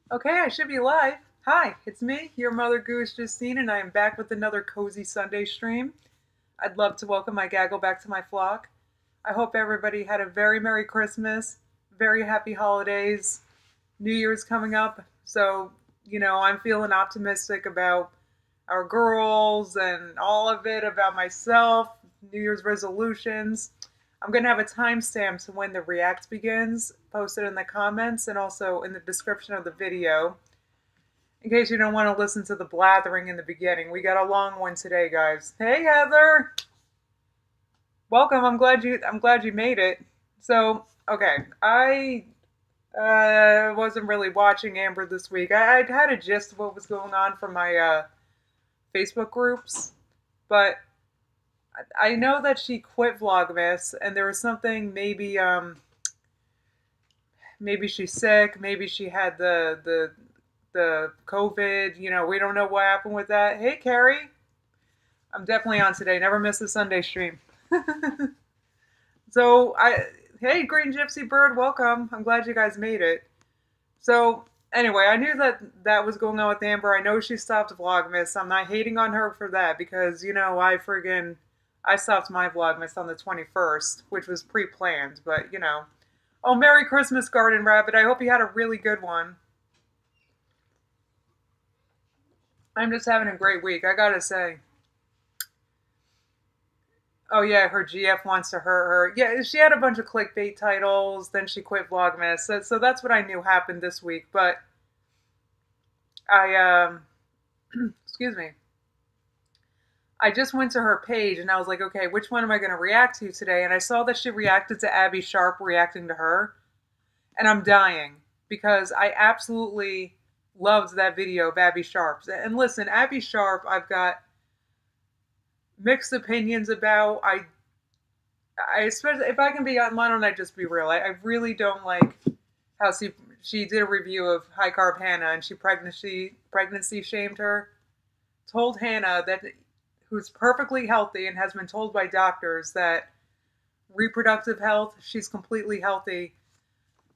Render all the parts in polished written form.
Okay, I should be live. Hi, it's me, your mother goose Justine, and I am back with another cozy Sunday stream. I'd love to welcome my gaggle back to my flock. I hope everybody had a very Merry Christmas, very happy holidays. New Year's coming up, so I'm feeling optimistic about our girls and all of it, about myself, New Year's resolutions. I'm gonna have a timestamp to when the react begins, posted in the comments and also in the description of the video. In case you don't want to listen to the blathering in the beginning, we got a long one today, guys. Hey, Heather, welcome. I'm glad you made it. So, okay, I wasn't really watching Amber this week. I'd had a gist of what was going on from my Facebook groups, but I know that she quit Vlogmas, and there was something maybe she's sick, maybe she had the COVID. We don't know what happened with that. Hey, Carrie, I'm definitely on today. Never miss a Sunday stream. So hey, Green Gypsy Bird, welcome. I'm glad you guys made it. So anyway, I knew that that was going on with Amber. I know she stopped Vlogmas. I'm not hating on her for that because I stopped my Vlogmas on the 21st, which was pre-planned. But oh, Merry Christmas, Garden Rabbit. I hope you had a really good one. I'm just having a great week, I gotta say. Oh yeah, her GF wants to hurt her. Yeah, she had a bunch of clickbait titles. Then she quit Vlogmas. So that's what I knew happened this week. But I excuse me. I just went to her page and I was like, okay, which one am I going to react to today? And I saw that she reacted to Abbey Sharp reacting to her, and I'm dying because I absolutely loved that video of Abbey Sharp's. And listen, Abbey Sharp, I've got mixed opinions about. I especially, if I can be, why don't I just be real? I really don't like how she did a review of high carb Hannah, and she pregnancy shamed her. Told Hannah that who's perfectly healthy and has been told by doctors that reproductive health, she's completely healthy.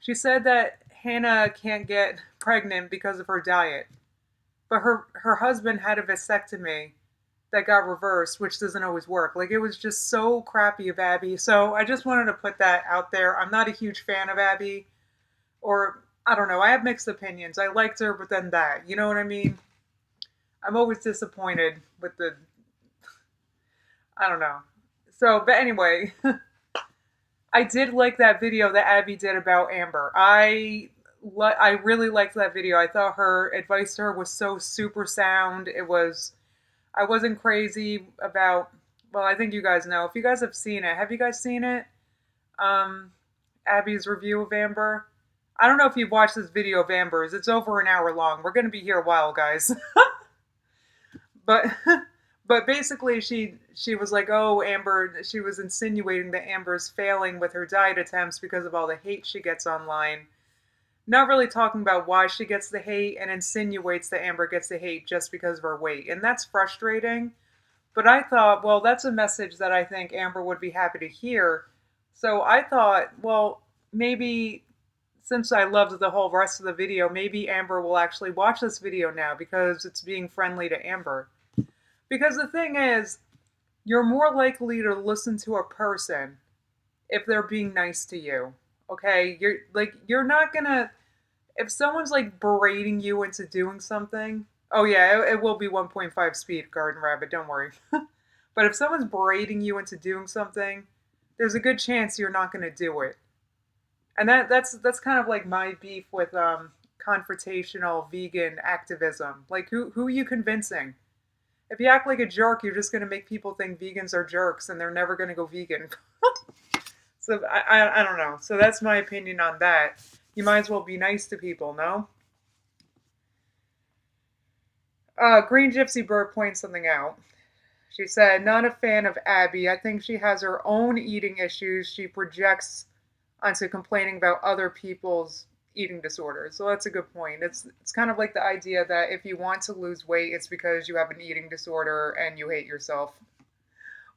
She said that Hannah can't get pregnant because of her diet, but her husband had a vasectomy that got reversed, which doesn't always work. Like, it was just so crappy of Abby. So I just wanted to put that out there. I'm not a huge fan of Abby, or I don't know. I have mixed opinions. I liked her, but then that. You know what I mean? I'm always disappointed with the. I don't know. So, but anyway, I did like that video that Abby did about Amber. I really liked that video. I thought her advice to her was so super sound. I wasn't crazy about. Well, I think you guys know. If you guys have seen it, have you guys seen it? Um, Abby's review of Amber. I don't know if you've watched this video of Amber's. It's over an hour long. We're going to be here a while, guys. but but basically she was like, oh, Amber, she was insinuating that Amber's failing with her diet attempts because of all the hate she gets online. Not really talking about why she gets the hate, and insinuates that Amber gets the hate just because of her weight. And that's frustrating. But I thought, well, that's a message that I think Amber would be happy to hear. So I thought, well, maybe since I loved the whole rest of the video, maybe Amber will actually watch this video now because it's being friendly to Amber. Because the thing is, you're more likely to listen to a person if they're being nice to you. Okay? You're not gonna, if someone's like berating you into doing something. Oh yeah, it will be 1.5 speed, Garden Rabbit, don't worry. But if someone's berating you into doing something, there's a good chance you're not going to do it. And that's kind of like my beef with confrontational vegan activism. Like, who are you convincing? If you act like a jerk, you're just going to make people think vegans are jerks and they're never going to go vegan. So I don't know. So that's my opinion on that. You might as well be nice to people, no? Green Gypsy Bird points something out. She said, not a fan of Abby. I think she has her own eating issues she projects onto complaining about other people's eating disorders. So that's a good point. It's kind of like the idea that if you want to lose weight, it's because you have an eating disorder and you hate yourself.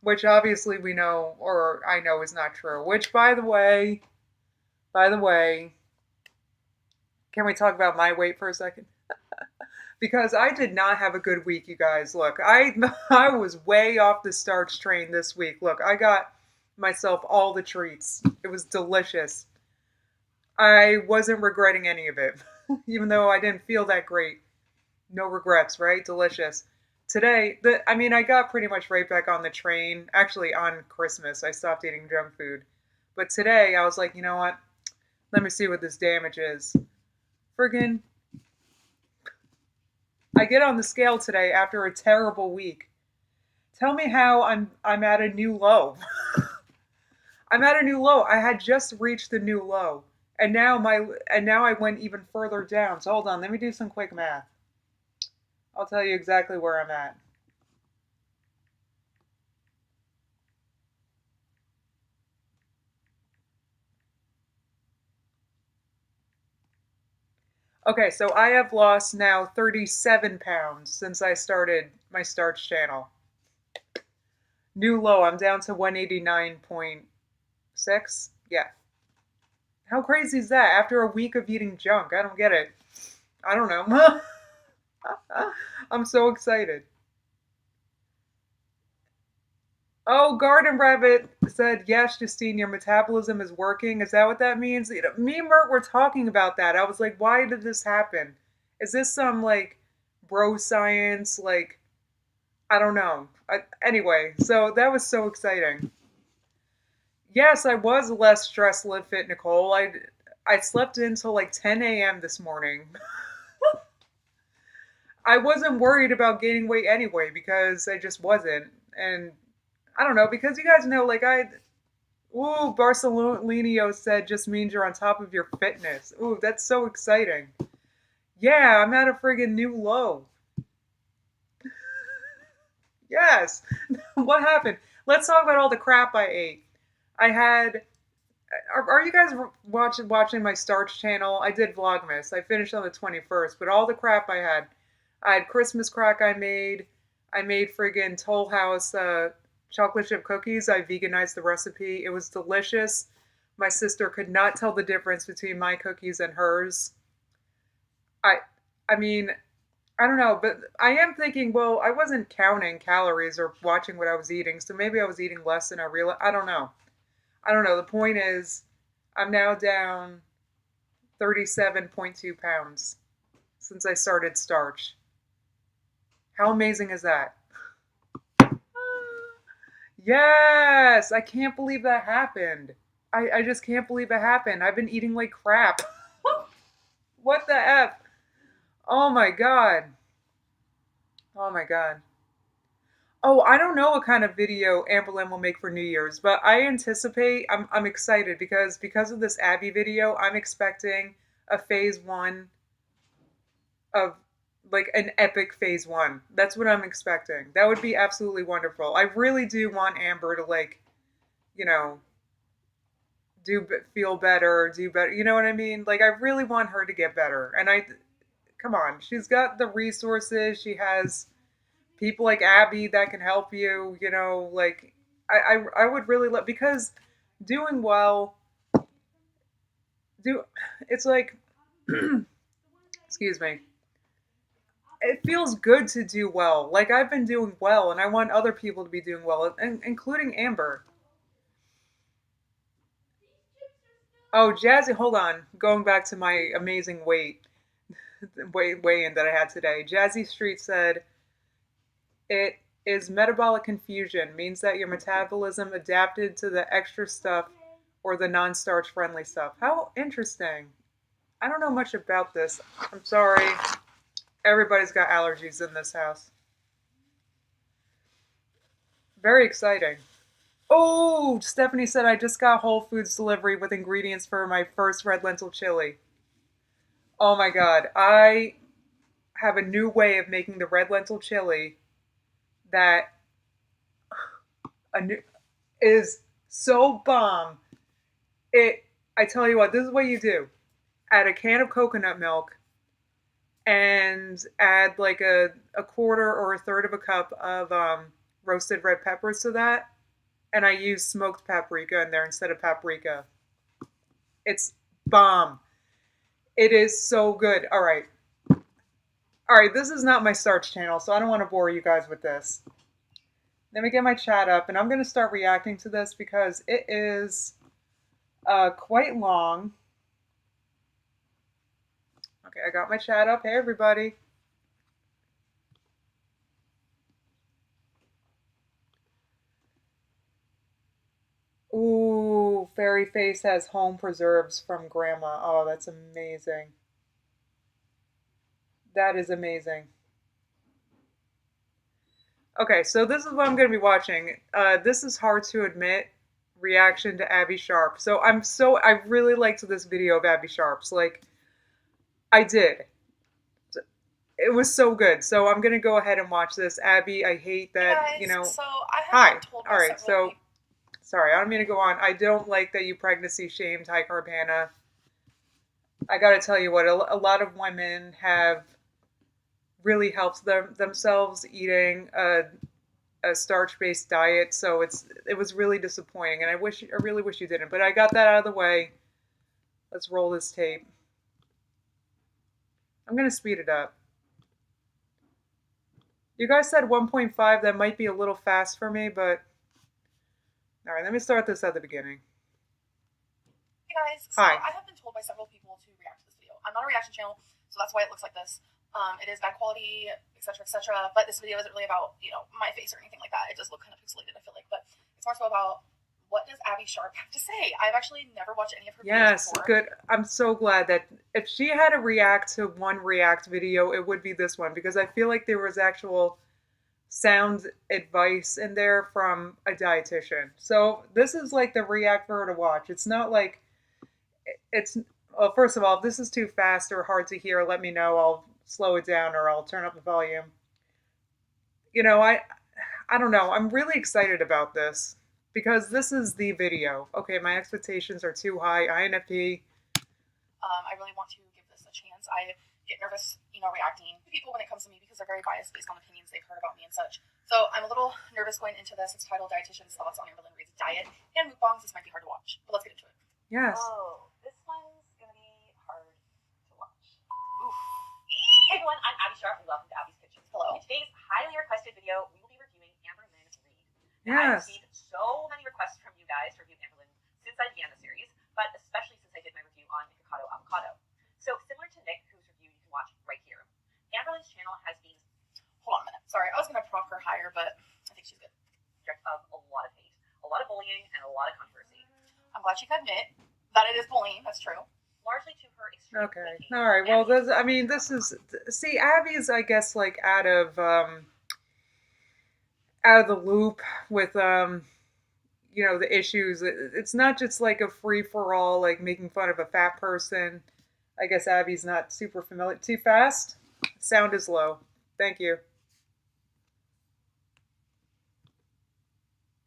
Which obviously we know, or I know, is not true. Which, by the way, Can we talk about my weight for a second? Because I did not have a good week, you guys. Look, I was way off the starch train this week. Look, I got myself all the treats. It was delicious. I wasn't regretting any of it, even though I didn't feel that great. No regrets, right? Delicious. Today, I mean, I got pretty much right back on the train. Actually, on Christmas, I stopped eating junk food. But today, I was like, you know what? Let me see what this damage is. Friggin', I get on the scale today after a terrible week. Tell me how I'm at a new low. I'm at a new low. I had just reached the new low. And now I went even further down. So hold on, let me do some quick math. I'll tell you exactly where I'm at. Okay, so I have lost now 37 pounds since I started my starch channel. New low, I'm down to 189.6. Yeah. How crazy is that after a week of eating junk? I don't get it. I don't know. I'm so excited. Oh, Garden Rabbit said, yes, Justine, your metabolism is working. Is that what that means? You know, me and Mert were talking about that. I was like, why did this happen? Is this some, like, bro science? Like, I don't know. Anyway, so that was so exciting. Yes, I was less stressed, live fit, Nicole. I slept until like 10 a.m. this morning. I wasn't worried about gaining weight anyway because I just wasn't. And I don't know, because you guys know, like ooh, Barcelonio said just means you're on top of your fitness. Ooh, that's so exciting. Yeah, I'm at a friggin' new low. Yes. What happened? Let's talk about all the crap I ate. I had. Are you guys watching my starch channel? I did Vlogmas. I finished on the 21st, but all the crap I had Christmas crack I made. I made friggin' Toll House chocolate chip cookies. I veganized the recipe. It was delicious. My sister could not tell the difference between my cookies and hers. I I mean, I don't know, but I am thinking, well, I wasn't counting calories or watching what I was eating, so maybe I was eating less than I realized. I don't know. I don't know. The point is, I'm now down 37.2 pounds since I started starch. How amazing is that? Yes! I can't believe that happened. I just can't believe it happened. I've been eating like crap. What the F? Oh my god. Oh my god. Oh, I don't know what kind of video Amberlynn will make for New Year's, but I anticipate I'm excited because of this Abbey video, I'm expecting a phase 1 of like an epic phase 1. That's what I'm expecting. That would be absolutely wonderful. I really do want Amber to like, you know, feel better, do better. You know what I mean? Like I really want her to get better. And I come on, she's got the resources. She has people like Abby that can help you, you know, like I would really love because doing well do it's like excuse me. It feels good to do well. Like I've been doing well and I want other people to be doing well, including Amber. Oh, Jazzy, hold on. Going back to my amazing weigh in that I had today. Jazzy Street said it is metabolic confusion, means that your metabolism adapted to the extra stuff or the non-starch friendly stuff. How interesting. I don't know much about this. I'm sorry. Everybody's got allergies in this house. Very exciting. Oh, Stephanie said I just got Whole Foods delivery with ingredients for my first red lentil chili. Oh my god. I have a new way of making the red lentil chili that a new, is so bomb. I tell you what, this is what you do. Add a can of coconut milk and add like a quarter or a third of a cup of roasted red peppers to that. And I use smoked paprika in there instead of paprika. It's bomb. It is so good. All right. All right, this is not my starch channel, so I don't want to bore you guys with this. Let me get my chat up, and I'm going to start reacting to this because it is quite long. Okay, I got my chat up. Hey, everybody. Ooh, Fairy Face has home preserves from Grandma. Oh, that's amazing. That is amazing. Okay, so this is what I'm going to be watching. This is hard to admit. Reaction to Abbey Sharp. So I really liked this video of Abbey Sharp's. Like, I did. It was so good. So I'm gonna go ahead and watch this. Abby, I hate that, Hey guys, so I have Hi. been told All by right, several so people. sorry, I don't mean to go on. I don't like that you pregnancy shamed high carb Hannah. I gotta tell you what, a lot of women have really helped themselves eating a starch-based diet, so it was really disappointing, and I really wish you didn't. But I got that out of the way. Let's roll this tape. I'm gonna speed it up. You guys said 1.5. That might be a little fast for me, but all right. Let me start this at the beginning. Hey guys, so Hi. I have been told by several people to react to this video. I'm not a reaction channel, so that's why it looks like this. It is bad quality, etc., etc. But this video isn't really about my face or anything like that. It does look kind of pixelated, I feel like, but it's more so about what does Abbey Sharp have to say. I've actually never watched any of her videos before. Good. I'm so glad that if she had to react to one react video, it would be this one because I feel like there was actual sound advice in there from a dietitian. So this is like the react for her to watch. It's not like it's well, first of all, if this is too fast or hard to hear, let me know. I'll slow it down or I'll turn up the volume. You know, I don't know. I'm really excited about this because this is the video. Okay, my expectations are too high. INFP. I really want to give this a chance. I get nervous, reacting to people when it comes to me because they're very biased based on opinions they've heard about me and such. So I'm a little nervous going into this. It's titled Dietitian's Thoughts on Amberlyn Reid's Diet and Mukbangs. This might be hard to watch, but let's get into it. Yes. Oh, this one's going to be hard to watch. Oof. Hey everyone, I'm Abbey Sharp and welcome to Abby's Kitchen. Hello. In today's highly requested video, we will be reviewing Amberlyn Reid. Now, Yes. I've received so many requests from you guys to review Amberlyn since I began the series, but especially since I did my review on Avocado Avocado. So similar to Nick, whose review you can watch right here, Amberlyn's channel has been... Hold on a minute. Sorry, I was going to prop her higher, but I think she's good. Object of a lot of hate, a lot of bullying, and a lot of controversy. I'm glad she can admit that it is bullying. That's true. Largely to her extreme. Okay. All right. Well, this is see, Abby's, I guess, like out of the loop with the issues. It's not just like a free for all, like making fun of a fat person. I guess Abby's not super familiar. Too fast? Sound is low. Thank you.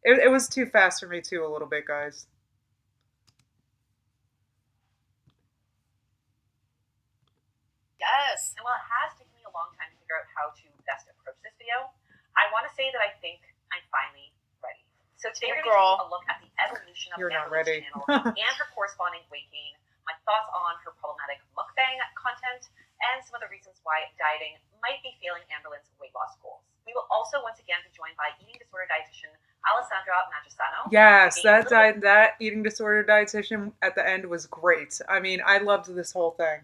It was too fast for me too, a little bit, guys. Yes. And while it has taken me a long time to figure out how to best approach this video, I want to say that I think I'm finally ready. So today we're going to take a look at the evolution of Amberlyn's channel and her corresponding weight gain, my thoughts on her problematic mukbang content, and some of the reasons why dieting might be failing Amberlyn's weight loss goals. We will also once again be joined by eating disorder dietitian Alessandra Magistano. Yes, that eating disorder dietitian at the end was great. I mean, I loved this whole thing.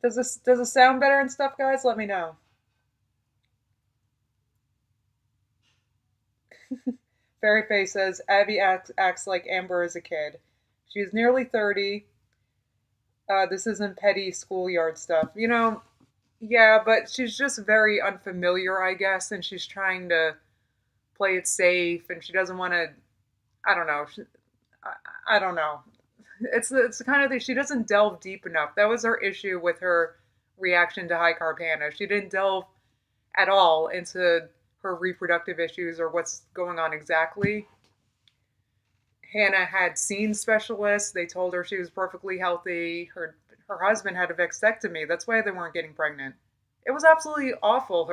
Does it sound better and stuff, guys? Let me know. Fairyface says Abby acts like Amber is a kid. She is nearly 30. This isn't petty schoolyard stuff. Yeah, but she's just very unfamiliar, I guess, and she's trying to play it safe, and she doesn't want to. I don't know. I don't know. It's the kind of thing, she doesn't delve deep enough. That was her issue with her reaction to high carb Hannah. She didn't delve at all into her reproductive issues or what's going on exactly. Hannah had seen specialists. They told her she was perfectly healthy. Her husband had a vasectomy. That's why they weren't getting pregnant. It was absolutely awful.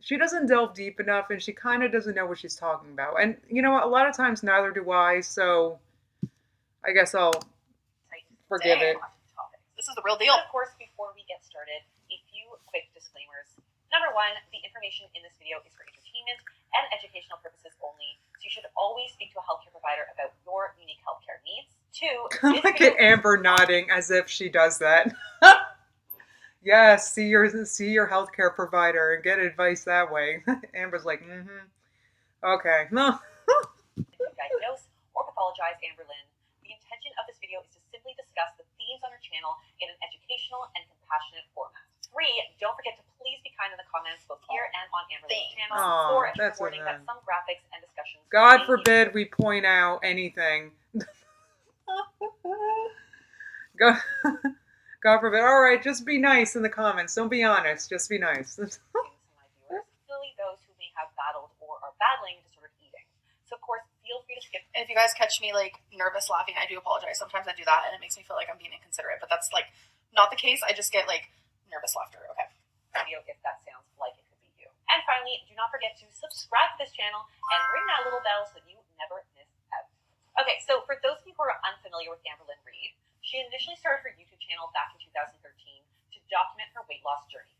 She doesn't delve deep enough, and she kind of doesn't know what she's talking about. And a lot of times neither do I. So I guess I'll Forgive it. This is the real deal. Of course, before we get started, a few quick disclaimers. Number one, the information in this video is for entertainment and educational purposes only, so you should always speak to a healthcare provider about your unique healthcare needs. Two, look at Amber nodding as if she does that. Yes, see your healthcare provider and get advice that way. Amber's like, okay. No. Diagnose or pathologize Amber Lynn. The intention of this video is to simply discuss the themes on her channel in an educational and compassionate format. 3, don't forget to please be kind in the comments both here and on Amber Lynn's channel. 4, that's warning that some graphics and discussions. God forbid we point out anything. God forbid. All right, just be nice in the comments. Don't be honest. Just be nice. Particularly those who may have battled or are battling disordered eating. So, of course, feel free to skip. And if you guys catch me, like, nervous laughing, I do apologize. Sometimes I do that, and it makes me feel like I'm being inconsiderate. But that's, like, not the case. I just get, like, nervous laughter. Okay. Video if that sounds like it could be you. And finally, do not forget to subscribe to this channel and ring that little bell so that you never miss out. Okay, so for those of you who are unfamiliar with Amber Lynn Reid, she initially started her YouTube channel back in 2013 to document her weight loss journey.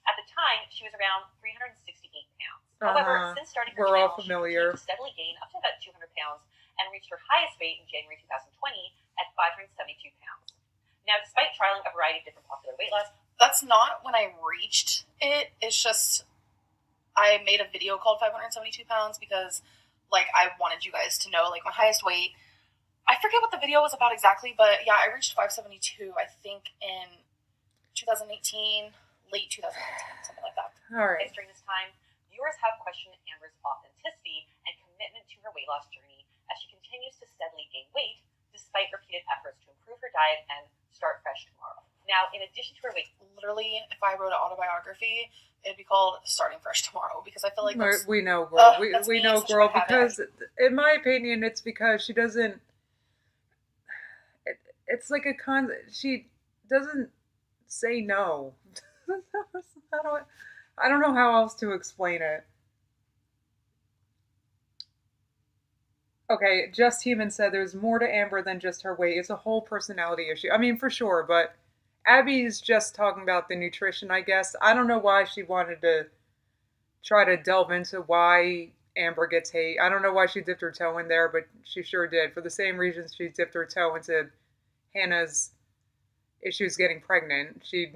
At the time, she was around 368 pounds. However, since starting her channel, she continued to steadily gain up to about 200 pounds and reached her highest weight in January 2020 at 572 pounds. Now, despite trialing a variety of different popular weight loss, that's not when I reached it. It's just I made a video called 572 pounds because, like, I wanted you guys to know, like, my highest weight. I forget what the video was about exactly, but yeah, I reached 572, I think, in 2018, late 2018, something like that. All right. During this time, viewers have questioned Amber's authenticity and commitment to her weight loss journey as she continues to steadily gain weight despite repeated efforts to improve her diet and start fresh tomorrow. Now, in addition to her weight, literally, if I wrote an autobiography, it'd be called Starting Fresh Tomorrow, because I feel like we know, girl. We know, girl, because in my opinion, it's because she doesn't. It's like she doesn't say no. I don't know how else to explain it. Okay, Just Human said there's more to Amber than just her weight. It's a whole personality issue. I mean, for sure, but Abby's just talking about the nutrition, I guess. I don't know why she wanted to try to delve into why Amber gets hate. I don't know why she dipped her toe in there, but she sure did. For the same reasons she dipped her toe into Hannah's issues getting pregnant. I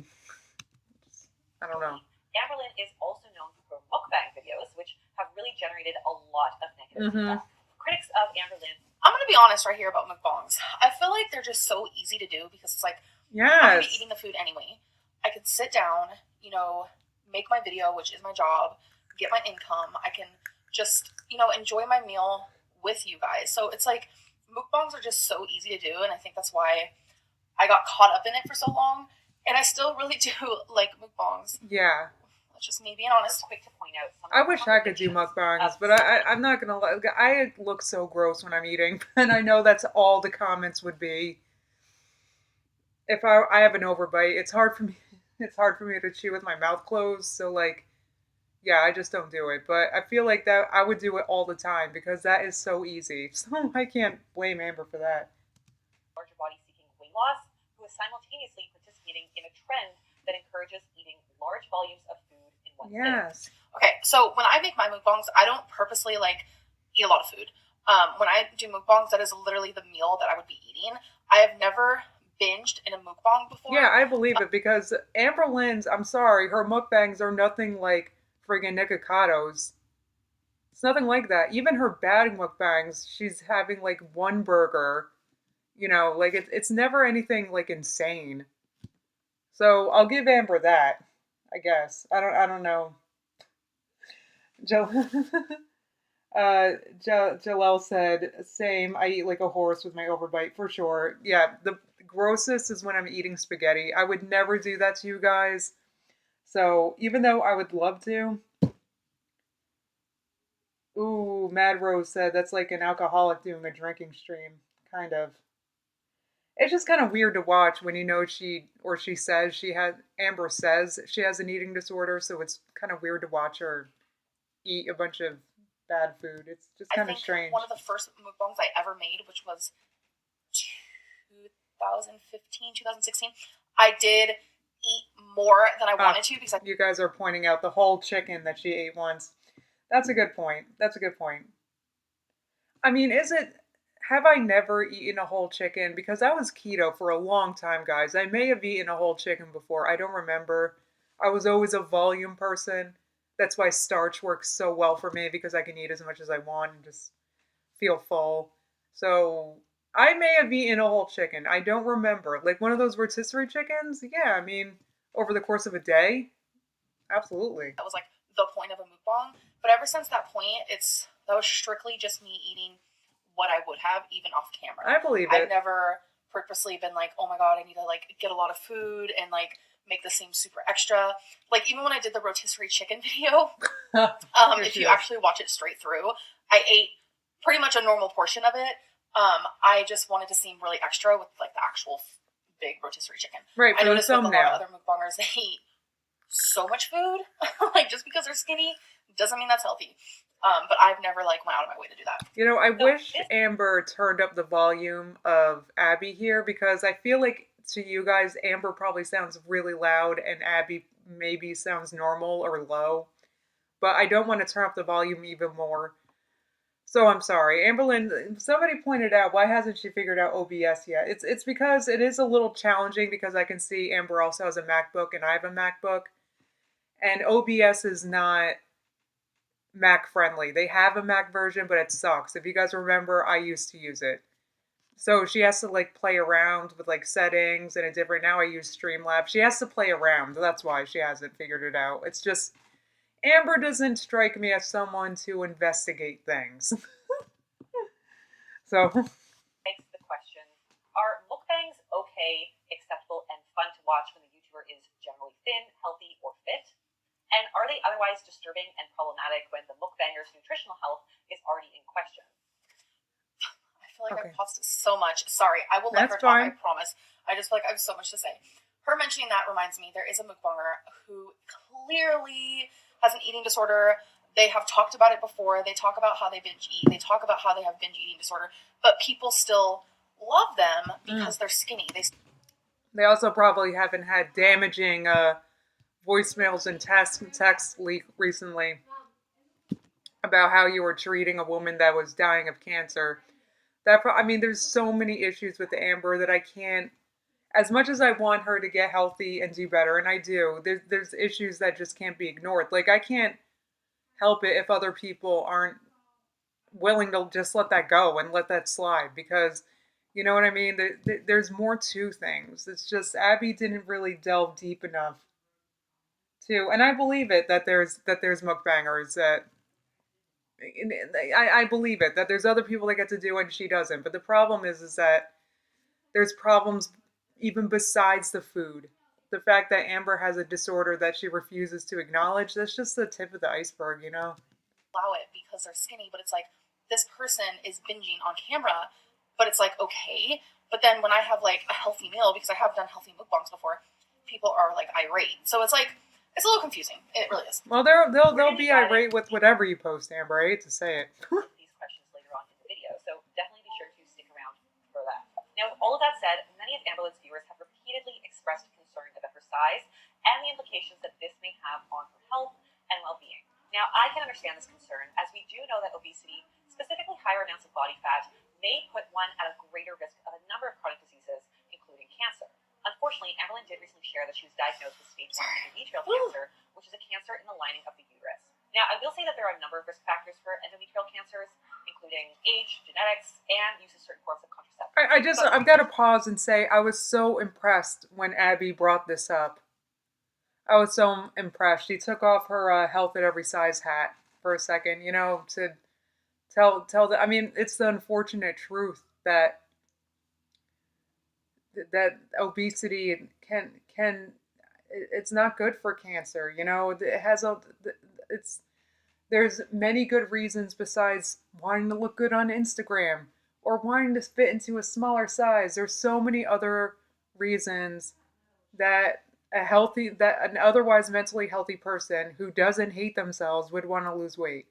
don't know. Amber Lynn is also known for her mukbang videos, which have really generated a lot of negative feedback. Critics of Amber Lynn. I'm going to be honest right here about mukbangs. I feel like they're just so easy to do because it's like, I'm going to be eating the food anyway. I can sit down, make my video, which is my job, get my income. I can just, enjoy my meal with you guys. So it's like, mukbangs are just so easy to do, and I think that's why I got caught up in it for so long, and I still really do like mukbangs. Yeah. That's just me being honest. Quick to point out. I wish I could do mukbangs, but I'm not gonna lie. I look so gross when I'm eating, and I know that's all the comments would be. If I have an overbite, it's hard for me to chew with my mouth closed, so like, yeah, I just don't do it. But I feel like that I would do it all the time because that is so easy. So I can't blame Amber for that. Larger body seeking weight loss, who is simultaneously participating in a trend that encourages eating large volumes of food in one sitting. Okay, so when I make my mukbangs, I don't purposely eat a lot of food. When I do mukbangs, that is literally the meal that I would be eating. I have never binged in a mukbang before. Yeah, I believe it because Amber Lynn's, I'm sorry, her mukbangs are nothing like friggin' Nikocato's. It's nothing like that. Even her bad mukbangs, she's having like one burger. It's never anything like insane. So I'll give Amber that, I guess. I don't know. Jalel said, same. I eat like a horse with my overbite for sure. Yeah, the grossest is when I'm eating spaghetti. I would never do that to you guys. So even though I would love to. Ooh, Mad Rose said that's like an alcoholic doing a drinking stream. Kind of. It's just kind of weird to watch when Amber says she has an eating disorder, so it's kind of weird to watch her eat a bunch of bad food. It's just kind of strange. One of the first mukbangs I ever made, which was 2015, 2016, I did eat more than I wanted to because you guys are pointing out the whole chicken that she ate once. That's a good point. That's a good point. I mean, have I never eaten a whole chicken? Because I was keto for a long time, guys. I may have eaten a whole chicken before. I don't remember. I was always a volume person. That's why starch works so well for me, because I can eat as much as I want and just feel full. So I may have eaten a whole chicken. I don't remember. Like one of those rotisserie chickens? Yeah, I mean, over the course of a day? Absolutely. That was like the point of a mukbang. But ever since that point, that was strictly just me eating what I would have even off camera. I believe it. I've never purposely been like, oh my god, I need to like get a lot of food and like make this seem super extra. Like even when I did the rotisserie chicken video, if you actually watch it straight through, I ate pretty much a normal portion of it. I just wanted to seem really extra with like the actual big rotisserie chicken. Right. I noticed with a lot of other mukbangers, they eat so much food. Like just because they're skinny doesn't mean that's healthy. But I've never like went out of my way to do that. You know, I wish Amber turned up the volume of Abby here, because I feel like to you guys, Amber probably sounds really loud and Abby maybe sounds normal or low. But I don't want to turn up the volume even more. So I'm sorry. Amberlynn, somebody pointed out, why hasn't she figured out OBS yet? It's because it is a little challenging, because I can see Amber also has a MacBook and I have a MacBook. And OBS is not Mac friendly. They have a Mac version, but it sucks. If you guys remember, I used to use it. So she has to like play around with like settings and now I use Streamlabs. She has to play around. That's why she hasn't figured it out. It's just, Amber doesn't strike me as someone to investigate things. So. Thanks for the question. Are mukbangs okay, acceptable, and fun to watch when the YouTuber is generally thin, healthy, or fit? And are they otherwise disturbing and problematic when the mukbanger's nutritional health is already in question? I feel like I've paused so much. Sorry, I will let her talk, I promise. I just feel like I have so much to say. Her mentioning that reminds me, there is a mukbanger who clearly has an eating disorder. They have talked about it before. They talk about how they binge eat. They talk about how they have binge eating disorder. But people still love them because they're skinny. They also probably haven't had damaging voicemails and text leak recently about how you were treating a woman that was dying of cancer. There's so many issues with Amber that I can't, as much as I want her to get healthy and do better, and I do, there's issues that just can't be ignored. Like, I can't help it if other people aren't willing to just let that go and let that slide, because, you know what I mean? There's more to things. It's just, Abby didn't really delve deep enough to, and I believe it, that there's mukbangers that, I believe it, that there's other people that get to do it and she doesn't. But the problem is that there's problems even besides the food. The fact that Amber has a disorder that she refuses to acknowledge, that's just the tip of the iceberg, you know? Allow it because they're skinny, but it's like, this person is binging on camera, but it's like, okay. But then when I have like a healthy meal, because I have done healthy mukbangs before, people are like irate. So it's like, it's a little confusing. It really is. Well, they'll be irate with whatever you post, Amber. I hate to say it. These questions later on in the video, so definitely be sure to stick around for that. Now, with all of that said, many of Amberlynn's viewers have repeatedly expressed concern about her size and the implications that this may have on her health and well-being. Now, I can understand this concern, as we do know that obesity, specifically higher amounts of body fat, may put one at a greater risk of a number of chronic diseases, including cancer. Unfortunately, Amberlynn did recently share that she was diagnosed with stage 1 endometrial cancer, which is a cancer in the lining of the uterus. Now, I will say that there are a number of risk factors for endometrial cancers, including age, genetics, and use of certain forms of contraceptives. I've got to pause and say I was so impressed when Abby brought this up. I was so impressed. She took off her health at every size hat for a second, you know, to tell it's the unfortunate truth that obesity it's not good for cancer, you know. There's many good reasons besides wanting to look good on Instagram or wanting to fit into a smaller size. There's so many other reasons that an otherwise mentally healthy person who doesn't hate themselves would want to lose weight.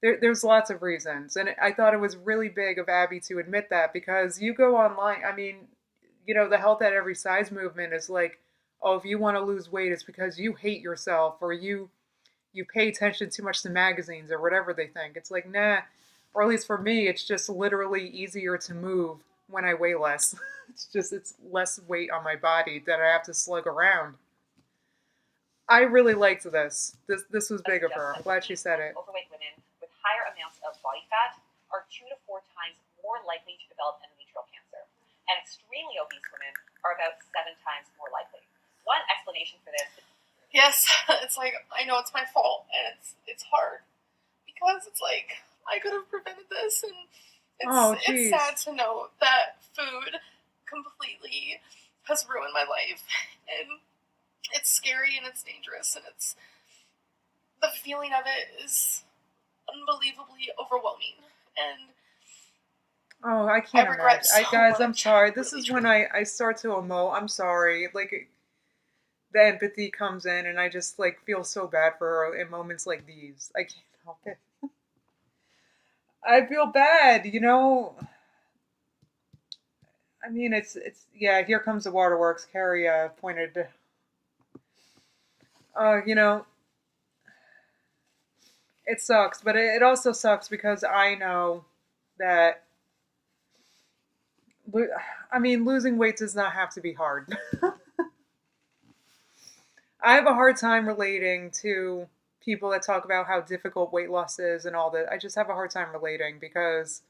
There's lots of reasons, and I thought it was really big of Abby to admit that, because you go online, the health at every size movement is like, oh, if you want to lose weight, it's because you hate yourself or you pay attention too much to magazines or whatever they think. It's like, nah, or at least for me, it's just literally easier to move when I weigh less. It's less weight on my body that I have to slug around. I really liked this. This was big of her. I'm glad she said it. Overweight women with higher amounts of body fat are 2 to 4 times more likely to develop endometrial cancer, and extremely obese women are about 7 times more likely. One explanation for this. Yes, it's like, I know it's my fault, and it's hard, because it's like, I could have prevented this, and it's sad to know that food completely has ruined my life, and it's scary, and it's dangerous, and the feeling of it is unbelievably overwhelming, and oh, I can't imagine. Guys, I'm sorry. This is when I start to emote. I'm sorry. Like, the empathy comes in, and I just, like, feel so bad for her in moments like these. I can't help it. I feel bad, I mean, it's yeah, here comes the waterworks. Carrie pointed to, it sucks, but it also sucks because I know that, I mean, losing weight does not have to be hard. I have a hard time relating to people that talk about how difficult weight loss is and all that. I just have a hard time relating because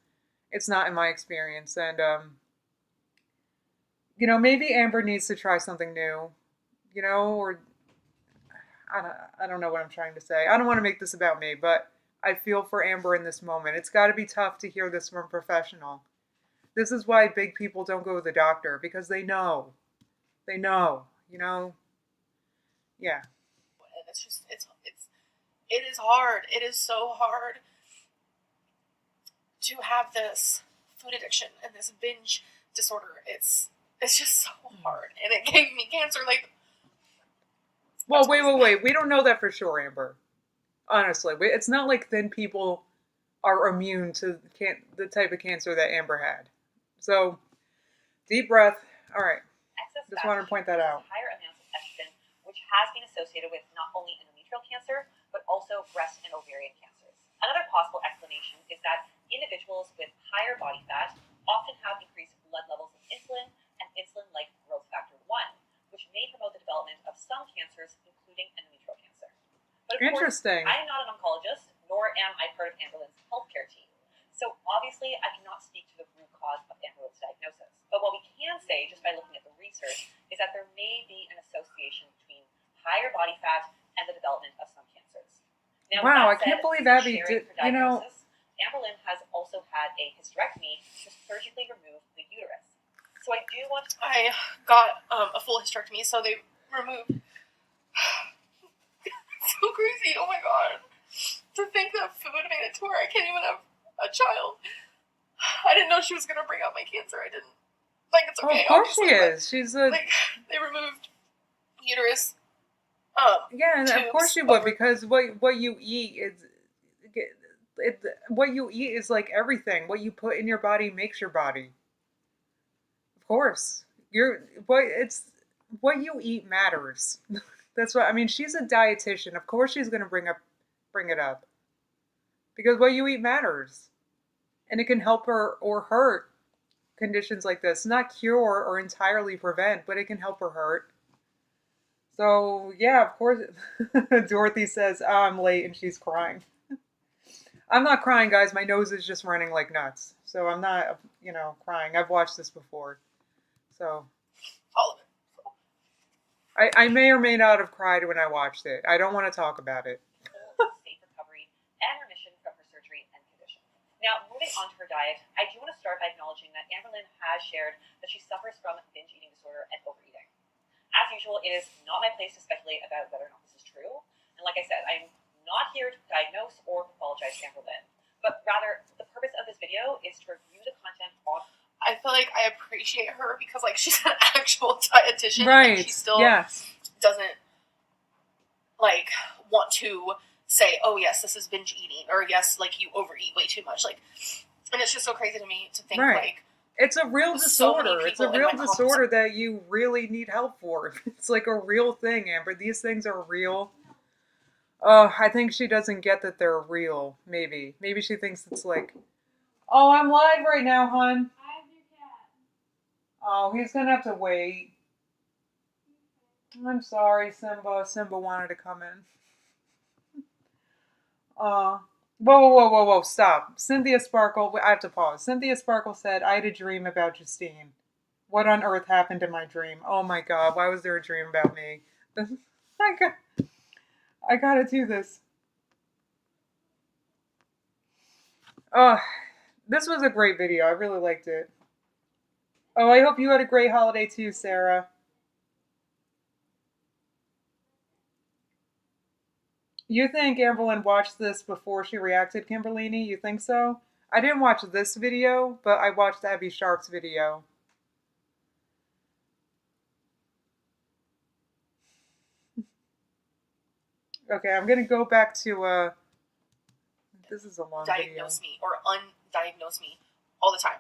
it's not in my experience. And, maybe Amber needs to try something new, or I don't know what I'm trying to say. I don't want to make this about me, but I feel for Amber in this moment. It's got to be tough to hear this from a professional. This is why big people don't go to the doctor, because they know. They know, Yeah. And it's just, it is hard. It is so hard to have this food addiction and this binge disorder. It's just so hard. And it gave me cancer, like... Well, wait. We don't know that for sure, Amber. Honestly. It's not like thin people are immune to the type of cancer that Amber had. So, deep breath. All right. Just wanted to point that out. Higher amounts of estrogen, which has been associated with not only endometrial cancer, but also breast and ovarian cancers. Another possible explanation is that individuals with higher body fat often have increased blood levels of insulin and insulin-like growth factor 1, which may promote the development of some cancers, including endometrial cancer. But of Interesting. course, I am not an oncologist, nor am I part of Amberlynn's healthcare team. So obviously, I cannot speak to the root cause of Amberlynn's diagnosis. But what we can say, just by looking at the research, is that there may be an association between higher body fat and the development of some cancers. Now, wow, I can't believe Abby did, Amberlynn has also had a hysterectomy to surgically remove the uterus. So I do want to... I got a full hysterectomy, so they removed... so crazy, oh my god. To think that food made it to where I can't even have a child. I didn't know she was going to bring out my cancer. I didn't. Like, it's okay. Oh, of course she is. She's a... Like, they removed uterus. Yeah, and of course she would, because what you eat is... what you eat is like everything. What you put in your body makes your body. Of course. What you eat matters. That's what I mean. She's a dietitian. Of course she's going to bring it up. Because what you eat matters. And it can help her or hurt conditions like this. Not cure or entirely prevent, but it can help or hurt. So, yeah, of course. Dorothy says, I'm late, and she's crying. I'm not crying, guys. My nose is just running like nuts. So I'm not, crying. I've watched this before. So. All of it. I may or may not have cried when I watched it. I don't want to talk about it. Safe recovery and remission from her surgery and condition. Now, moving on to her diet, I do want to start by acknowledging that Amberlynn has shared that she suffers from binge eating disorder and overeating. As usual, it is not my place to speculate about whether or not this is true. And like I said, I'm not here to diagnose or pathologize Amberlynn, but rather the purpose of this video is to review the content on. I feel like I appreciate her because, like, she's an actual dietitian, right? And she still doesn't like want to say, "Oh, yes, this is binge eating," or "Yes, like you overeat way too much." Like, and it's just so crazy to me to think like It's a real disorder. It's a real disorder that you really need help for. It's like a real thing, Amber. These things are real. I think she doesn't get that they're real. Maybe she thinks it's like, oh, I'm live right now, hon. Oh, he's gonna have to wait. I'm sorry, Simba. Simba wanted to come in. Whoa, stop. Cynthia Sparkle, I have to pause. Cynthia Sparkle said, I had a dream about Justine. What on earth happened in my dream? Oh my god, why was there a dream about me? I gotta do this. This was a great video. I really liked it. Oh, I hope you had a great holiday too, Sarah. You think Amberlynn watched this before she reacted, Kimberlini? You think so? I didn't watch this video, but I watched Abbey Sharp's video. Okay, I'm gonna go back to this is a long video. Diagnose me or undiagnose me all the time.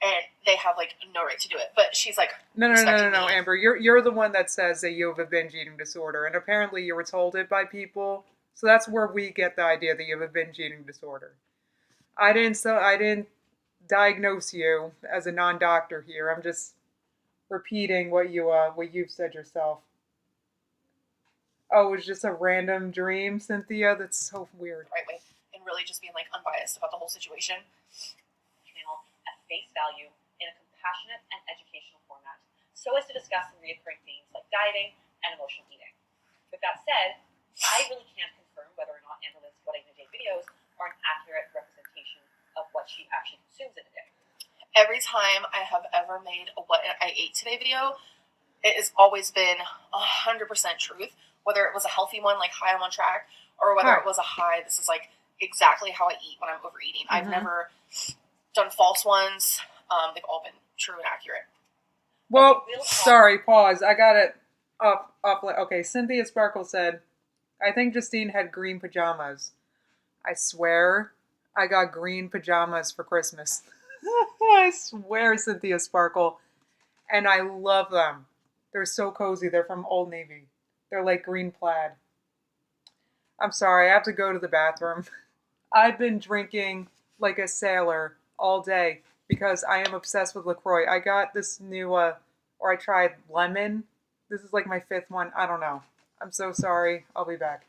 And they have like no right to do it. But she's like, no, Amber, you're the one that says that you have a binge eating disorder, and apparently you were told it by people. So that's where we get the idea that you have a binge eating disorder. I didn't diagnose you as a non-doctor here. I'm just repeating what you've said yourself. Oh, it was just a random dream, Cynthia? That's so weird. Right way. And really just being like unbiased about the whole situation. Channel at face value in a compassionate and educational format, so as to discuss some recurring themes like dieting and emotional eating. With that said, I really can't confirm whether or not Amberlynn's What I Eat in a Day videos are an accurate representation of what she actually consumes in a day. Every time I have ever made a What I Ate Today video, it has always been 100% truth. Whether it was a healthy one, like hi, I'm on track, or whether it was a hi, this is like exactly how I eat when I'm overeating. Mm-hmm. I've never done false ones. They've all been true and accurate. Well, sorry, pause. I got it up. Okay, Cynthia Sparkle said, I think Justine had green pajamas. I swear I got green pajamas for Christmas. I swear, Cynthia Sparkle. And I love them. They're so cozy. They're from Old Navy. They're like green plaid. I'm sorry, I have to go to the bathroom. I've been drinking like a sailor all day because I am obsessed with LaCroix. I got this new, or I tried lemon. This is like my 5th one. I don't know. I'm so sorry. I'll be back.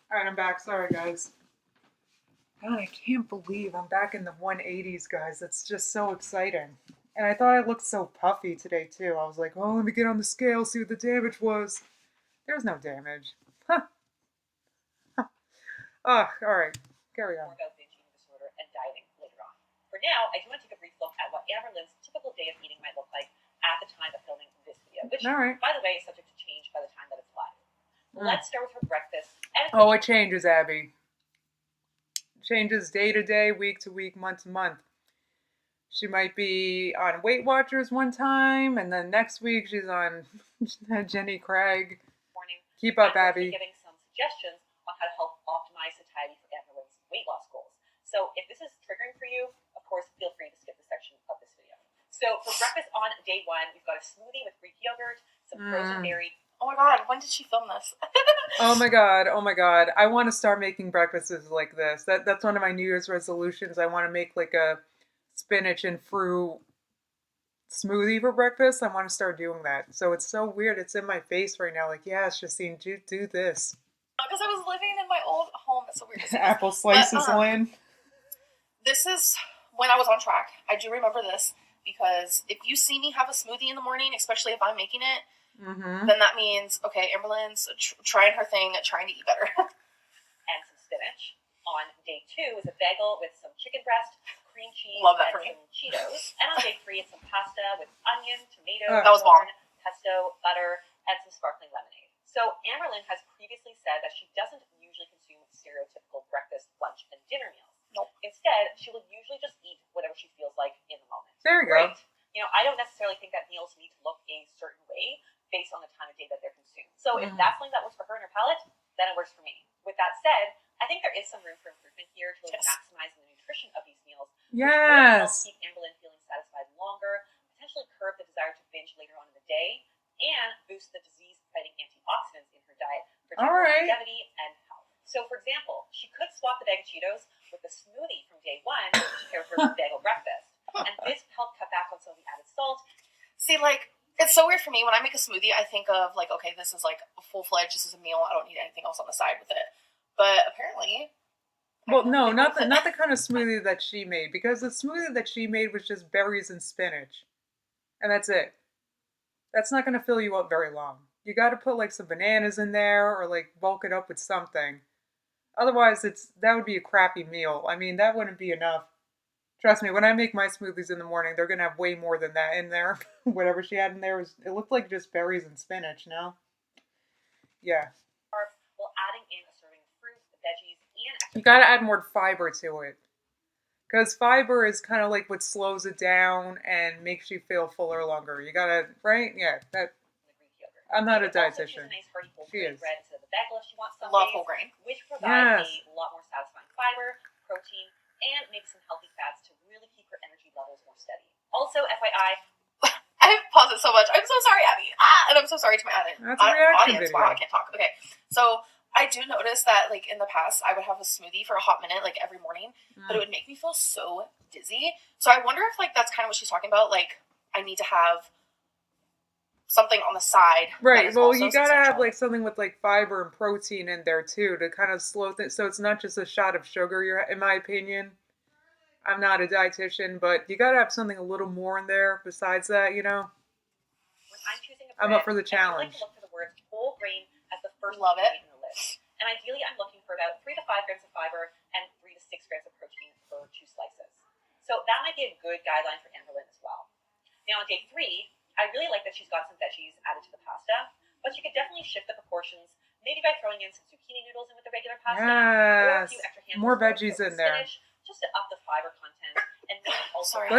All right, I'm back. Sorry, guys. God, I can't believe I'm back in the 180s, guys. That's just so exciting. And I thought I looked so puffy today, too. I was like, oh, let me get on the scale, see what the damage was. There's no damage. Huh. All right. Carry on. More about binge eating disorder and dieting later on. For now, I do want to take a brief look at what Amberlynn's typical day of eating might look like at the time of filming this video, which, by the way, is subject to change by the time that it's live. Let's start with her breakfast. Oh, it changes, Abby. It changes day to day, week to week, month to month. She might be on Weight Watchers one time, and then next week she's on Jenny Craig. Morning. Keep up, Abby. Giving some suggestions on how to help optimize satiety for Amberlynn's weight loss goals. So if this is triggering for you, of course, feel free to skip this section of this video. So for breakfast on day 1, we've got a smoothie with Greek yogurt, some frozen berry. Oh my god, when did she film this? Oh my god. I want to start making breakfasts like this. That's one of my New Year's resolutions. I want to make like a spinach and fruit smoothie for breakfast. I want to start doing that. So it's so weird. It's in my face right now. Like, yes, Justine, do this. Because I was living in my old home. It's so weird to say Apple slices, Lynn. This is when I was on track. I do remember this because if you see me have a smoothie in the morning, especially if I'm making it, then that means, okay, Amberlynn's trying her thing, trying to eat better. And some spinach. On day 2 is a bagel with some chicken breast, cream cheese, Love that and some Cheetos. And on day 3, it's some pasta with onion, tomato, that was corn, pesto, butter, and some sparkling lemonade. So Amberlynn has previously said that she doesn't usually consume stereotypical breakfast, lunch, and dinner meals. Nope. Instead, she will usually just eat whatever she feels like in the moment. There you go. You know, I don't necessarily think that meals need to look a certain way based on the time of day that they're consumed. So if that's something that works for her and her palate, then it works for me. With that said, I think there is some room for improvement here to really maximize the nutrition of these meals. Yes. Which will help keep Amberlynn feeling satisfied longer, potentially curb the desire to binge later on in the day, and boost the disease-fighting antioxidants in her diet for longevity and health. So, for example, she could swap the bag of Cheetos with the smoothie from day 1 to pair for her bagel breakfast. And this helped cut back on some of the added salt. See, like, it's so weird for me. When I make a smoothie, I think of, like, okay, this is, like, a full-fledged, this is a meal. I don't need anything else on the side with it. But apparently... Well, no, not the kind of smoothie that she made. Because the smoothie that she made was just berries and spinach. And that's it. That's not going to fill you up very long. You got to put, like, some bananas in there or, like, bulk it up with something. Otherwise, that would be a crappy meal. I mean, that wouldn't be enough. Trust me, when I make my smoothies in the morning, they're going to have way more than that in there. Whatever she had in there, it looked like just berries and spinach, no? Yeah. While adding in a serving of fruit, veggies, and... You got to add more fiber to it. Because fiber is kind of like what slows it down and makes you feel fuller longer. You got to, right? Yeah. I'm not a dietitian. She is. Bread instead of the bagel if she wants some. Love whole grain. Which provides a lot more satisfying fiber, protein, and maybe some healthy fats to really keep her energy levels more steady. Also, FYI, I pause it so much. I'm so sorry, Abby. And I'm so sorry to my audience. That's a reaction video. Wow, I can't talk. Okay, so I do notice that, like, in the past, I would have a smoothie for a hot minute, like, every morning, but it would make me feel so dizzy. So I wonder if, like, that's kind of what she's talking about. Like, I need to have something on the side. Right. Well, you gotta have, like, something with, like, fiber and protein in there, too, to kind of slow things. So it's not just a shot of sugar, in my opinion. I'm not a dietitian, but you gotta have something a little more in there besides that, you know? When I'm choosing a bread, I'm up for the challenge. I like to look for the words whole grain as the first Love it. in the list. And ideally, I'm looking for about 3 to 5 grams of fiber and 3 to 6 grams of protein per 2 slices. So that might be a good guideline for Amberlynn as well. Now, on day 3, I really like that she's got some veggies added to the pasta, but you could definitely shift the proportions, maybe by throwing in some zucchini noodles in with the regular pasta, or a few extra handfuls more veggies in there, spinach, just to up the fiber content, and maybe also... All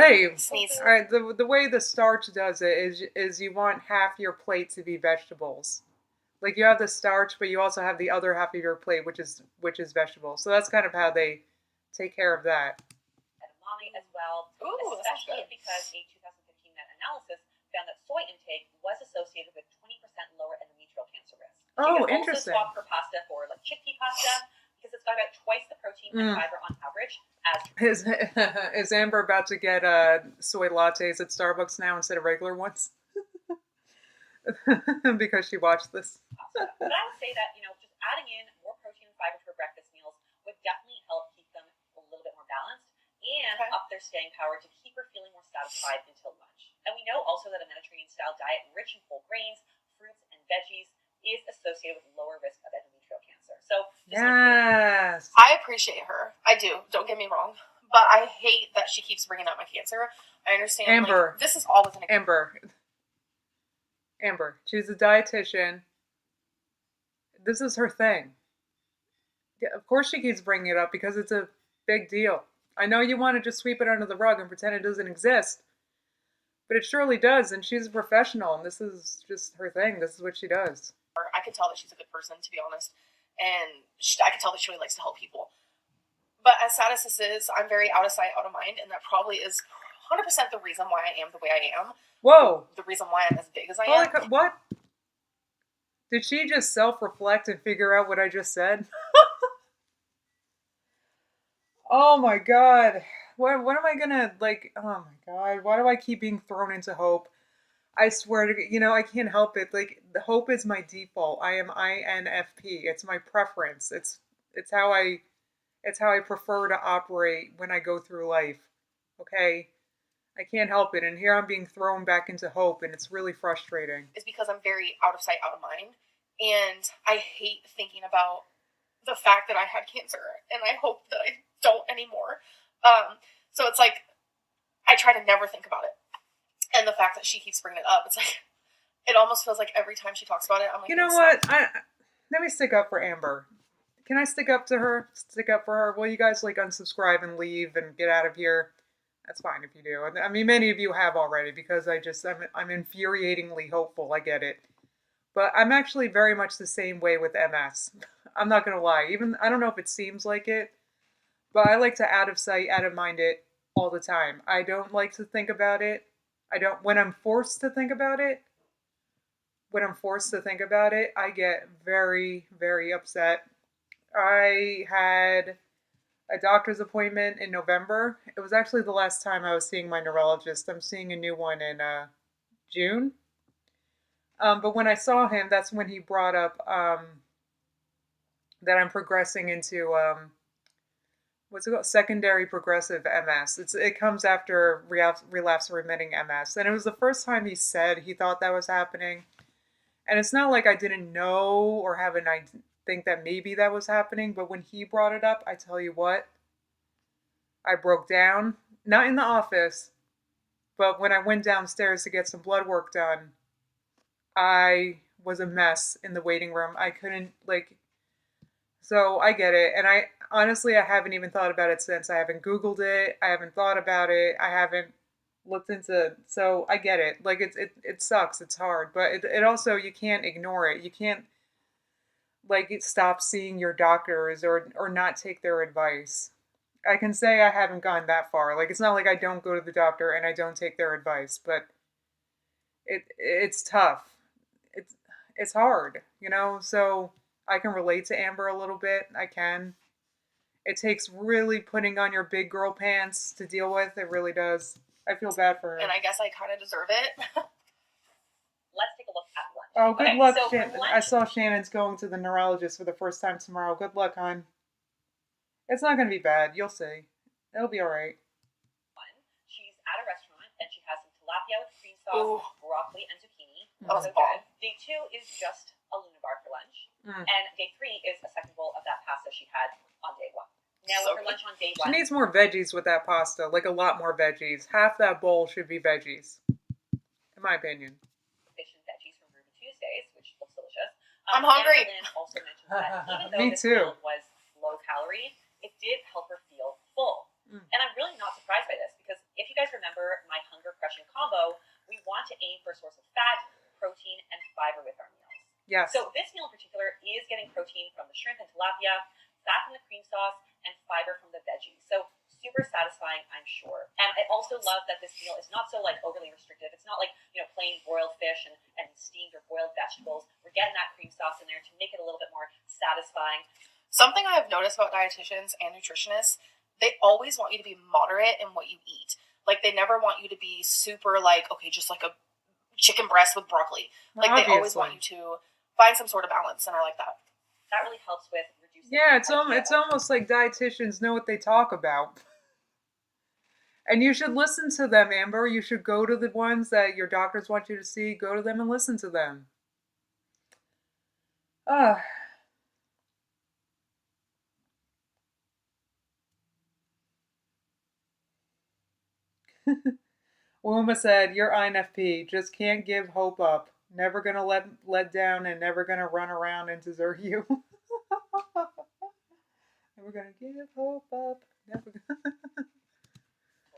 right, the way the starch does it is you want half your plate to be vegetables. Like, you have the starch, but you also have the other half of your plate, which is vegetables. So that's kind of how they take care of that. Edamame as well, Ooh, especially because a 2015 meta-analysis found that soy intake was associated with 20% lower endometrial cancer risk. Oh, can interesting. also swap her pasta for like chickpea pasta because it's got about twice the protein and fiber on average as. Is Amber about to get soy lattes at Starbucks now instead of regular ones? Because she watched this. But I would say that, just adding in more protein and fiber to her breakfast meals would definitely help keep them a little bit more balanced and up their staying power to keep her feeling more satisfied until lunch. And we know also that a Mediterranean-style diet rich in whole grains, fruits, and veggies is associated with lower risk of endometrial cancer. So, yes. I appreciate her. I do. Don't get me wrong. But I hate that she keeps bringing up my cancer. I understand. Amber. This is all within a... Amber. She's a dietitian. This is her thing. Yeah, of course she keeps bringing it up because it's a big deal. I know you want to just sweep it under the rug and pretend it doesn't exist. But it surely does, and she's a professional, and this is just her thing. This is what she does. I can tell that she's a good person, to be honest. And I can tell that she really likes to help people. But as sad as this is, I'm very out of sight, out of mind, and that probably is 100% the reason why I am the way I am. Whoa! The reason why I'm as big as I am. What? Did she just self-reflect and figure out what I just said? Oh my god. What am I gonna, oh my god, why do I keep being thrown into hope? I swear to, I can't help it. The hope is my default. I am INFP. It's my preference. It's how I prefer to operate when I go through life. Okay? I can't help it. And here I'm being thrown back into hope, and it's really frustrating. It's because I'm very out of sight, out of mind. And I hate thinking about the fact that I had cancer, and I hope that I don't anymore. So it's like, I try to never think about it. And the fact that she keeps bringing it up, it's like, it almost feels like every time she talks about it, I'm like, you know what? Let me stick up for Amber. Can I stick up to her? Stick up for her? Will you guys unsubscribe and leave and get out of here? That's fine if you do. I mean, many of you have already because I'm infuriatingly hopeful. I get it. But I'm actually very much the same way with MS. I'm not going to lie. I don't know if it seems like it, but I like to out of sight, out of mind it all the time. I don't like to think about it. When I'm forced to think about it, I get very, very upset. I had a doctor's appointment in November. It was actually the last time I was seeing my neurologist. I'm seeing a new one in June. But when I saw him, that's when he brought up that I'm progressing into what's it called? Secondary progressive MS. It comes after relapse remitting MS. And it was the first time he said he thought that was happening. And it's not like I didn't know or have an idea. Think that maybe that was happening, but when he brought it up, I tell you what, I broke down. Not in the office, but when I went downstairs to get some blood work done, I was a mess in the waiting room. I couldn't, so I get it. And I haven't even thought about it since. I haven't Googled it. I haven't thought about it. I haven't looked into, so I get it. It sucks. It's hard, but it also, you can't ignore it. You can't, stop seeing your doctors or not take their advice. I can say I haven't gone that far. It's not like I don't go to the doctor and I don't take their advice, but it's tough. It's hard, so I can relate to Amber a little bit. I can. It takes really putting on your big girl pants to deal with. It really does. I feel bad for her. And I guess I kind of deserve it. Let's take a look at lunch. Oh, good luck, so Shannon. I saw Shannon's going to the neurologist for the first time tomorrow. Good luck, hon. It's not going to be bad. You'll see. It'll be all right. She's at a restaurant, and she has some tilapia with cream sauce, broccoli, and zucchini. That was bomb. Day 2 is just a Luna bar for lunch. And day 3 is a second bowl of that pasta she had on day 1. Now, with her lunch on day 1... She needs more veggies with that pasta. A lot more veggies. Half that bowl should be veggies. In my opinion. Which looks delicious. I'm hungry. And also mentioned that even though Me this too. meal was low calorie, it did help her feel full. And I'm really not surprised by this because if you guys remember my hunger crushing combo, we want to aim for a source of fat, protein, and fiber with our meals. Yes. So this meal in particular is getting protein from the shrimp and tilapia, fat from the cream sauce, and fiber from the veggies. So super satisfying, I'm sure. And I also love that this meal is not so like overly restrictive. It's not like, you know, plain broiled fish and steamed or boiled vegetables. We're getting that cream sauce in there to make it a little bit more satisfying. Something I have noticed about dietitians and nutritionists, they always want you to be moderate in what you eat. Like, they never want you to be super like, okay, just like a chicken breast with broccoli. Like, Obviously. They always want you to find some sort of balance, and I like that. That really helps with reducing. Yeah, it's almost like dietitians know what they talk about. And you should listen to them, Amber. You should go to the ones that your doctors want you to see. Go to them and listen to them. Wilma said, "You're INFP. Just can't give hope up. Never gonna let down and never gonna run around and desert you." Never gonna give hope up. Never gonna.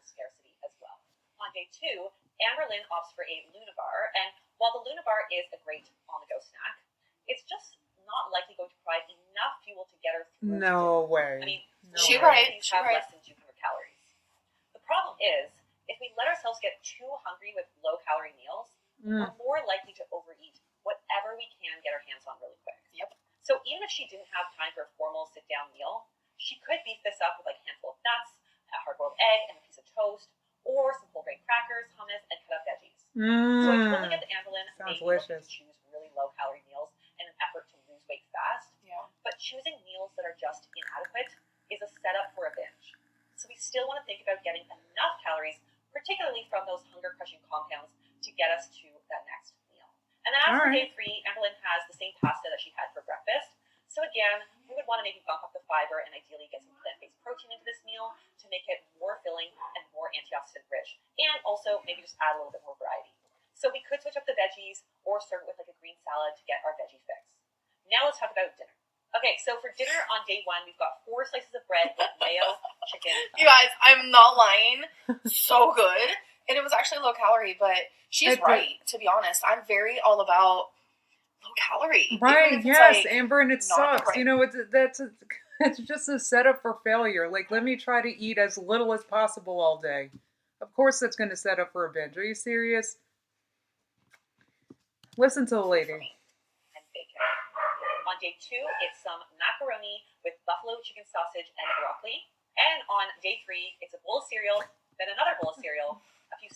Scarcity as well. On day 2, Amber Lynn opts for a Luna Bar, and while the Luna Bar is a great on-the-go snack, it's just not likely going to provide enough fuel to get her through. No way. I mean, she right. Less than 200 calories. The problem is, if we let ourselves get too hungry with low-calorie meals, we're more likely to overeat whatever we can get our hands on really quick. Yep. So even if she didn't have time for a formal sit-down meal, she could beef this up with like a handful of nuts, a hard-boiled egg, and a piece of toast, or some whole grain crackers, hummus, and cut up veggies. So I totally get the Amber Lynn maybe looking to choose really low-calorie meals in an effort to lose weight fast. Yeah. But choosing meals that are just inadequate is a setup for a binge. So we still want to think about getting enough calories, particularly from those hunger-crushing compounds, to get us to that next meal. And then after day 3, Amber Lynn has the same pasta that she had for breakfast. So again, we would want to maybe bump up the fiber and ideally get some plant-based protein into this meal to make it more filling and more antioxidant rich. And also maybe just add a little bit more variety. So we could switch up the veggies or serve it with like a green salad to get our veggie fix. Now let's talk about dinner. Okay, so for dinner on day 1, we've got 4 slices of bread with mayo, chicken. You guys, I'm not lying. So good. And it was actually low calorie, but she's right, to be honest. I'm very all about low calorie. Right, yes, like Amber, and it sucks. Right. You know, it's just a setup for failure. Like, let me try to eat as little as possible all day. Of course that's going to set up for a binge. Are you serious? Listen to the lady. And bacon. On day 2, it's some macaroni with buffalo chicken sausage and broccoli. And on day 3, it's a bowl of cereal, then another bowl of cereal.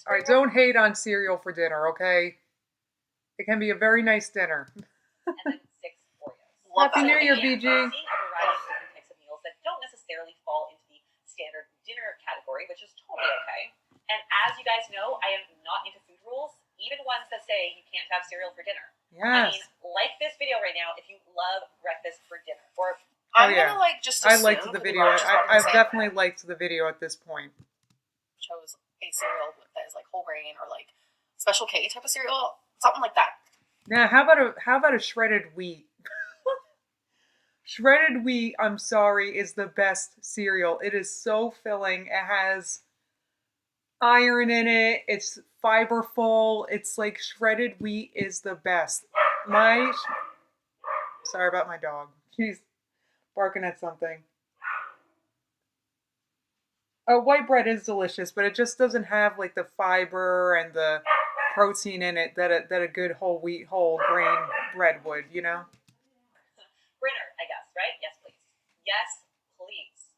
All right, don't hate on cereal for dinner, okay? It can be a very nice dinner. And then 6 Oreos. Happy New Year, BG. We're seeing a variety of different types of meals that don't necessarily fall into the standard dinner category, which is totally okay. And as you guys know, I am not into food rules, even ones that say you can't have cereal for dinner. Yes. I mean, like this video right now if you love breakfast for dinner. Or I'm gonna like just I liked the video. I've definitely liked the video at this point. Chose a cereal that is like whole grain or like Special K type of cereal, something like that. Now, how about a shredded wheat? Shredded wheat, I'm sorry, is the best cereal. It is so filling. It has iron in it. It's fiberful. It's like shredded wheat is the best. Sorry about my dog. She's barking at something. White bread is delicious, but it just doesn't have like the fiber and the protein in it that a good whole grain bread would, you know? Brinner, I guess, right? Yes, please. Yes, please.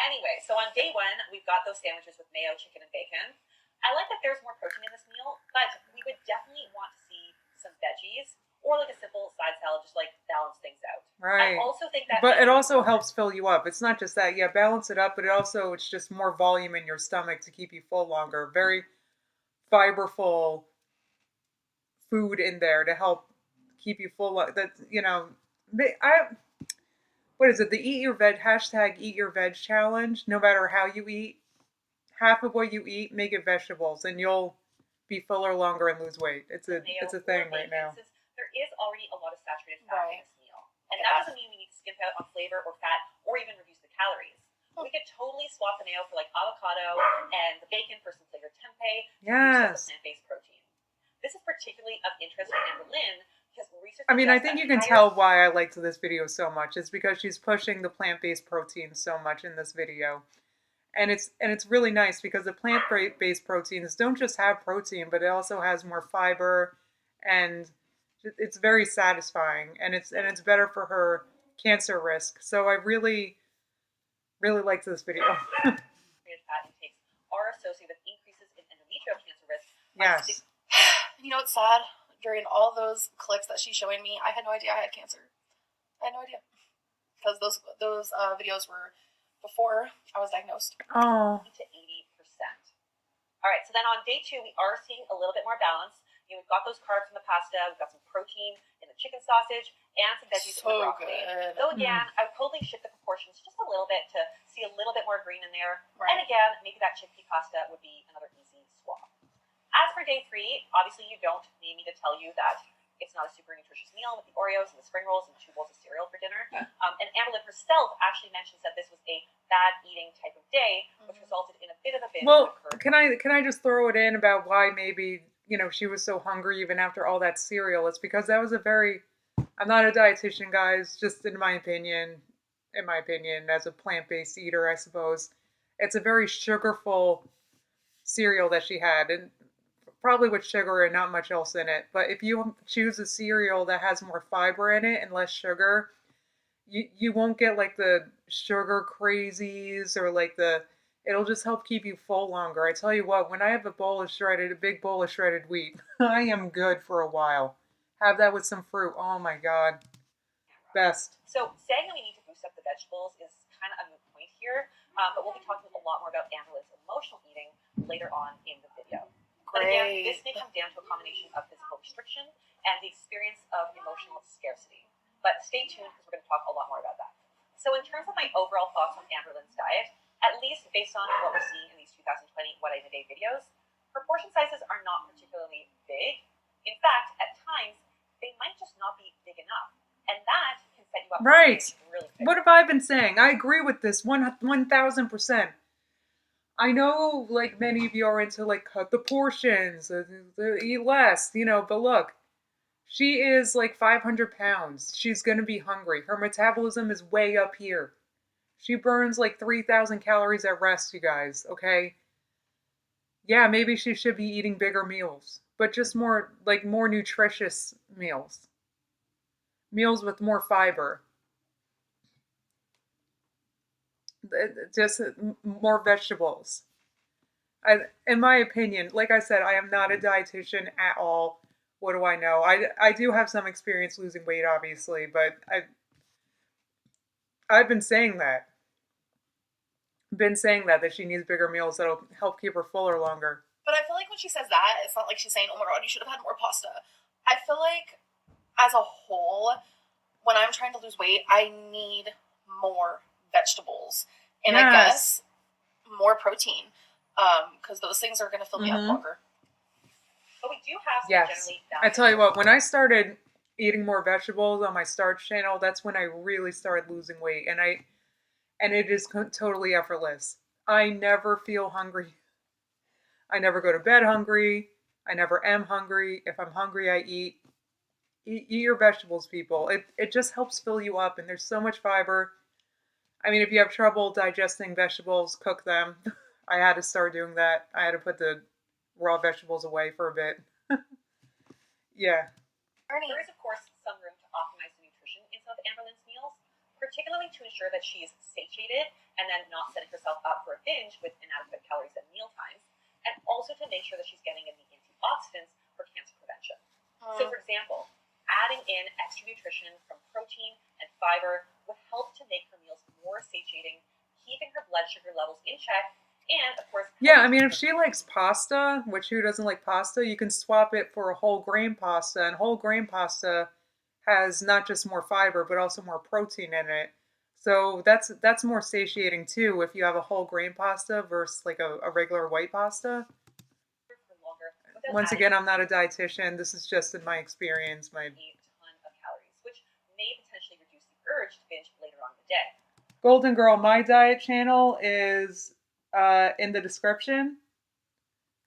Anyway, so on day 1, we've got those sandwiches with mayo, chicken, and bacon. I like that there's more protein in this meal, but we would definitely want to see some veggies or like a simple side salad, just like balance things out. Right. I also think that. But it also helps fill you up. It's not just that. Yeah, balance it up, but it's just more volume in your stomach to keep you full longer. Very fiberful food in there to help keep you full. That, you know, what is it? The Eat Your Veg #EatYourVeg challenge. No matter how you eat, half of what you eat, make it vegetables, and you'll be fuller longer and lose weight. It's a thing right now. There is already a lot of saturated fat in this meal, and that doesn't mean we need to skimp out on flavor or fat or even reduce the calories. We could totally swap the mayo for like avocado and the bacon for some flavored tempeh. Yes. Plant-based protein. This is particularly of interest to Amber Lynn because research. I mean, I think you can tell why I liked this video so much. It's because she's pushing the plant-based protein so much in this video. And it's really nice because the plant-based proteins don't just have protein, but it also has more fiber, and it's very satisfying, and it's better for her cancer risk. So I really liked this video. Fat intakes are associated with increases in endometrial cancer risk. Yes. You know what's sad? During all those clips that she's showing me, I had no idea I had cancer. I had no idea. Because those videos were before I was diagnosed. Oh. To 80%. All right, so then on day 2, we are seeing a little bit more balance. You know, we've got those carbs from the pasta, we've got some protein in the chicken sausage, and some veggies in the broccoli. Good. Though again, I would totally shift the proportions just a little bit to see a little bit more green in there. Right. And again, maybe that chickpea pasta would be another easy swap. As for day 3, obviously you don't need me to tell you that it's not a super nutritious meal with the Oreos and the spring rolls and 2 bowls of cereal for dinner. And Amberlynn herself actually mentions that this was a bad eating type of day, which resulted in a bit of a binge. Well, can I just throw it in about why maybe, you know, she was so hungry even after all that cereal? It's because that was a very, I'm not a dietitian, guys, just in my opinion, as a plant-based eater, I suppose, it's a very sugarful cereal that she had, and probably with sugar and not much else in it. But if you choose a cereal that has more fiber in it and less sugar, you won't get like the sugar crazies or like it'll just help keep you full longer. I tell you what, when I have a big bowl of shredded wheat, I am good for a while. Have that with some fruit. Oh my God. Best. So saying that we need to boost up the vegetables is kind of a moot point here, but we'll be talking a lot more about Amberlynn's emotional eating later on in the video. But again, this may come down to a combination of physical restriction and the experience of emotional scarcity. But stay tuned because we're going to talk a lot more about that. So in terms of my overall thoughts on Amberlynn's diet, at least based on what we're seeing in these 2020 What I Eat in a Day videos, her portion sizes are not particularly big. In fact, at times, they might just not be big enough. And that can set you up right. Really quick. What have I been saying? I agree with this 1,000%. I know, like, many of you are into, like, cut the portions, eat less, you know, but look, she is, like, 500 pounds. She's gonna be hungry. Her metabolism is way up here. She burns, like, 3,000 calories at rest, you guys, okay? Yeah, maybe she should be eating bigger meals, but just more nutritious meals. Meals with more fiber. Just more vegetables. In my opinion, like I said, I am not a dietitian at all. What do I know? I do have some experience losing weight, obviously, but I've been saying that. That she needs bigger meals that'll help keep her fuller longer. But I feel like when she says that, it's not like she's saying, oh my God, you should have had more pasta. I feel like, as a whole, when I'm trying to lose weight, I need more vegetables. And yes. I guess more protein. Because those things are going to fill me up longer. But we do have some generally I tell you what, when I started eating more vegetables on my Starch channel, that's when I really started losing weight. And it is totally effortless. I never feel hungry. I never go to bed hungry. I never am hungry. If I'm hungry, I eat. Eat your vegetables, people. It just helps fill you up, and there's so much fiber. I mean, if you have trouble digesting vegetables, cook them. I had to start doing that. I had to put the raw vegetables away for a bit. Yeah. There is, of course, some room to optimize the nutrition in some of Amberlynn's meals, particularly to ensure that she is satiated and then not setting herself up for a binge with inadequate calories at meal times, and also to make sure that she's getting in the antioxidants for cancer prevention. So, for example, adding in extra nutrition from protein and fiber would help to make her meals more satiating, keeping her blood sugar levels in check, and, of course... Yeah, I mean, if she likes pasta, which who doesn't like pasta, you can swap it for a whole grain pasta, and whole grain pasta has not just more fiber, but also more protein in it. So that's more satiating, too, if you have a whole grain pasta versus, like, a regular white pasta. Once again, I'm not a dietitian. This is just in my experience. A ton of calories, which may potentially reduce the urge to binge later on in the day. Golden Girl, my diet channel is in the description.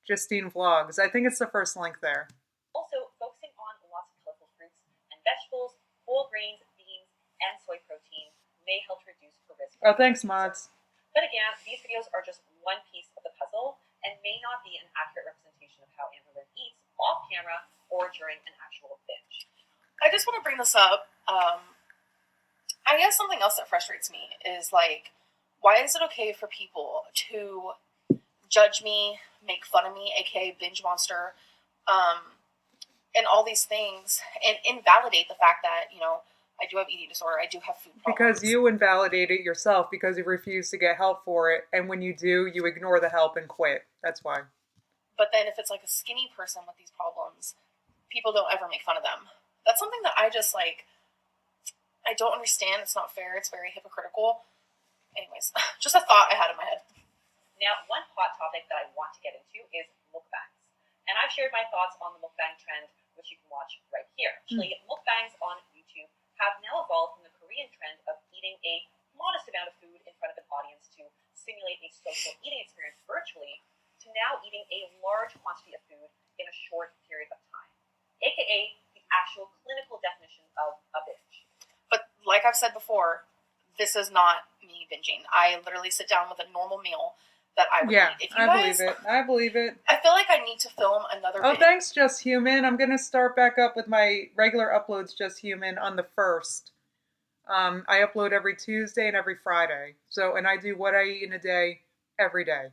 Justine Vlogs. I think it's the first link there. Also, focusing on lots of colorful fruits and vegetables, whole grains, beans, and soy protein may help to reduce the risk. Oh, thanks, Mods. But again, these videos videos are just one piece of the puzzle and may not be an accurate representation of how Amberlynn eats off camera or during an actual binge. I just want to bring this up. I guess something else that frustrates me is, like, why is it okay for people to judge me, make fun of me, aka binge monster, and all these things, and invalidate the fact that, you know, I do have eating disorder, I do have food problems. Because you invalidate it yourself because you refuse to get help for it, and when you do, you ignore the help and quit. That's why. But then if it's like a skinny person with these problems, people don't ever make fun of them. That's something that I just, like, I don't understand. It's not fair. It's very hypocritical. Anyways, just a thought I had in my head. Now, one hot topic that I want to get into is mukbangs. And I've shared my thoughts on the mukbang trend, which you can watch right here. Actually, mukbangs on YouTube have now evolved from the Korean trend of eating a modest amount of food in front of an audience to simulate a social eating experience virtually, to now eating a large quantity of food in a short period of time, aka the actual clinical definition of a binge. But like I've said before, this is not me binging. I literally sit down with a normal meal that I would eat. If you guys, I believe it. I feel like I need to film another video. Thanks, Just Human. I'm going to start back up with my regular uploads, Just Human, on the 1st. I upload every Tuesday and every Friday. And I do what I eat in a day every day.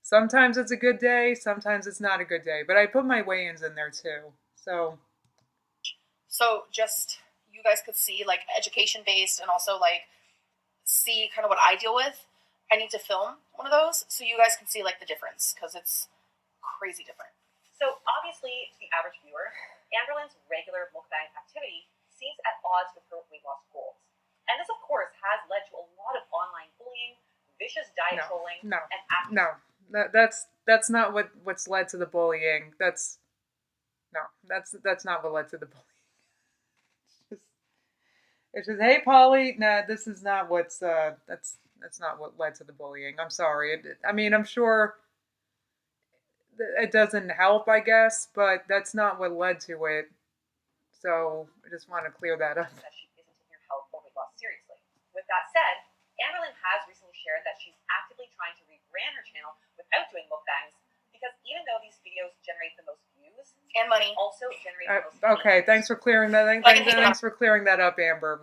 Sometimes it's a good day, sometimes it's not a good day. But I put my weigh-ins in there too. So just, you guys could see, like, education-based and also, like, see kind of what I deal with. I need to film one of those so you guys can see, like, the difference, because it's crazy different. So obviously, to the average viewer, Amberlynn's regular mukbang activity seems at odds with her weight loss goals. And this, of course, has led to a lot of online bullying, vicious diet trolling, and that's not what's led to the bullying. That's not what led to the bullying. It's just, hey, Polly, this is not what's that's not what led to the bullying. I'm sorry. I mean, I'm sure it doesn't help, I guess, but that's not what led to it. So I just want to clear that up. That she isn't taking her health or weight loss seriously. With that said, Amberlynn has recently shared that she's actively trying to rebrand her channel without doing mukbangs, because even though these videos generate the most views and money, also generate the most okay, money. Thanks for clearing that. Thanks for clearing that up, Amber.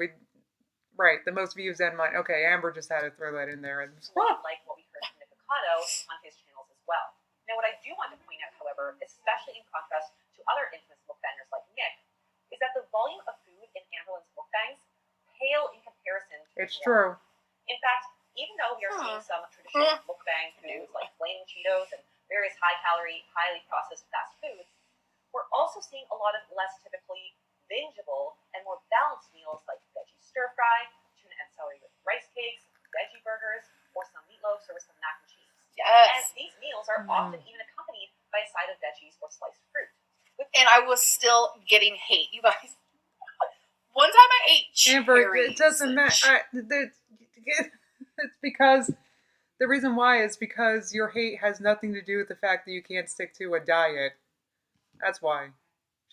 Right, the most views and money. Okay, Amber just had to throw that in there. A lot like what we heard from Nikocado on his channels as well. Now, what I do want to point out, however, especially in contrast to other infamous mukbangers like Nick, is that the volume of food in Amberlynn's mukbangs pale in comparison to It's true. In fact, even though we are seeing some traditional mukbang foods like flaming Cheetos and various high-calorie, highly processed fast foods, we're also seeing a lot of less typically bingeable and more balanced meals like veggie stir-fry, tuna and celery with rice cakes, veggie burgers, or some meatloafs or with some mac and cheese. Yes. And these meals are often even accompanied by a side of veggies or sliced fruit. And I was still getting hate, you guys. One time I ate cherries. Amber, it doesn't matter. It's because the reason why is because your hate has nothing to do with the fact that you can't stick to a diet. That's why.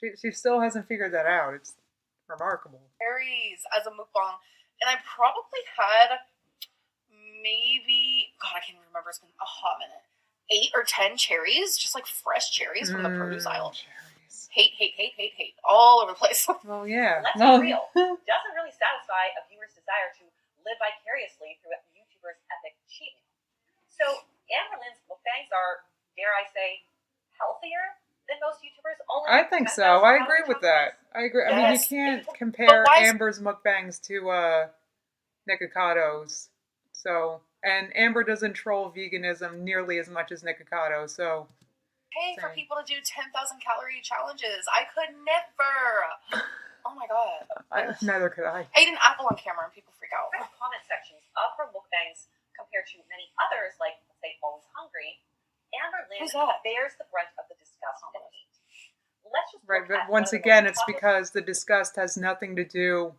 She still hasn't figured that out. It's remarkable. Cherries as a mukbang, and I probably had maybe, God, I can't even remember. It's been a hot minute. 8 or 10 cherries, just like fresh cherries from the produce aisle. Cherries. Hate, all over the place. Well, yeah. Let's be real. Doesn't really satisfy a viewer's desire to live vicariously through a YouTuber's epic cheat meal. So Amberlynn's mukbangs are, dare I say, healthier than most YouTubers. I think so. I agree with that. I agree. Yes. I mean, you can't compare Amber's mukbangs to Nikokado's. So, and Amber doesn't troll veganism nearly as much as Nikocado. So, paying for people to do 10,000 calorie challenges. I could never. Oh my God. Neither could I. I ate an apple on camera and people freak out. The comment sections of her mukbangs compared to many others, like, say, Always Hungry, Amberlynn bears the brunt of the disgust and hate. Let's just but once again, it's because the disgust has nothing to do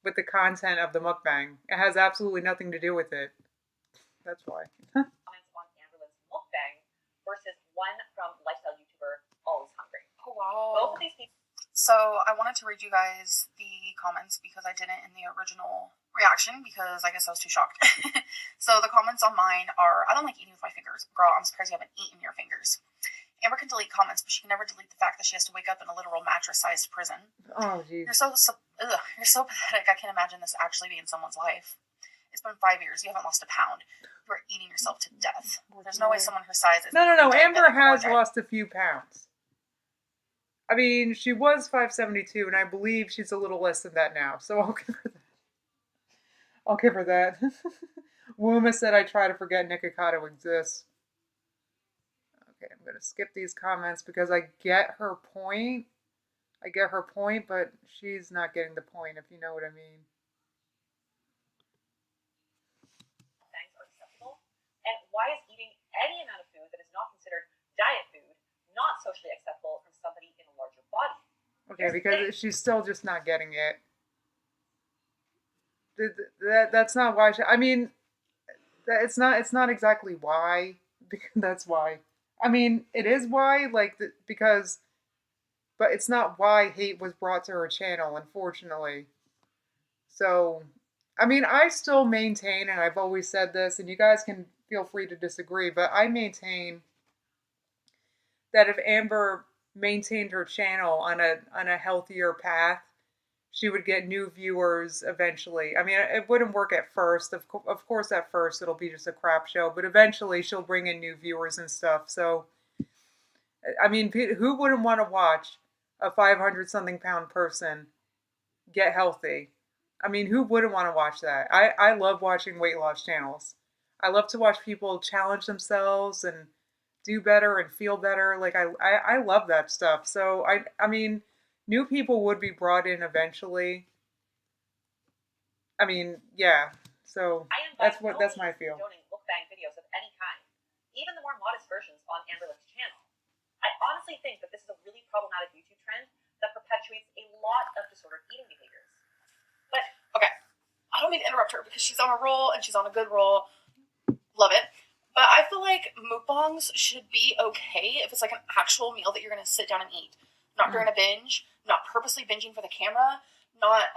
with the content of the mukbang. It has absolutely nothing to do with it. That's why. Comments on Amberlynn's mukbang versus one from lifestyle YouTuber Always Hungry. Oh, wow. Both of these people. So I wanted to read you guys the comments because I didn't in the original reaction because I guess I was too shocked. So the comments on mine are, I don't like eating with my fingers. Girl, I'm surprised you haven't eaten your fingers. Amber can delete comments, but she can never delete the fact that she has to wake up in a literal mattress-sized prison. Oh, geez. You're so pathetic. I can't imagine this actually being someone's life. It's been 5 years. You haven't lost a pound. You are eating yourself to death. There's no way someone her size is... No. Amber has lost a few pounds. I mean, she was 5'72", and I believe she's a little less than that now. So I'll give her that. Wuma said I try to forget Nikocado exists. Okay, I'm going to skip these comments because I get her point. But she's not getting the point, if you know what I mean. Thanks are acceptable. And why is eating any amount of food that is not considered diet food not socially acceptable from somebody in a larger body? Okay, because she's still just not getting it. That's not why I mean, it's not exactly why. That's why. I mean, it is why, because, but it's not why hate was brought to her channel, unfortunately. So, I mean, I still maintain, and I've always said this, and you guys can feel free to disagree, but I maintain that if Amber maintained her channel on a healthier path, she would get new viewers eventually. I mean, it wouldn't work at first. Of course, at first, it'll be just a crap show. But eventually, she'll bring in new viewers and stuff. So, I mean, who wouldn't want to watch a 500-something pound person get healthy? I mean, who wouldn't want to watch that? I love watching weight loss channels. I love to watch people challenge themselves and do better and feel better. Like, I love that stuff. So, I mean... new people would be brought in eventually. I mean, yeah. So that's my feel. Condoning mukbang videos of any kind, even the more modest versions on Amberlynn's channel. I honestly think that this is a really problematic YouTube trend that perpetuates a lot of disordered eating behaviors. But okay, I don't mean to interrupt her because she's on a roll and she's on a good roll. Love it. But I feel like mukbangs should be okay if it's like an actual meal that you're going to sit down and eat. Not during a binge, not purposely binging for the camera, not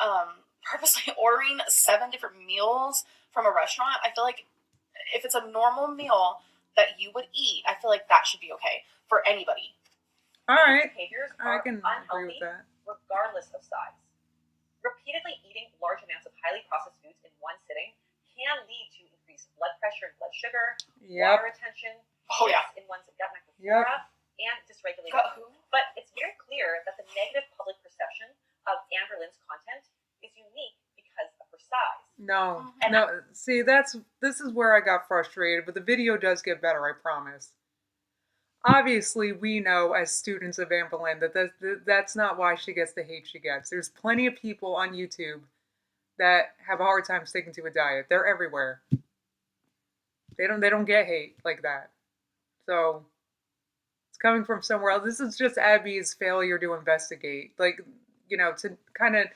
purposely ordering 7 different meals from a restaurant. I feel like if it's a normal meal that you would eat, I feel like that should be okay for anybody. All right. Behaviors I are can agree with unhealthy that. regardless of size. Repeatedly eating large amounts of highly processed foods in one sitting can lead to increased blood pressure and blood sugar, water retention, in one's gut microbiota, and dysregulated mood. But it's very clear that the negative public perception of Amberlynn's content is unique because of her size. No. See, this is where I got frustrated, but the video does get better, I promise. Obviously, we know as students of Amberlynn that that's not why she gets the hate she gets. There's plenty of people on YouTube that have a hard time sticking to a diet. They're everywhere. They don't get hate like that. So it's coming from somewhere else. This is just Abby's failure to investigate. To kind of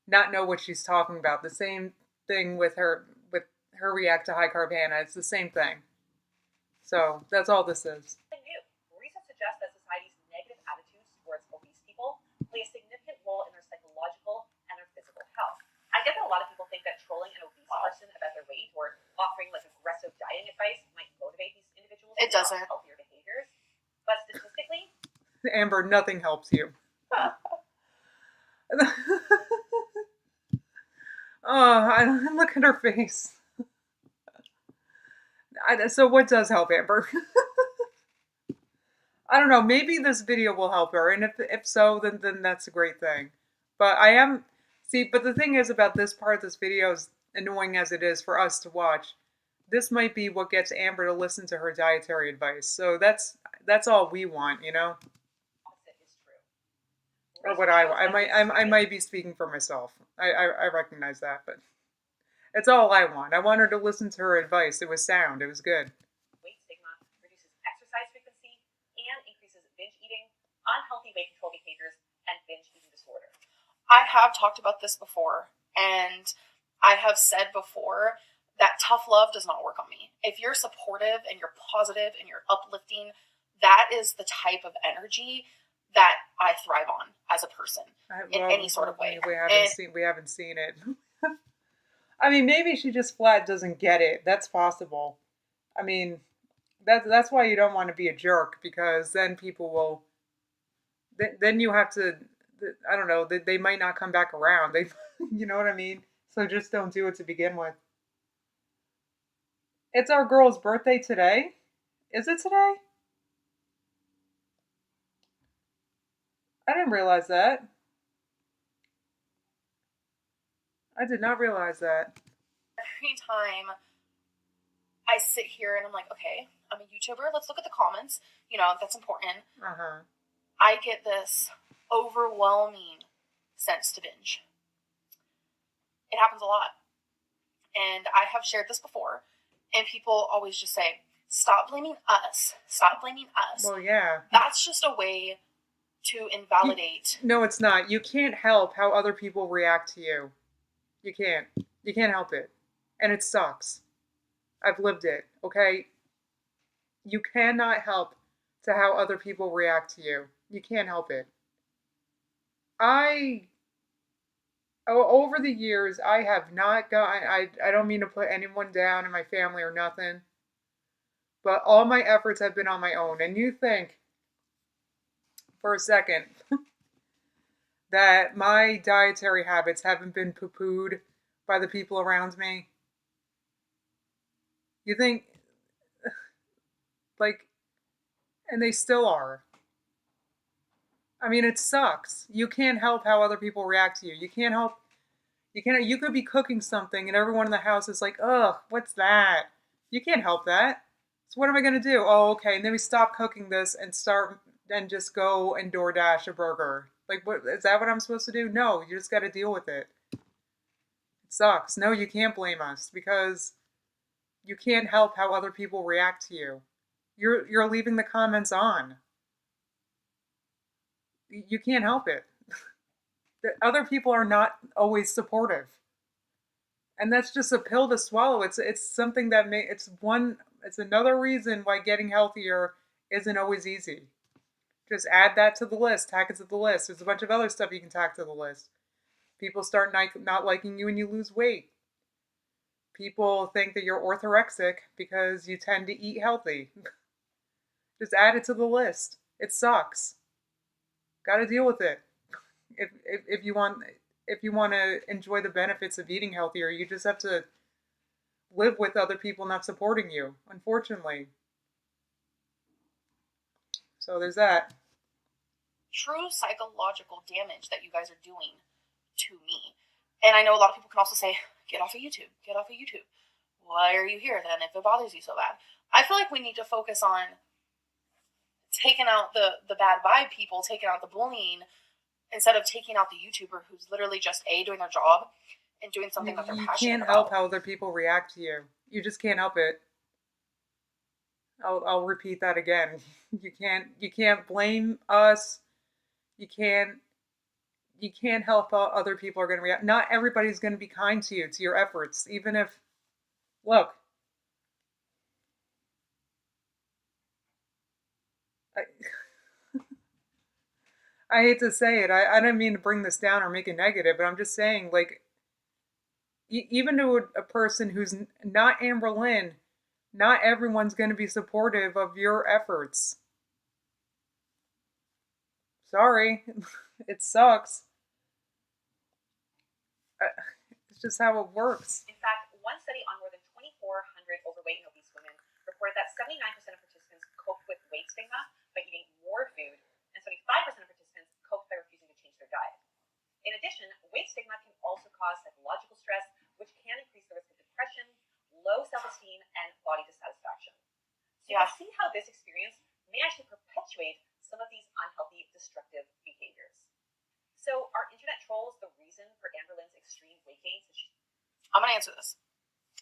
not know what she's talking about. The same thing with her react to high carb Hannah. It's the same thing. So that's all this is. Research suggests that society's negative attitudes towards obese people play a significant role in their psychological and their physical health. I get that a lot of people think that trolling an obese person about their weight or offering aggressive dieting advice might motivate these individuals to adopt healthier behaviors. But statistically, Amber, nothing helps you. Look at her face. So what does help Amber? I don't know. Maybe this video will help her, and if so, then that's a great thing. But but the thing is about this part of this video, is annoying as it is for us to watch, this might be what gets Amber to listen to her dietary advice. So that's all we want, you know. Or what I might be speaking for myself. I recognize that, but it's all I want. I want her to listen to her advice. It was sound. It was good. Weight stigma reduces exercise frequency and increases binge eating, unhealthy weight control behaviors, and binge eating disorder. I have talked about this before, and I have said before that tough love does not work on me. If you're supportive and you're positive and you're uplifting, that is the type of energy that I thrive on as a person in any sort of way. We haven't seen it. I mean, maybe she just flat doesn't get it. That's possible. I mean, that's why you don't want to be a jerk, because then people will. Then you have to. I don't know. They might not come back around. They, you know what I mean. So just don't do it to begin with. It's our girl's birthday today. Is it today? I didn't realize that. I did not realize that. Every time I sit here and I'm like, okay, I'm a YouTuber. Let's look at the comments. That's important. I get this overwhelming sense to binge. It happens a lot. And I have shared this before. And people always just say, stop blaming us. Stop blaming us. Well, yeah. That's just a way to invalidate. No, it's not. You can't help how other people react to you. You can't. You can't help it. And it sucks. I've lived it, okay? You cannot help to how other people react to you. You can't help it. Over the years, I have not gotten, I don't mean to put anyone down in my family or nothing, but all my efforts have been on my own. And you think, for a second, that my dietary habits haven't been poo-pooed by the people around me? You think, and they still are. I mean, it sucks. You can't help how other people react to you. You could be cooking something and everyone in the house is like, ugh, what's that? You can't help that. So what am I going to do? Oh, okay. And then we stop cooking this and just go and DoorDash a burger. Like, what, is that what I'm supposed to do? No, you just got to deal with it. It sucks. No, you can't blame us, because you can't help how other people react to you. You're leaving the comments on. You can't help it. Other people are not always supportive. And that's just a pill to swallow. It's something that it's another reason why getting healthier isn't always easy. Just add that to the list, tack it to the list. There's a bunch of other stuff you can tack to the list. People start not liking you and you lose weight. People think that you're orthorexic because you tend to eat healthy. Just add it to the list. It sucks. Got to deal with it. If you want to enjoy the benefits of eating healthier, you just have to live with other people not supporting you, unfortunately. So there's that. True psychological damage that you guys are doing to me. And I know a lot of people can also say, get off of YouTube. Get off of YouTube. Why are you here then if it bothers you so bad? I feel like we need to focus on taking out the bad vibe people, taking out the bullying, instead of taking out the YouTuber who's literally just doing their job and doing something that they're passionate about. You can't help how other people react to you. You just can't help it. I'll repeat that again. You can't blame us. You can't help how other people are going to react. Not everybody's going to be kind to you, to your efforts, even if, look, I hate to say it. I don't mean to bring this down or make it negative, but I'm just saying, like, even to a person who's not Amber Lynn, not everyone's going to be supportive of your efforts. Sorry. It sucks. It's just how it works. In fact, one study on more than 2,400 overweight and obese women reported that 79% of participants coped with weight stigma by eating more food, and 75% of participants coped by refusing to change their diet. In addition, weight stigma can also cause psychological stress, which can increase the risk of depression, low self-esteem, and body dissatisfaction. So you can see how this experience may actually perpetuate some of these unhealthy, destructive behaviors. So are internet trolls the reason for Amber Lynn's extreme weight gains? I'm going to answer this.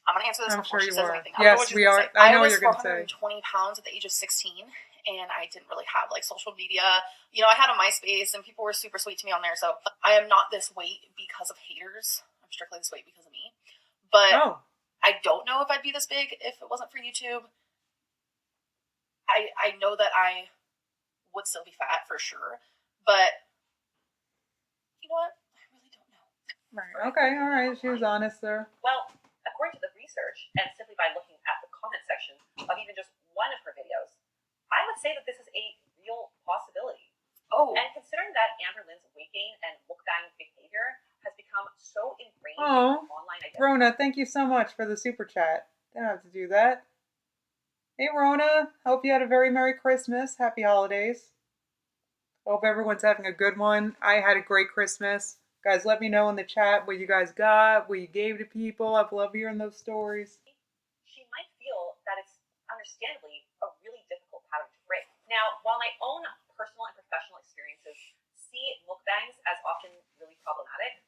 Before she says anything. Yes, we are. I know what you're going to say. I was 420 pounds at the age of 16, and I didn't really have social media. I had a MySpace, and people were super sweet to me on there. So I am not this weight because of haters. I'm strictly this weight because of me. But I don't know if I'd be this big if it wasn't for YouTube. I know that I would still be fat for sure, but you know what? I really don't know. Right. Okay, all right. She was honest there. Well, according to the research, and simply by looking at the comment section of even just one of her videos, I would say that this is a real possibility. Oh. And considering that Amber Lynn's weight gain and mukbang behavior has become so ingrained in online identity. Rona, thank you so much for the super chat. Didn't have to do that. Hey, Rona. Hope you had a very Merry Christmas. Happy holidays. Hope everyone's having a good one. I had a great Christmas. Guys, let me know in the chat what you guys got, what you gave to people. I love hearing those stories. She might feel that it's understandably a really difficult pattern to break. Now, while my own personal and professional experiences see mukbangs as often really problematic,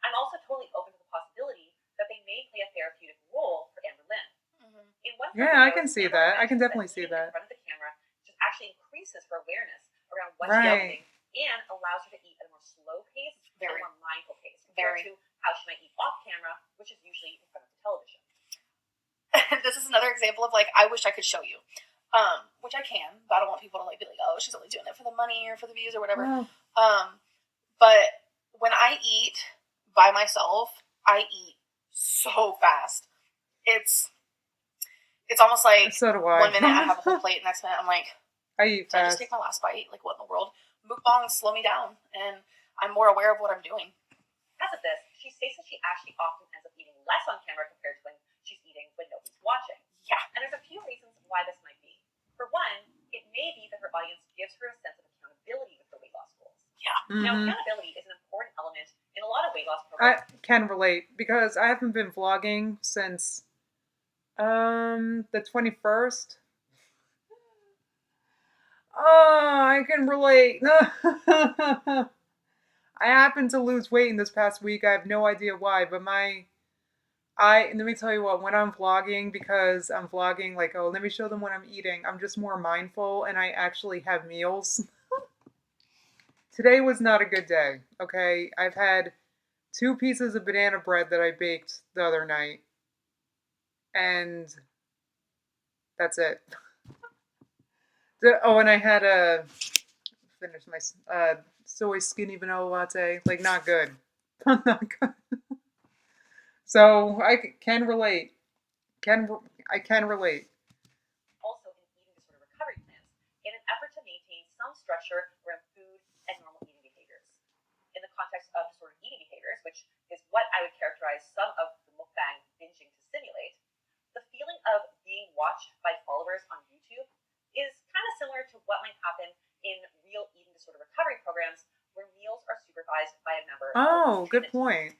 I'm also totally open to the possibility that they may play a therapeutic role for Amber Lynn. Mm-hmm. In one I can see that. I can definitely see that. In front of the camera just actually increases her awareness around what she's eating and allows her to eat at a more slow pace and a more mindful pace compared to how she might eat off camera, which is usually in front of the television. This is another example of like, I wish I could show you, which I can, but I don't want people to like be like, oh, she's only doing it for the money or for the views or whatever. But when I eat by myself, I eat so fast. It's almost like so do I. 1 minute I have a whole plate, next minute I'm like, I eat fast. I just take my last bite? Like, what in the world? Mukbangs slow me down, and I'm more aware of what I'm doing. Because of this, she states that she actually often ends up eating less on camera compared to when she's eating when nobody's watching. Yeah. And there's a few reasons why this might be. For one, it may be that her audience gives her a sense of accountability with her weight loss goals. Yeah. Mm-hmm. Now, accountability is an important element in a lot of weight loss programs. I can relate because I haven't been vlogging since the 21st. Oh, I can relate. I happened to lose weight in this past week. I have no idea why, but let me tell you what, when I'm vlogging, because I'm vlogging like, oh, let me show them what I'm eating, I'm just more mindful and I actually have meals. Today was not a good day, okay? I've had 2 pieces of banana bread that I baked the other night. And that's it. And I had finished my soy skinny vanilla latte. Like, not good. Not good. So I can relate. I can relate. Also, in eating disorder recovery plans, in an effort to maintain some structure around food and normal eating behaviors. In the context of disordered eating behaviors, which is what I would characterize some of the mukbang binging to simulate, the feeling of being watched by followers on YouTube is kind of similar to what might happen in real eating disorder recovery programs where meals are supervised by a member. Oh, good point.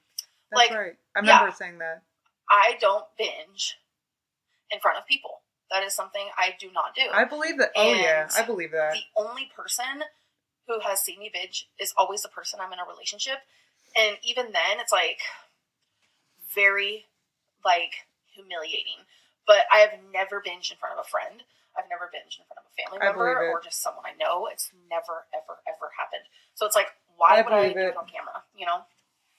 That's right. I remember saying that. I don't binge in front of people. That is something I do not do. I believe that. Oh, yeah. I believe that. The only person who has seen me binge is always the person I'm in a relationship. And even then, it's like very like humiliating. But I have never binged in front of a friend. I've never binged in front of a family member or just someone I know. It's never, ever, ever happened. So it's like, why would I do it on camera? You know?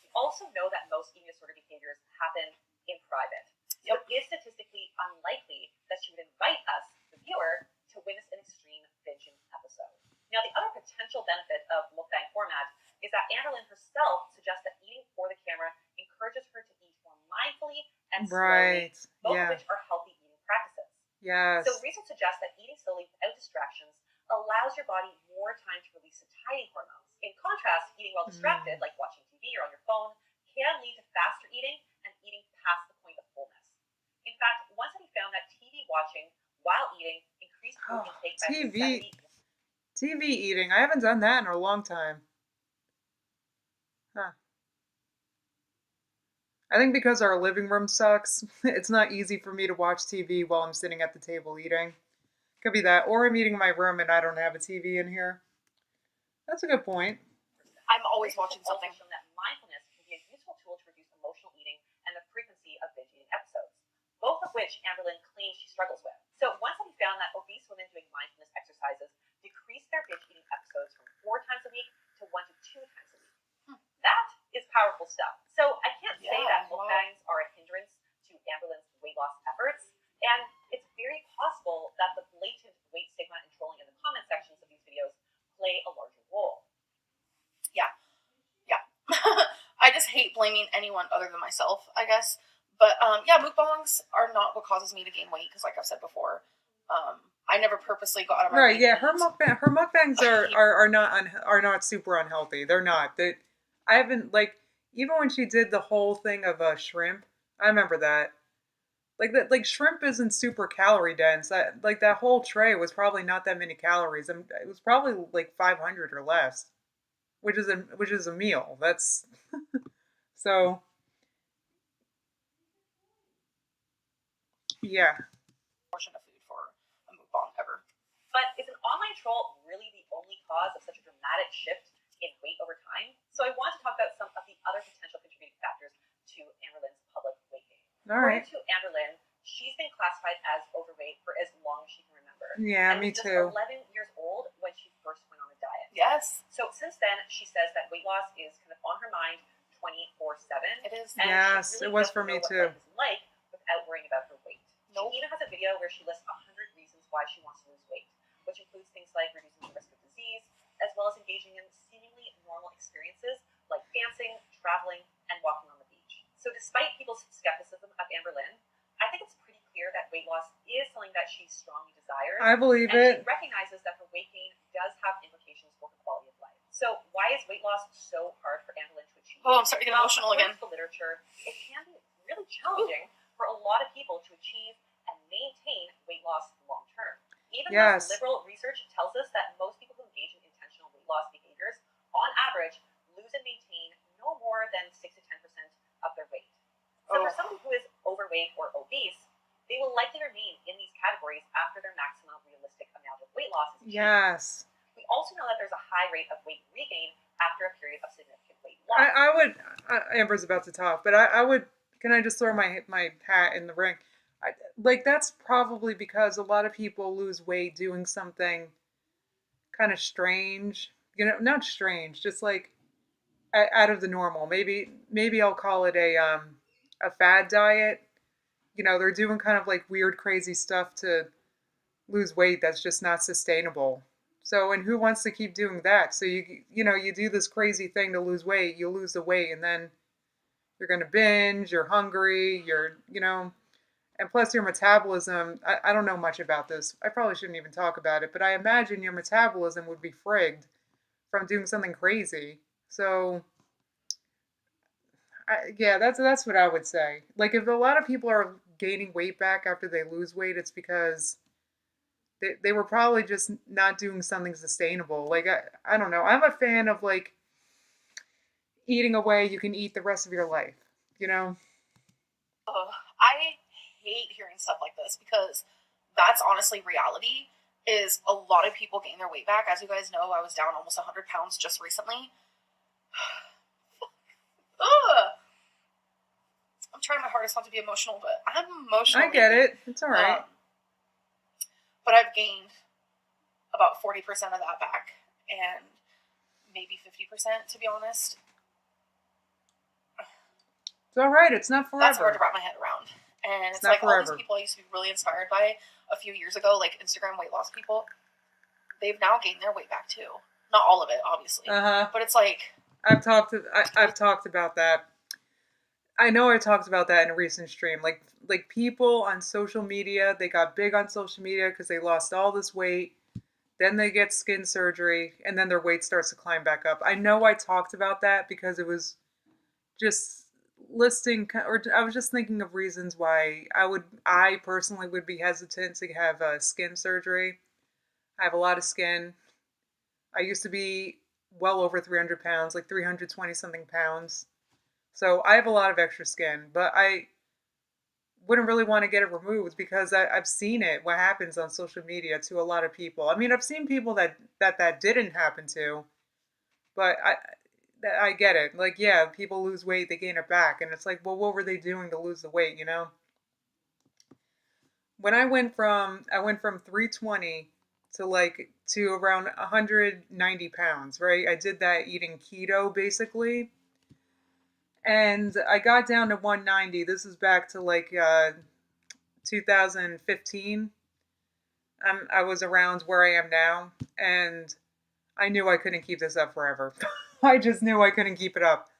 We also know that most eating disorder behaviors happen in private. So it is statistically unlikely that she would invite us, the viewer, to witness an extreme binging episode. Now, the other potential benefit of mukbang format is that Amber Lynn herself suggests that eating for the camera encourages her to eat more mindfully and slowly, both of which are healthy eating practices. Yes. So research suggests that eating slowly without distractions allows your body more time to release satiety hormones. In contrast, eating while distracted, like watching TV or on your phone, can lead to faster eating and eating past the point of fullness. In fact, one study found that TV watching while eating increased food intake by 70%. TV eating. I haven't done that in a long time. Huh. I think because our living room sucks, it's not easy for me to watch TV while I'm sitting at the table eating. Could be that. Or I'm eating in my room and I don't have a TV in here. That's a good point. I'm always watching something. Also shown that mindfulness can be a useful tool to reduce emotional eating and the frequency of binge eating episodes, both of which Amber Lynn claims she struggles with. So one study found that obese women doing mindfulness exercises decreased their binge eating episodes from 4 times a week to 1 to 2 times a week. That is powerful stuff. So I can't say that mukbangs are a hindrance to Amber Lynn's weight loss efforts, and it's very possible that the blatant weight stigma and trolling in the comment sections of these videos play a larger role. Yeah. I just hate blaming anyone other than myself, I guess. But yeah, mukbangs are not what causes me to gain weight because, like I've said before, I never purposely go out of my way. Right? Yeah, her mukbangs are not super unhealthy. They're not. I haven't like even when she did the whole thing of shrimp. I remember that. Like shrimp isn't super calorie dense. That whole tray was probably not that many calories. It was probably like 500 or less, which is a meal. That's so. Yeah. Portion of food for a mukbang ever. But is an online troll really the only cause of such a dramatic shift in weight over time? So I want to talk about some of the other potential contributing factors to Amber Lynn's public weight gain. All right. According to Amber Lynn, she's been classified as overweight for as long as she can remember. Yeah, and me was too. Just 11 years old when she first went on a diet. Yes. So since then, she says that weight loss is kind of on her mind 24/7. It is. And yes, really it was for me too. What life is like without worrying about her weight. Nope. She even has a video where she lists 100 reasons why she wants to lose weight, which includes things like reducing the risk of disease, as well as engaging in seemingly normal experiences like dancing, traveling, and walking on the beach. So despite people's skepticism of Amber Lynn, I think it's pretty clear that weight loss is something that she strongly desires. I believe and it. She recognizes that her weight gain does have implications for her quality of life. So why is weight loss so hard for Amber Lynn to achieve? Oh, I'm starting to get emotional again. The literature, it can be really challenging for a lot of people to achieve and maintain weight loss long term. Even though liberal research tells us that most people who engage in intentional weight loss behaviors, on average, lose and maintain no more than 6 to 10% of their weight. So for someone who is overweight or obese, they will likely remain in these categories after their maximum realistic amount of weight loss is achieved. Yes. We also know that there's a high rate of weight regain after a period of significant weight loss. I would. Amber's about to talk, but I would. Can I just throw my hat in the ring? That's probably because a lot of people lose weight doing something kind of strange. Not strange, just like out of the normal. Maybe I'll call it a fad diet. They're doing kind of like weird, crazy stuff to lose weight that's just not sustainable. So, and who wants to keep doing that? So you do this crazy thing to lose weight, you lose the weight, and then you're going to binge, you're hungry, and plus your metabolism, I don't know much about this. I probably shouldn't even talk about it, but I imagine your metabolism would be frigged from doing something crazy. So, that's what I would say. Like, if a lot of people are gaining weight back after they lose weight, it's because they were probably just not doing something sustainable. Like, I don't know. I'm a fan of, like, eating a way you can eat the rest of your life, I hate hearing stuff like this because that's honestly reality. Is a lot of people gain their weight back. As you guys know, I was down almost 100 pounds just recently. I'm trying my hardest not to be emotional, but I'm emotional. I get it. It's all right. But I've gained about 40% of that back, and maybe 50%, to be honest. It's all right. It's not forever. That's hard to wrap my head around. And it's like forever. All these people I used to be really inspired by a few years ago, like Instagram weight loss people, they've now gained their weight back too. Not all of it, obviously. But it's like... I've talked about that. I know I talked about that in a recent stream. Like people on social media, they got big on social media because they lost all this weight. Then they get skin surgery, and then their weight starts to climb back up. I know I talked about that because it was just I was just thinking of reasons why I personally would be hesitant to have skin surgery. I have a lot of skin. I used to be well over 300 pounds, like 320 something pounds. So I have a lot of extra skin, but I wouldn't really want to get it removed because I've seen it, what happens on social media to a lot of people. I mean, I've seen people that didn't happen to, but I get it. Like, yeah, people lose weight, they gain it back. And it's like, well, what were they doing to lose the weight, When I went from 320 to around 190 pounds, right? I did that eating keto, basically. And I got down to 190. This is back to 2015. I was around where I am now. And I knew I couldn't keep this up forever. I just knew I couldn't keep it up.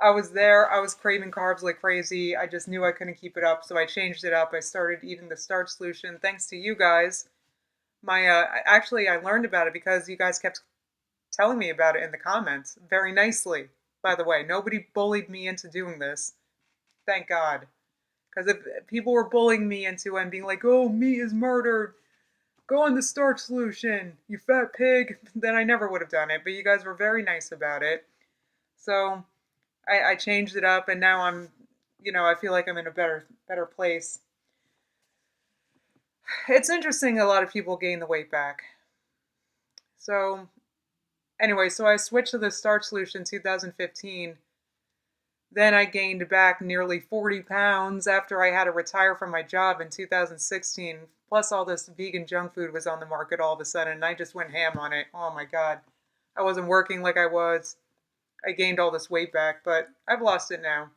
I was there. I was craving carbs like crazy. I just knew I couldn't keep it up, so I changed it up. I started eating the starch solution. Thanks to you guys. Actually, I learned about it because you guys kept telling me about it in the comments very nicely. By the way, nobody bullied me into doing this. Thank God. Because if people were bullying me into it and being like, oh, meat is murdered, go on the starch solution, you fat pig, then I never would have done it. But you guys were very nice about it. So I changed it up, and now I'm, I feel like I'm in a better place. It's interesting a lot of people gain the weight back. So anyway, so I switched to the starch solution in 2015. Then I gained back nearly 40 pounds after I had to retire from my job in 2016. Plus all this vegan junk food was on the market all of a sudden, and I just went ham on it. Oh my God. I wasn't working like I was. I gained all this weight back, but I've lost it now.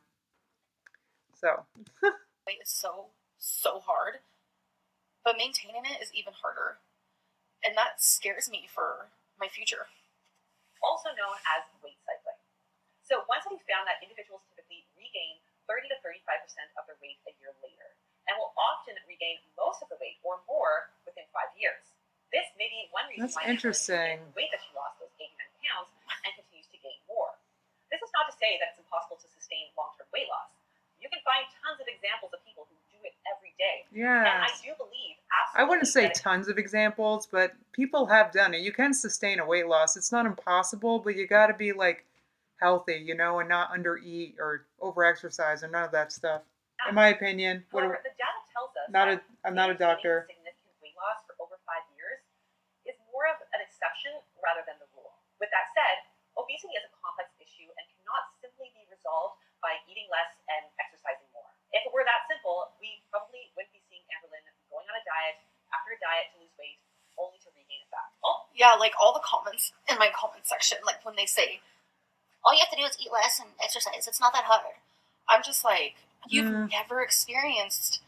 So. Weight is so hard. But maintaining it is even harder. And that scares me for my future. Also known as weight cycling. So one study found that individuals typically regain 30 to 35% of their weight a year later, and will often regain most of the weight or more within 5 years. This may be one reason why interesting. The weight that she lost, those 89 pounds, and continues to gain more. This is not to say that it's impossible to sustain long-term weight loss. You can find tons of examples of people who do it every day. Yeah. And I do believe, absolutely. I wouldn't say tons of examples, but people have done it. You can sustain a weight loss. It's not impossible, but you got to be like healthy, and not undereat or overexercise or none of that stuff. In my opinion. However, the data tells us I'm not a doctor. Significant weight loss for over 5 years is more of an exception rather than the rule. With that said, obesity is a complex issue and cannot simply be resolved by eating less and exercising more. If it were that simple, we probably wouldn't be seeing Amberlynn going on a diet after a diet to lose weight only to regain it back. Oh, yeah, like all the comments in my comment section, like when they say, all you have to do is eat less and exercise. It's not that hard. I'm just like, you've never experienced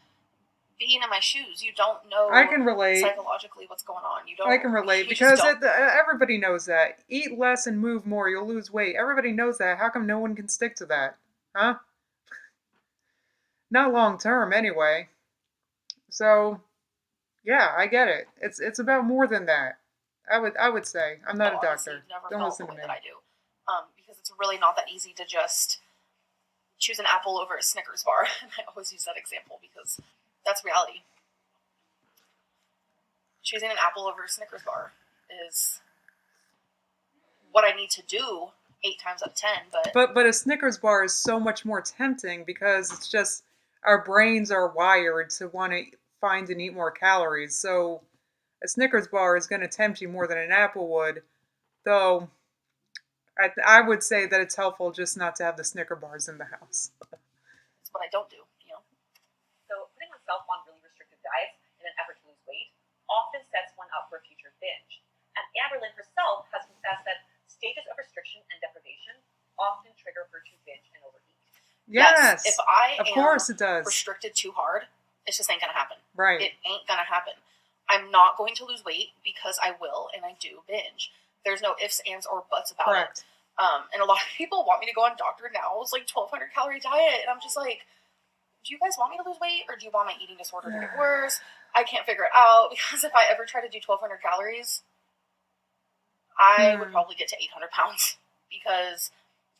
being in my shoes. You don't know. I can relate psychologically what's going on. You don't. I can relate because everybody knows that. Eat less and move more. You'll lose weight. Everybody knows that. How come no one can stick to that? Huh? Not long term, anyway. So, yeah, I get it. It's about more than that. I would say. I'm not a doctor. Don't listen to me. That I do. Because it's really not that easy to just choose an apple over a Snickers bar. And I always use that example because that's reality. Choosing an apple over a Snickers bar is what I need to do 8 times out of 10. But a Snickers bar is so much more tempting because it's just our brains are wired to want to find and eat more calories. So a Snickers bar is going to tempt you more than an apple would, though. I would say that it's helpful just not to have the Snicker bars in the house. That's what I don't do, So putting oneself on really restrictive diets in an effort to lose weight often sets one up for a future binge. And Amberlynn herself has confessed that stages of restriction and deprivation often trigger her to binge and overeat. Yes, if I of course it does. Restricted too hard, it just ain't gonna happen. Right. It ain't gonna happen. I'm not going to lose weight because I will and I do binge. There's no ifs, ands, or buts about it. And a lot of people want me to go on Dr. Now's 1,200 calorie diet, and I'm just like, do you guys want me to lose weight, or do you want my eating disorder to get worse? I can't figure it out, because if I ever try to do 1,200 calories, I would probably get to 800 pounds, because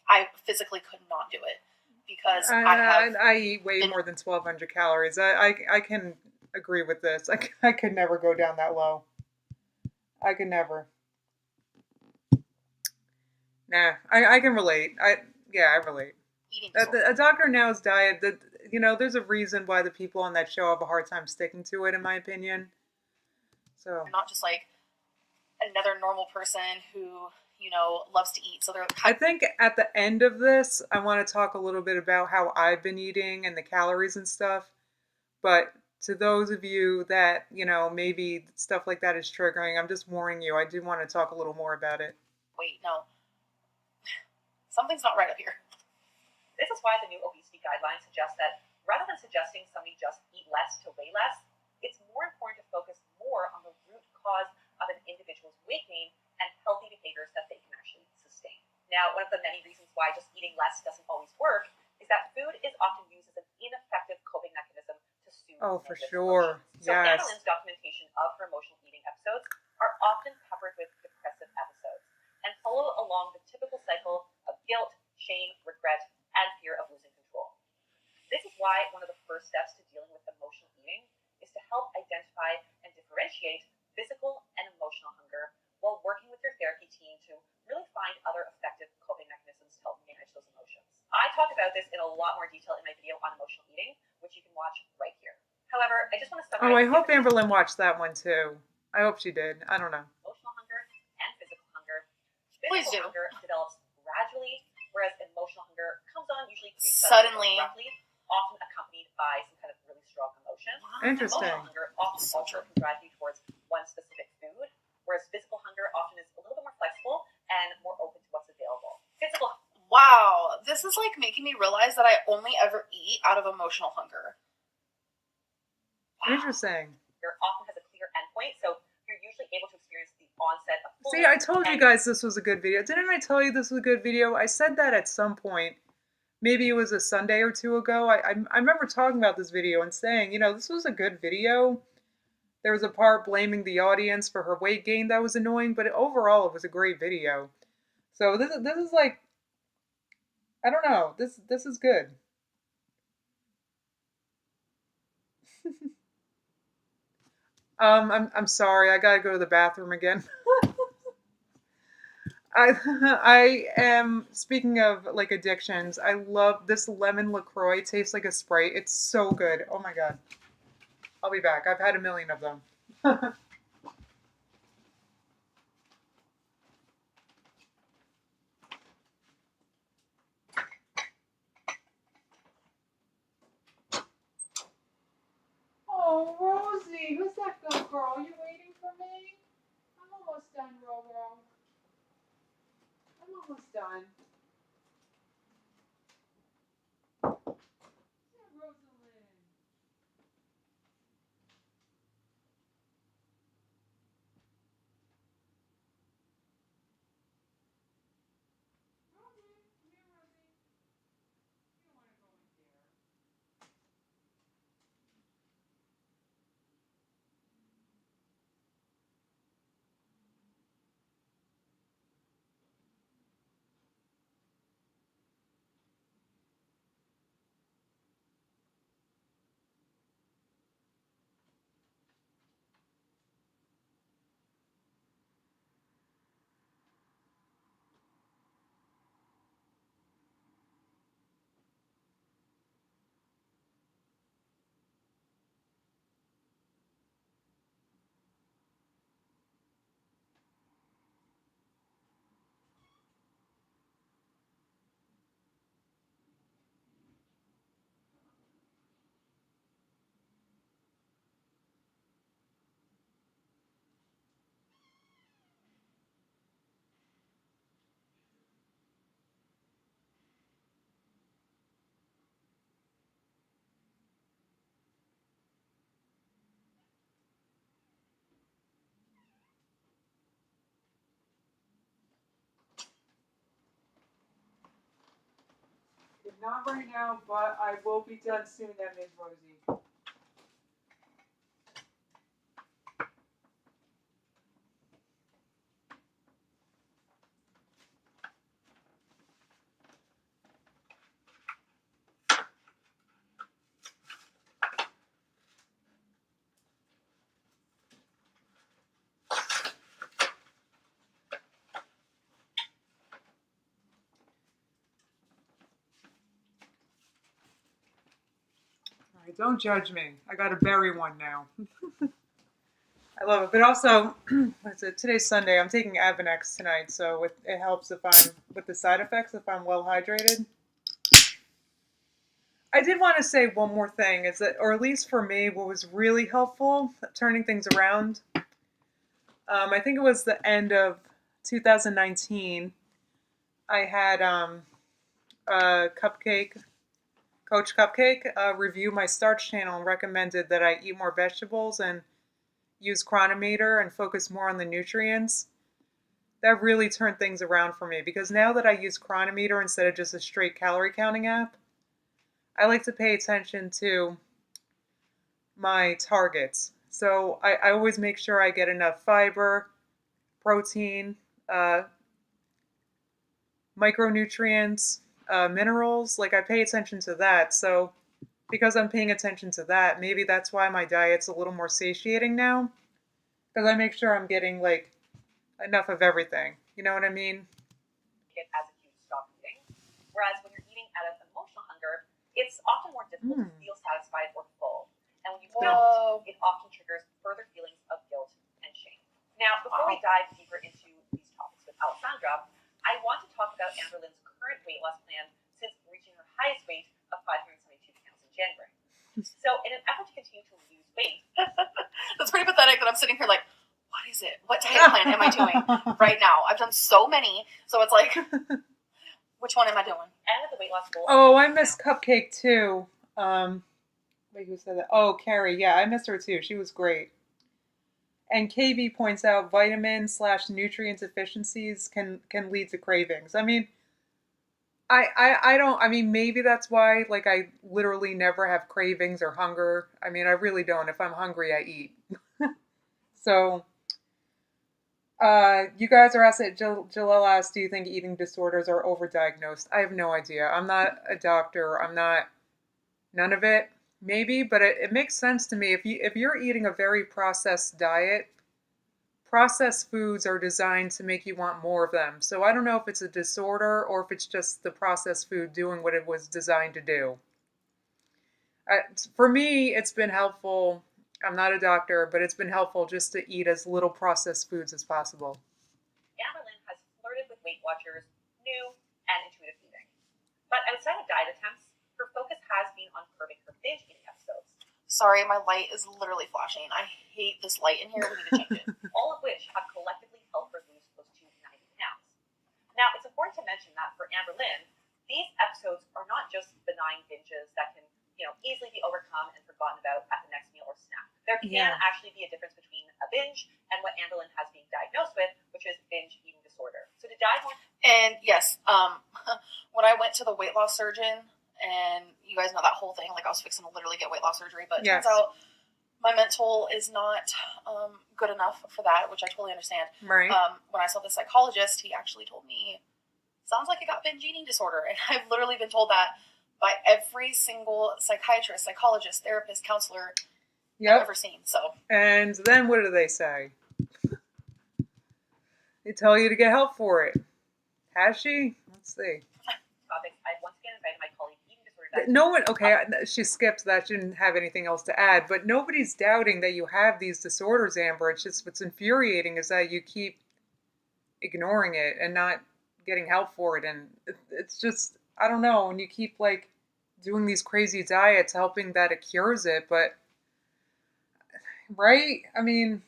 I physically could not do it, because I eat way more than 1,200 calories. I can agree with this. I could never go down that low. I could never. Nah, I can relate. I relate. A Dr. Now's diet, there's a reason why the people on that show have a hard time sticking to it, in my opinion. So they're not just like another normal person who, loves to eat. So they're. I think at the end of this, I want to talk a little bit about how I've been eating and the calories and stuff. But to those of you that, maybe stuff like that is triggering, I'm just warning you. I do want to talk a little more about it. Wait, no. Something's not right up here. This is why the new obesity guidelines suggest that rather than suggesting somebody just eat less to weigh less, it's more important to focus more on the root cause of an individual's weight gain and healthy behaviors that they can actually sustain. Now, one of the many reasons reasons why just eating less doesn't always work is that food is often used as an ineffective coping mechanism to soothe for sure. Emotions. So Anna Lynn's documentation of her emotional eating episodes are often peppered with depressive episodes and follow along the typical cycle of guilt, shame, regret, and fear of losing control. This is why one of the first steps to dealing with emotional eating is to help identify and differentiate physical and emotional hunger while working with your therapy team to really find other effective coping mechanisms to help manage those emotions. I talk about this in a lot more detail in my video on emotional eating, which you can watch right here. However, I just want to summarize. I hope Amber Lynn watched that one too. I hope she did. I don't know. Emotional hunger and physical hunger. Physical hunger develops gradually, whereas emotional hunger comes on usually suddenly, abruptly, often accompanied by some kind of really strong emotion. Interesting. Emotional hunger often also can drive you towards one specific food, whereas physical hunger often is a little bit more flexible and more open to what's available. Wow, this is like making me realize that I only ever eat out of emotional hunger. Wow. Interesting. Hunger often has a clear endpoint, so you're usually able to experience the onset of fullness. See, I told you guys this was a good video. Didn't I tell you this was a good video? I said that at some point. Maybe it was a Sunday or two ago. I remember talking about this video and saying, this was a good video. There was a part blaming the audience for her weight gain that was annoying, but overall it was a great video. So this is like, I don't know. This is good. I'm sorry. I gotta go to the bathroom again. I am, speaking of like addictions, I love this lemon LaCroix. It tastes like a Sprite. It's so good. Oh my god. I'll be back. I've had a million of them. Oh, Rosie, who's that good girl? You waiting for me? I'm almost done, Roro. I'm almost done. Not right now, but I will be done soon, that Ms. Rosie. Don't judge me. I got to bury one now. I love it. But also, today's Sunday. I'm taking Avonex tonight, so it helps if I'm, with the side effects, if I'm well hydrated. I did want to say one more thing, is that, or at least for me, what was really helpful, turning things around, I think it was the end of 2019, I had Coach Cupcake review my starch channel and recommended that I eat more vegetables and use Chronometer and focus more on the nutrients. that really turned things around for me, because now that I use Chronometer instead of just a straight calorie counting app, I like to pay attention to my targets. So I always make sure I get enough fiber, protein, micronutrients, minerals. Like, I pay attention to that. So because I'm paying attention to that, maybe that's why my diet's a little more satiating now, because I make sure I'm getting like enough of everything. You know what I mean? It as if you stop eating. Whereas when you're eating out of emotional hunger, it's often more difficult to feel satisfied or full. And when you don't, it often triggers further feelings of guilt and shame. Now, before we dive deeper into these topics with Alessandra, I want to talk about Amber Lynn's current weight loss plan since reaching her highest weight of 572 pounds in January. So, in an effort to continue to lose weight, that's pretty pathetic that I'm sitting here like, what is it? What diet plan am I doing right now? I've done so many, so it's like, which one am I doing? And with the weight loss goal. Oh, I miss Cupcake too. Wait, who said that? Oh, Carrie. Yeah, I missed her too. She was great. And KB points out vitamin/nutrient deficiencies can lead to cravings. I mean, I don't. I mean, maybe that's why. Like, I literally never have cravings or hunger. I mean, I really don't. If I'm hungry, I eat. So. You guys are asking, Jalil asked, do you think eating disorders are overdiagnosed? I have no idea. I'm not a doctor. I'm not, none of it. Maybe, but it makes sense to me. If you're eating a very processed diet, processed foods are designed to make you want more of them. So I don't know if it's a disorder or if it's just the processed food doing what it was designed to do. For me, it's been helpful. I'm not a doctor, but it's been helpful just to eat as little processed foods as possible. Amber Lynn has flirted with Weight Watchers' new and intuitive eating. But outside of diet attempts, her focus has been on curbing her binge eating episodes. Sorry, my light is literally flashing. I hate this light in here. We need to change it. All of which have collectively helped her lose close to 90 pounds. Now, it's important to mention that for Amber Lynn, these episodes are not just benign binges that can easily be overcome and forgotten about at the next meal or snack. There can actually be a difference between a binge and what Amber Lynn has been diagnosed with, which is binge eating disorder. So to dive more... And yes, when I went to the weight loss surgeon, and you guys know that whole thing, like I was fixing to literally get weight loss surgery, but it turns out my mental is not good enough for that, which I totally understand. Right. When I saw the psychologist, he actually told me, sounds like I got binge eating disorder. And I've literally been told that by every single psychiatrist, psychologist, therapist, counselor I've ever seen. So. And then what do they say? They tell you to get help for it. Has she? Let's see. Topics. I've once again invited my colleague eating disorder. No one, okay, she skipped that. She didn't have anything else to add, but nobody's doubting that you have these disorders, Amber. It's just what's infuriating is that you keep ignoring it and not getting help for it. And it's just, I don't know, and you keep like doing these crazy diets hoping that it cures it, but right? I mean,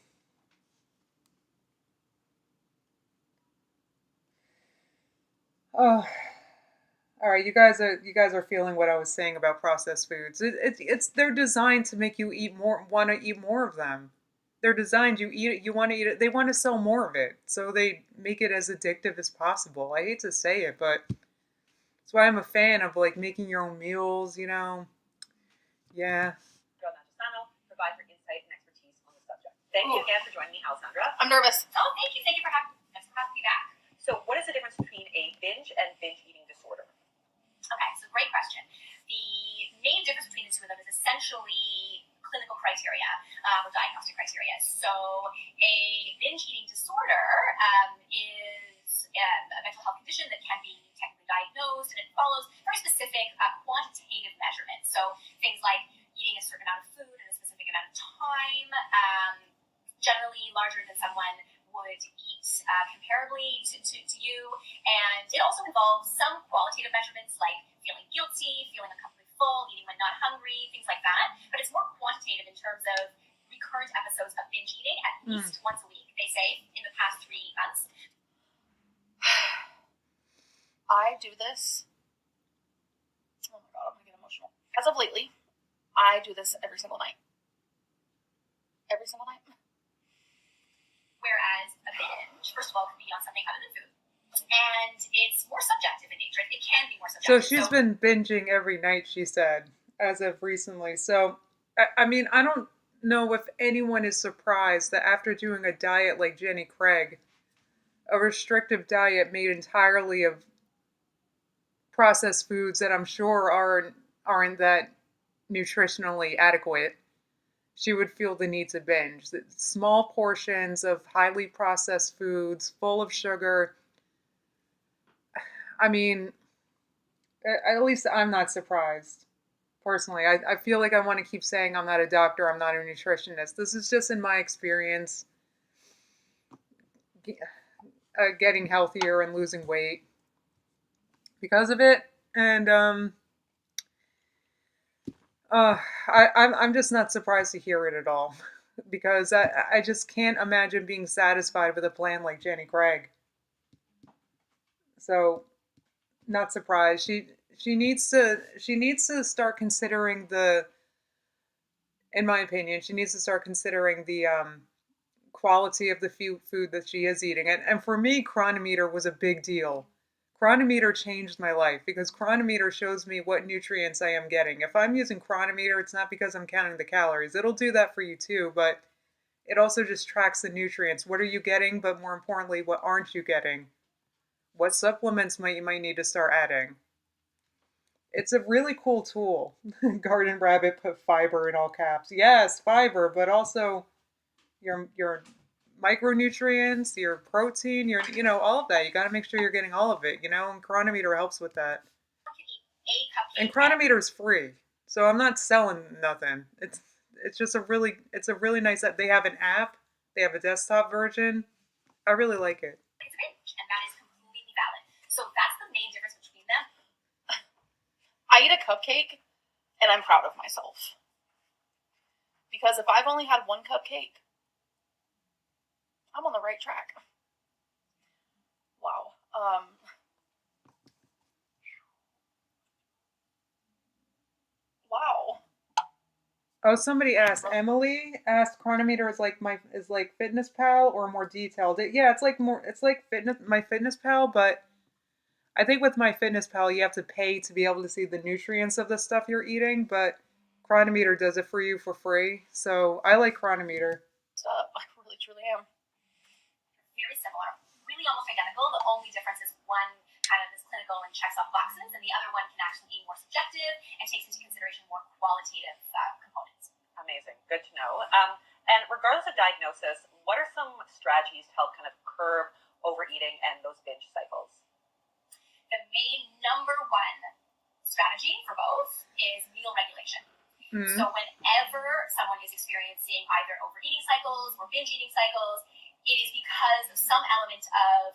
oh, all right. You guys are feeling what I was saying about processed foods. They're designed to make you want to eat more of them. They're designed, you eat it, you want to eat it. They want to sell more of it, so they make it as addictive as possible. I hate to say it, but that's why I'm a fan of like making your own meals. Yeah. Provide her insight and expertise on the subject. Thank you again for joining me, Alessandra. I'm nervous. Oh, thank you. Thank you for having me back. So, what is the difference between a binge and binge eating disorder? Okay, so great question. The main difference between the two of them is essentially clinical criteria or diagnostic criteria. So, a binge eating disorder is a mental health condition that can be technically diagnosed, and it follows very specific quantitative measurements. So, things like eating a certain amount of food in a specific amount of time, generally larger than someone would eat comparably to you. And it also involves some qualitative measurements like feeling guilty, feeling uncomfortably full, eating when not hungry, things like that. But it's more quantitative in terms of recurrent episodes of binge eating at least once a week, they say, in the past 3 months. I do this. Oh my God, I'm going to get emotional. As of lately, I do this every single night. Every single night. Whereas a binge, first of all, can be on something other than food. And it's more subjective in nature. It can be more So subjective. she's been binging every night, she said, as of recently. So, I mean, I don't know if anyone is surprised that after doing a diet like Jenny Craig, a restrictive diet made entirely of processed foods that I'm sure aren't that nutritionally adequate, she would feel the need to binge. Small portions of highly processed foods, full of sugar. I mean, at least I'm not surprised. Personally, I feel like I want to keep saying I'm not a doctor, I'm not a nutritionist. This is just in my experience getting healthier and losing weight because of it. And I'm just not surprised to hear it at all because I just can't imagine being satisfied with a plan like Jenny Craig. So, not surprised. She needs to start considering in my opinion, she needs to start considering the quality of the food that she is eating. And for me, Chronometer was a big deal. Chronometer changed my life because Chronometer shows me what nutrients I am getting. If I'm using Chronometer, it's not because I'm counting the calories. It'll do that for you too, but it also just tracks the nutrients. What are you getting? But more importantly, what aren't you getting? What supplements you might need to start adding? It's a really cool tool. Garden Rabbit put fiber in all caps. Yes, fiber, but also your micronutrients, your protein, all of that. You got to make sure you're getting all of it, and Chronometer helps with that. And Chronometer is free, so I'm not selling nothing. It's just a really nice app. They have an app. They have a desktop version. I really like it. It's a binge, and that is completely valid. So that's the main difference between them. I eat a cupcake, and I'm proud of myself. Because if I've only had one cupcake, I'm on the right track. Wow. Wow. Oh, somebody asked. Emily asked, Chronometer is like Fitness Pal or more detailed. Yeah, it's like My Fitness Pal, but I think with My Fitness Pal you have to pay to be able to see the nutrients of the stuff you're eating, but Chronometer does it for you for free. So I like Chronometer. I really truly am. Very similar, really almost identical. The only difference is one kind of is clinical and checks off boxes, and the other one can actually be more subjective and takes into consideration more qualitative components. Amazing, good to know. And regardless of diagnosis, what are some strategies to help kind of curb overeating and those binge cycles? The main number one strategy for both is meal regulation. Mm-hmm. So whenever someone is experiencing either overeating cycles or binge eating cycles, it is because of some element of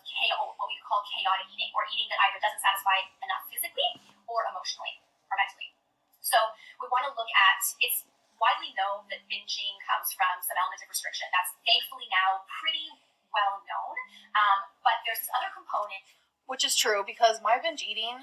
what we call chaotic eating, or eating that either doesn't satisfy enough physically or emotionally or mentally. So we want to look at, it's widely known that binging comes from some element of restriction. That's thankfully now pretty well known, but there's this other component. Which is true, because my binge eating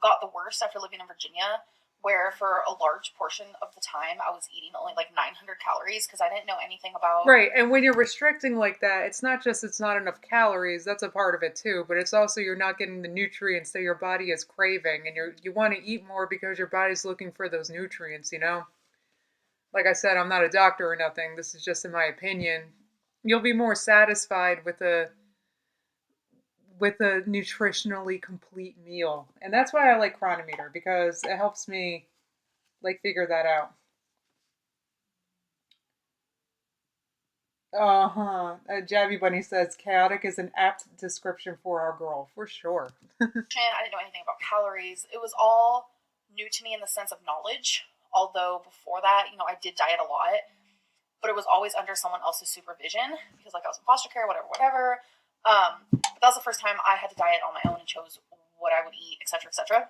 got the worst after living in Virginia, where for a large portion of the time I was eating only like 900 calories because I didn't know anything about... Right, and when you're restricting like that, it's not just it's not enough calories, that's a part of it too, but it's also you're not getting the nutrients that your body is craving, and you want to eat more because your body's looking for those nutrients, Like I said, I'm not a doctor or nothing, this is just in my opinion. You'll be more satisfied with a nutritionally complete meal. And that's why I like Chronometer, because it helps me figure that out. Jabby Bunny says chaotic is an apt description for our girl, for sure. I didn't know anything about calories. It was all new to me in the sense of knowledge. Although before that, I did diet a lot, but it was always under someone else's supervision because I was in foster care, whatever. But that was the first time I had to diet on my own and chose what I would eat, etc., etc.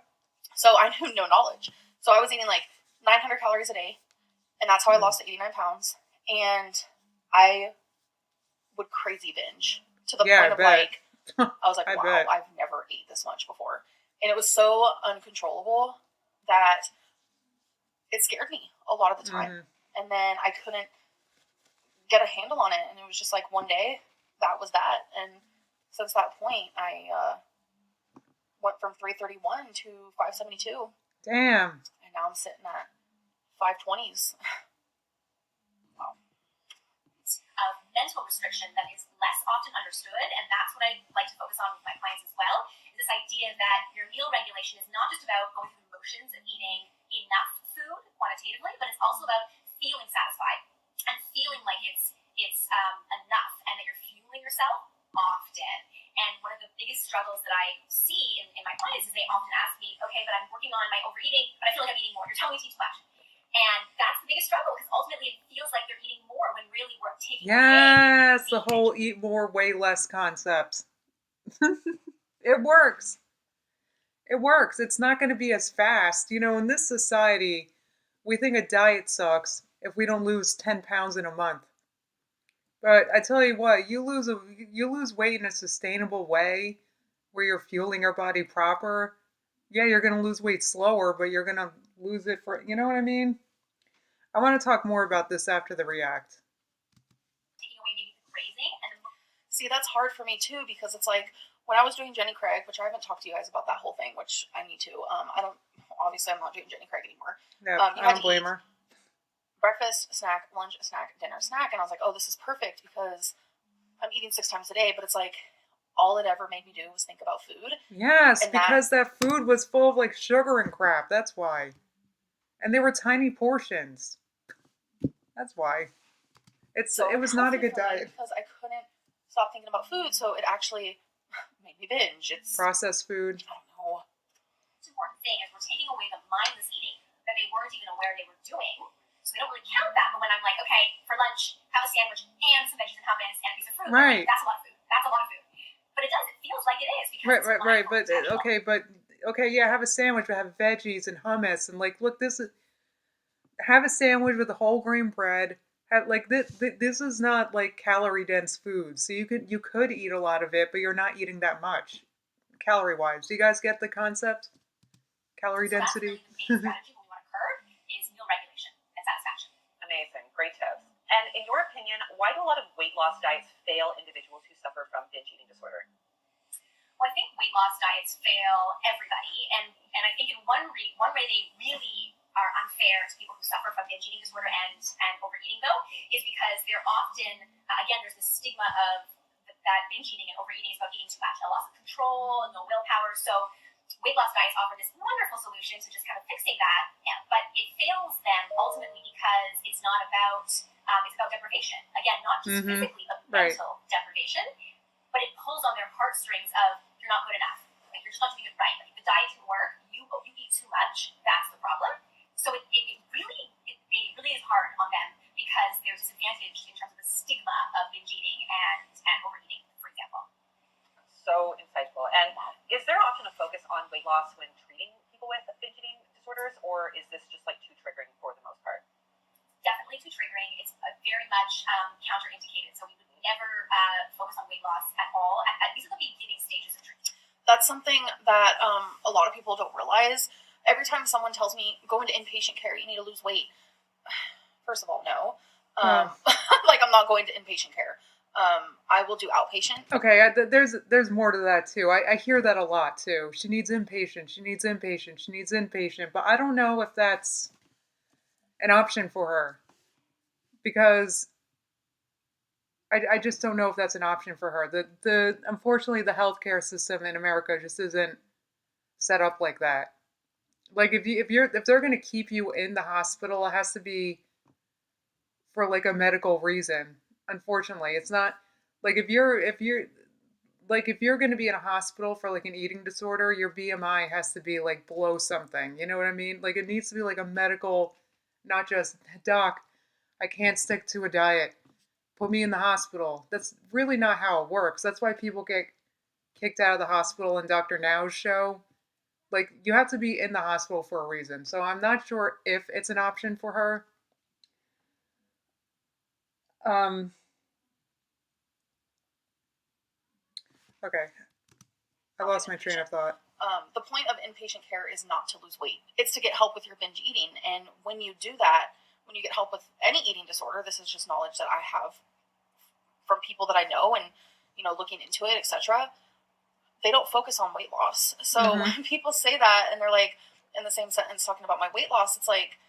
So I knew no knowledge. So I was eating 900 calories a day, and that's how I lost 89 pounds. And I would crazy binge to the point of I was like, wow, I've never ate this much before. And it was so uncontrollable that it scared me a lot of the time. Mm-hmm. And then I couldn't get a handle on it. And it was just like one day, that was that. And since that point, I went from 331 to 572. Damn. And now I'm sitting at 520s. Wow. Mental restriction that is less often understood, and that's what I like to focus on with my clients as well, is this idea that your meal regulation is not just about going through the motions of eating enough food quantitatively, but it's also about feeling satisfied and feeling like it's enough and that you're fueling yourself often. And one of the biggest struggles that I see in my clients is they often ask me, okay, but I'm working on my overeating, but I feel like I'm eating more. You're telling me to eat too much. And that's the biggest struggle, because ultimately it feels like they're eating more when really we're taking away. Yes, the whole eat more, weigh less concept. It works. It works. It's not going to be as fast. You know, in this society, we think a diet sucks if we don't lose 10 pounds in a month. But I tell you what, you lose weight in a sustainable way where you're fueling your body proper. Yeah, you're going to lose weight slower, but you're going to lose it for, you know what I mean? I want to talk more about this after the react. See, that's hard for me too, because it's like when I was doing Jenny Craig, which I haven't talked to you guys about that whole thing, which I need to. Obviously I'm not doing Jenny Craig anymore. No, I don't blame her. Breakfast, snack, lunch, snack, dinner, snack. And I was like, oh, this is perfect because I'm eating 6 times a day, but it's like all it ever made me do was think about food. Yes, and because that food was full of like sugar and crap. That's why. And they were tiny portions. That's why. It was not a good diet. Because I couldn't stop thinking about food, so it actually made me binge. It's processed food. I don't know. The important thing is we're taking away the mindless eating that they weren't even aware they were doing. So we don't really count that. But when I'm like, okay, for lunch, have a sandwich and some veggies and hummus and a piece of fruit. Right. Like, that's a lot of food. That's a lot of food. But it does. It feels like it is. Because right. But yeah, have a sandwich, but have veggies and hummus and like, look, have a sandwich with a whole grain bread. This is not like calorie dense food. So you could eat a lot of it, but you're not eating that much calorie wise. Do you guys get the concept? Calorie density. That's really the main strategy when we want to curb is meal regulation and satisfaction. Amazing. Great tips. And in your opinion, why do a lot of weight loss diets fail individuals who suffer from binge eating disorder? Well, I think weight loss diets fail everybody, and I think in one way they really are unfair to people who suffer from binge eating disorder and overeating, though, is because they're often, again, there's this stigma of that binge eating and overeating is about eating too much, a loss of control, no willpower. So weight loss diets offer this wonderful solution to just kind of fixing that, but it fails them ultimately because it's not about, it's about deprivation. Again, not just physically, but mental deprivation, but it pulls on their heartstrings of, you're not good enough. Like, you're just not doing it right. Like, if the diet didn't work, you eat too much, that's the problem. So it really is hard on them because they're disadvantaged in terms of the stigma of binge eating and overeating, for example. So insightful. And is there often a focus on weight loss when treating people with binge eating disorders, or is this just like too triggering for the most part? Definitely too triggering. It's very much counterindicated. So we would never focus on weight loss at all. These are the beginning stages of treatment. That's something that a lot of people don't realize. Every time someone tells me, go into inpatient care, you need to lose weight. First of all, no. Like, I'm not going to inpatient care. I will do outpatient. Okay, there's more to that too. I hear that a lot too. She needs inpatient. But I don't know if that's an option for her. Because I just don't know if that's an option for her. Unfortunately, the healthcare system in America just isn't set up like that. Like, if they're going to keep you in the hospital, it has to be for like a medical reason. Unfortunately, it's not like if you're going to be in a hospital for like an eating disorder, your BMI has to be like below something. You know what I mean? Like, it needs to be like a medical, not just, doc, I can't stick to a diet, put me in the hospital. That's really not how it works. That's why people get kicked out of the hospital in Dr. Now's show. Like, you have to be in the hospital for a reason. So I'm not sure if it's an option for her. Okay. I lost my train of thought. The point of inpatient care is not to lose weight. It's to get help with your binge eating. And when you do that, when you get help with any eating disorder, this is just knowledge that I have from people that I know and, looking into it, etc. They don't focus on weight loss. So when people say that and they're like, in the same sentence talking about my weight loss, it's like,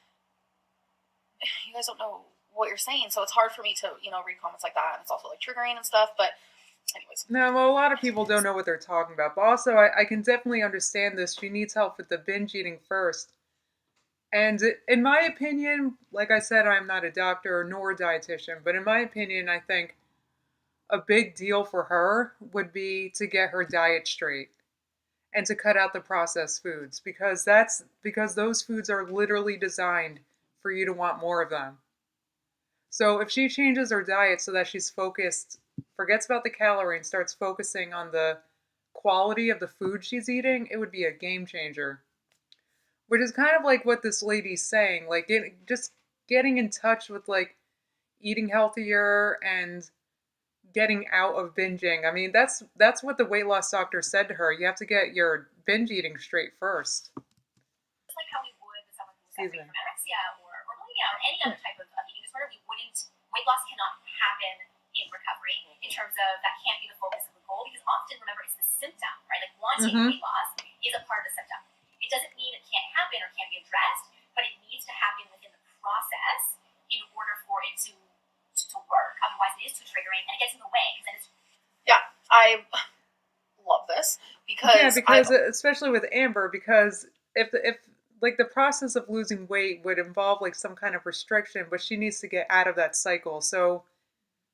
you guys don't know what you're saying. So it's hard for me to, read comments like that. And it's also like triggering and stuff. But anyways. No, well, a lot of people don't know what they're talking about. But also, I can definitely understand this. She needs help with the binge eating first. And in my opinion, like I said, I'm not a doctor nor a dietitian. But in my opinion, I think a big deal for her would be to get her diet straight and to cut out the processed foods, because those foods are literally designed for you to want more of them. So if she changes her diet so that she's focused, forgets about the calorie and starts focusing on the quality of the food she's eating, it would be a game changer. Which is kind of like what this lady's saying, like just getting in touch with like eating healthier and getting out of binging. I mean, that's what the weight loss doctor said to her. You have to get your binge eating straight first. It's like how we would with someone who's suffering from anorexia or bulimia or any other type of eating disorder. Weight loss cannot happen in recovery in terms of that can't be the focus of the goal, because often, remember, it's the symptom, right? Like wanting weight loss is a part of the symptom. It doesn't mean it can't happen or can't be addressed, but it needs to happen within the process in order for it to work. Otherwise, it is too triggering and it gets in the way. I love this because especially with Amber, because if like the process of losing weight would involve like some kind of restriction, but she needs to get out of that cycle. So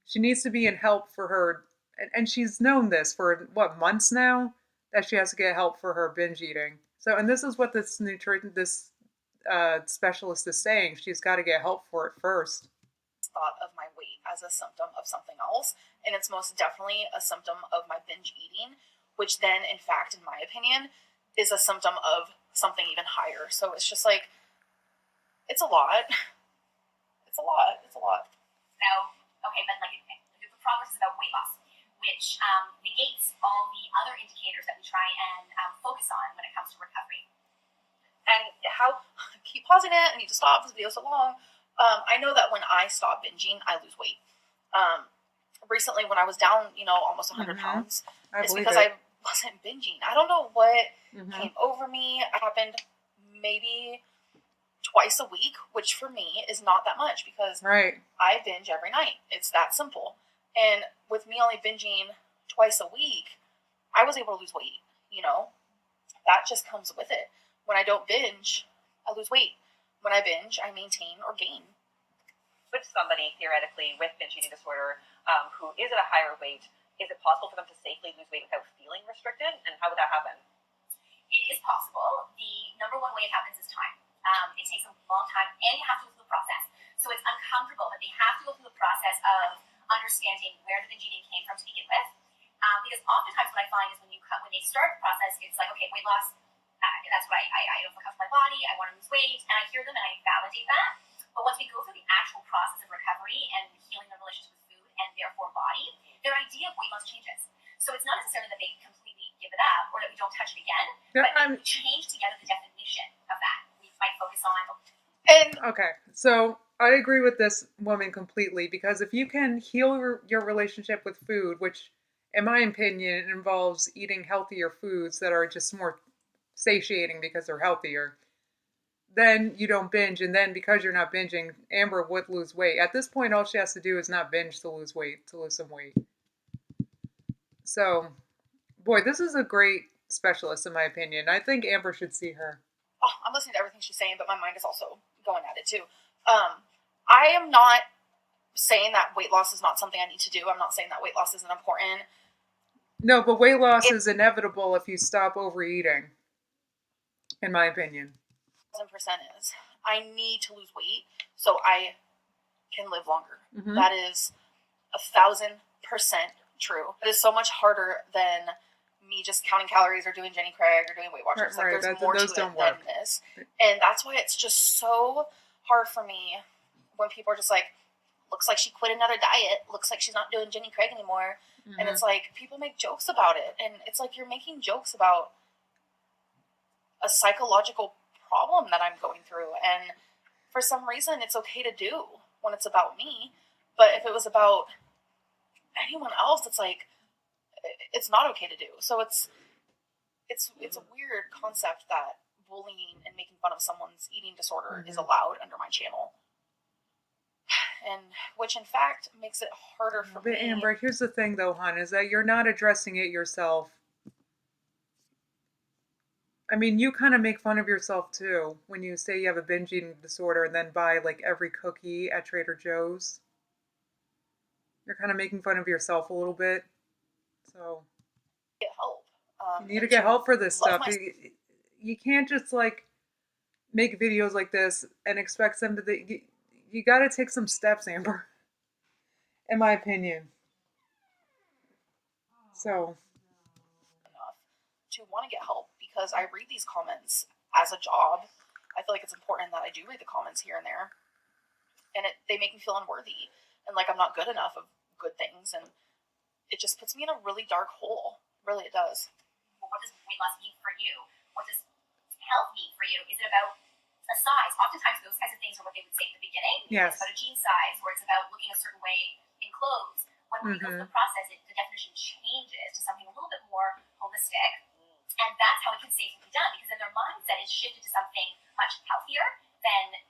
she needs to be in help for her, and she's known this for months now, that she has to get help for her binge eating. So, and this is what this specialist is saying. She's got to get help for it first. Thought of my weight as a symptom of something else, and it's most definitely a symptom of my binge eating, which then, in fact, in my opinion, is a symptom of something even higher. So it's just like, it's a lot. It's a lot. So, okay, but like the progress is about weight loss, which negates all the other indicators that we try and focus on when it comes to recovery. And how keep pausing it, I need to stop, this video is so long. I know that when I stop binging, I lose weight. Recently, when I was down, almost 100 pounds, it's because I wasn't binging. I don't know what came over me. It happened maybe twice a week, which for me is not that much because I binge every night. It's that simple. And with me only binging twice a week, I was able to lose weight, That just comes with it. When I don't binge, I lose weight. When I binge, I maintain or gain. With somebody, theoretically, with binge eating disorder, who is at a higher weight, is it possible for them to safely lose weight without feeling restricted? And how would that happen? It is possible. The number one way it happens is time. It takes a long time, and you have to go through the process. So it's uncomfortable, but they have to go through the process of understanding where the binge eating came from to begin with. Because oftentimes what I find is when they start the process, it's like, okay, weight loss, that's what I don't feel comfortable with my body, I want to lose weight, and I hear them and I validate that. But once we go through the actual process of recovery and healing their relationship with food and therefore body, their idea of weight loss changes. So it's not necessarily that they completely give it up or that we don't touch it again, but we change together the definition of that. We might focus on. Okay, so I agree with this woman completely, because if you can heal your relationship with food, which in my opinion involves eating healthier foods that are just more satiating because they're healthier, then you don't binge, and then because you're not binging, Amber would lose weight. At this point, all she has to do is not binge to lose weight, to lose some weight. So, boy, this is a great specialist in my opinion. I think Amber should see her. Oh, I'm listening to everything she's saying, but my mind is also going at it too. I am not saying that weight loss is not something I need to do. I'm not saying that weight loss isn't important. No, but weight loss is inevitable if you stop overeating, in my opinion. 1,000% is. I need to lose weight so I can live longer. That is 1,000% true. It is so much harder than me just counting calories or doing Jenny Craig or doing Weight Watchers. Like, there's more to it than this. And that's why it's just so hard for me when people are just like, looks like she quit another diet. Looks like she's not doing Jenny Craig anymore. And it's like, people make jokes about it. And it's like, you're making jokes about a psychological problem that I'm going through. And for some reason it's okay to do when it's about me. But if it was about anyone else, it's like, it's not okay to do. So it's a weird concept that bullying and making fun of someone's eating disorder is allowed under my channel. And which in fact makes it harder for me. But Amber, here's the thing though, hon, is that you're not addressing it yourself. I mean, you kind of make fun of yourself too when you say you have a binge eating disorder and then buy like every cookie at Trader Joe's. You're kind of making fun of yourself a little bit. So get help. You need to get help for this stuff. You can't just like make videos like this and expect them to. You got to take some steps, Amber. In my opinion. So. Enough to want to get help because I read these comments as a job. I feel like it's important that I do read the comments here and there, and they make me feel unworthy and like I'm not good enough of good things, and it just puts me in a really dark hole. Really, it does. Well, what does weight loss mean for you? What does health mean for you? Is it about a size? Oftentimes, those kinds of things are what they would say at the beginning. Yes. It's about a jean size, or it's about looking a certain way in clothes. When we go through the process, the definition changes to something a little bit more holistic, and that's how it can safely be done. Because then their mindset is shifted to something much healthier than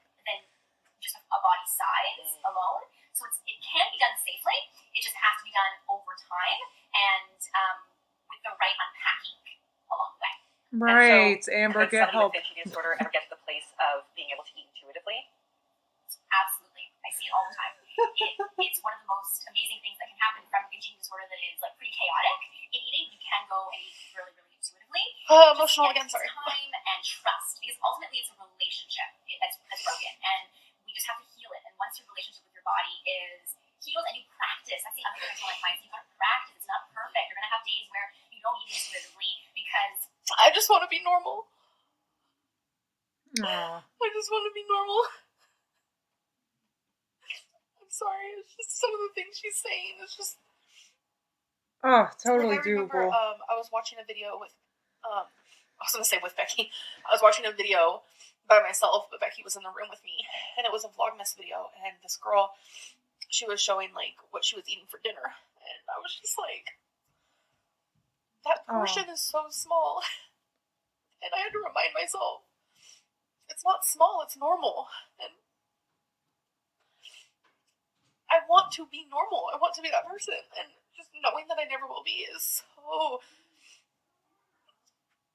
just a body size alone. So it can be done safely. It just has to be done over time and with the right unpacking along the way. Right, so, Amber, get help. Could somebody with binge eating disorder ever get to the place of being able to eat intuitively? Absolutely. I see it all the time. It's one of the most amazing things that can happen from a binge eating disorder that is like pretty chaotic in eating. You can go and eat really, really intuitively. Emotional again, sorry. Time and trust, because ultimately it's a relationship that's broken, and we just have to heal it. And once your relationship with your body is healed and you practice, that's the other thing I tell my clients, you gotta practice. It's not perfect. You're gonna have days where you don't eat intuitively because I just want to be normal. Aww. I just want to be normal. I'm sorry. It's just some of the things she's saying. It's just. Oh, totally like I remember, doable. I was watching a video with. I was gonna say with Becky. I was watching a video by myself, but Becky was in the room with me, and it was a Vlogmas video. And this girl, she was showing like what she was eating for dinner, and I was just like, that portion is so small. And I had to remind myself, it's not small, it's normal. And I want to be normal. I want to be that person. And just knowing that I never will be is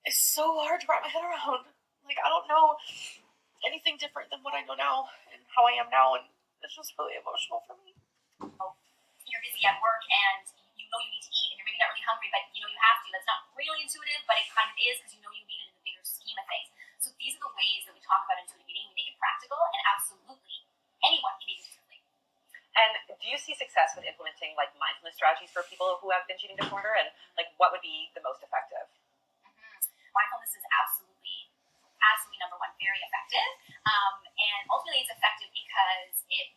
so hard to wrap my head around. Like, I don't know anything different than what I know now and how I am now. And it's just really emotional for me. You're busy at work and you know you need to eat and you're maybe not really hungry, but you know you have to. That's not really intuitive, but it kind of is because you know you need it in the bigger scheme of things. So these are the ways that we talk about intuitive eating. We make it practical, and absolutely anyone can eat intuitively. And do you see success with implementing like mindfulness strategies for people who have binge eating disorder? And like, what would be the most effective? Mindfulness is absolutely number one, very effective. And ultimately, it's effective because it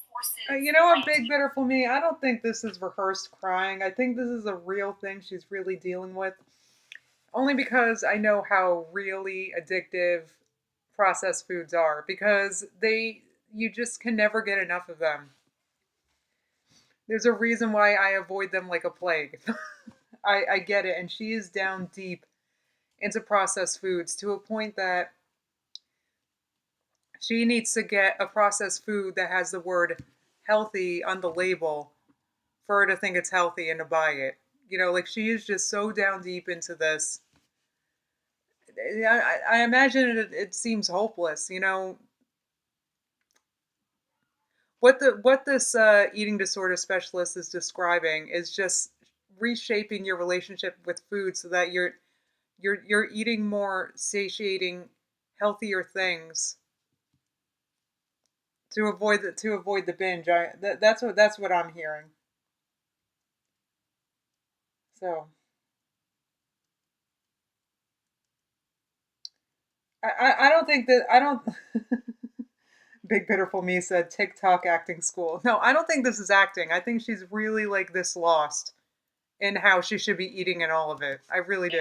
forces. You know what, Big Bitter for me? I don't think this is rehearsed crying. I think this is a real thing she's really dealing with. Only because I know how really addictive processed foods are. Because you just can never get enough of them. There's a reason why I avoid them like a plague. I get it. And she is down deep into processed foods to a point that she needs to get a processed food that has the word healthy on the label for her to think it's healthy and to buy it. You know, like she is just so down deep into this. I imagine it seems hopeless, you know. What this eating disorder specialist is describing is just reshaping your relationship with food so that you're eating more satiating, healthier things to avoid the binge. That's what I'm hearing. So I don't think that Big Bitterful Me said TikTok acting school. No, I don't think this is acting. I think she's really like this lost in how she should be eating in all of it. I really do.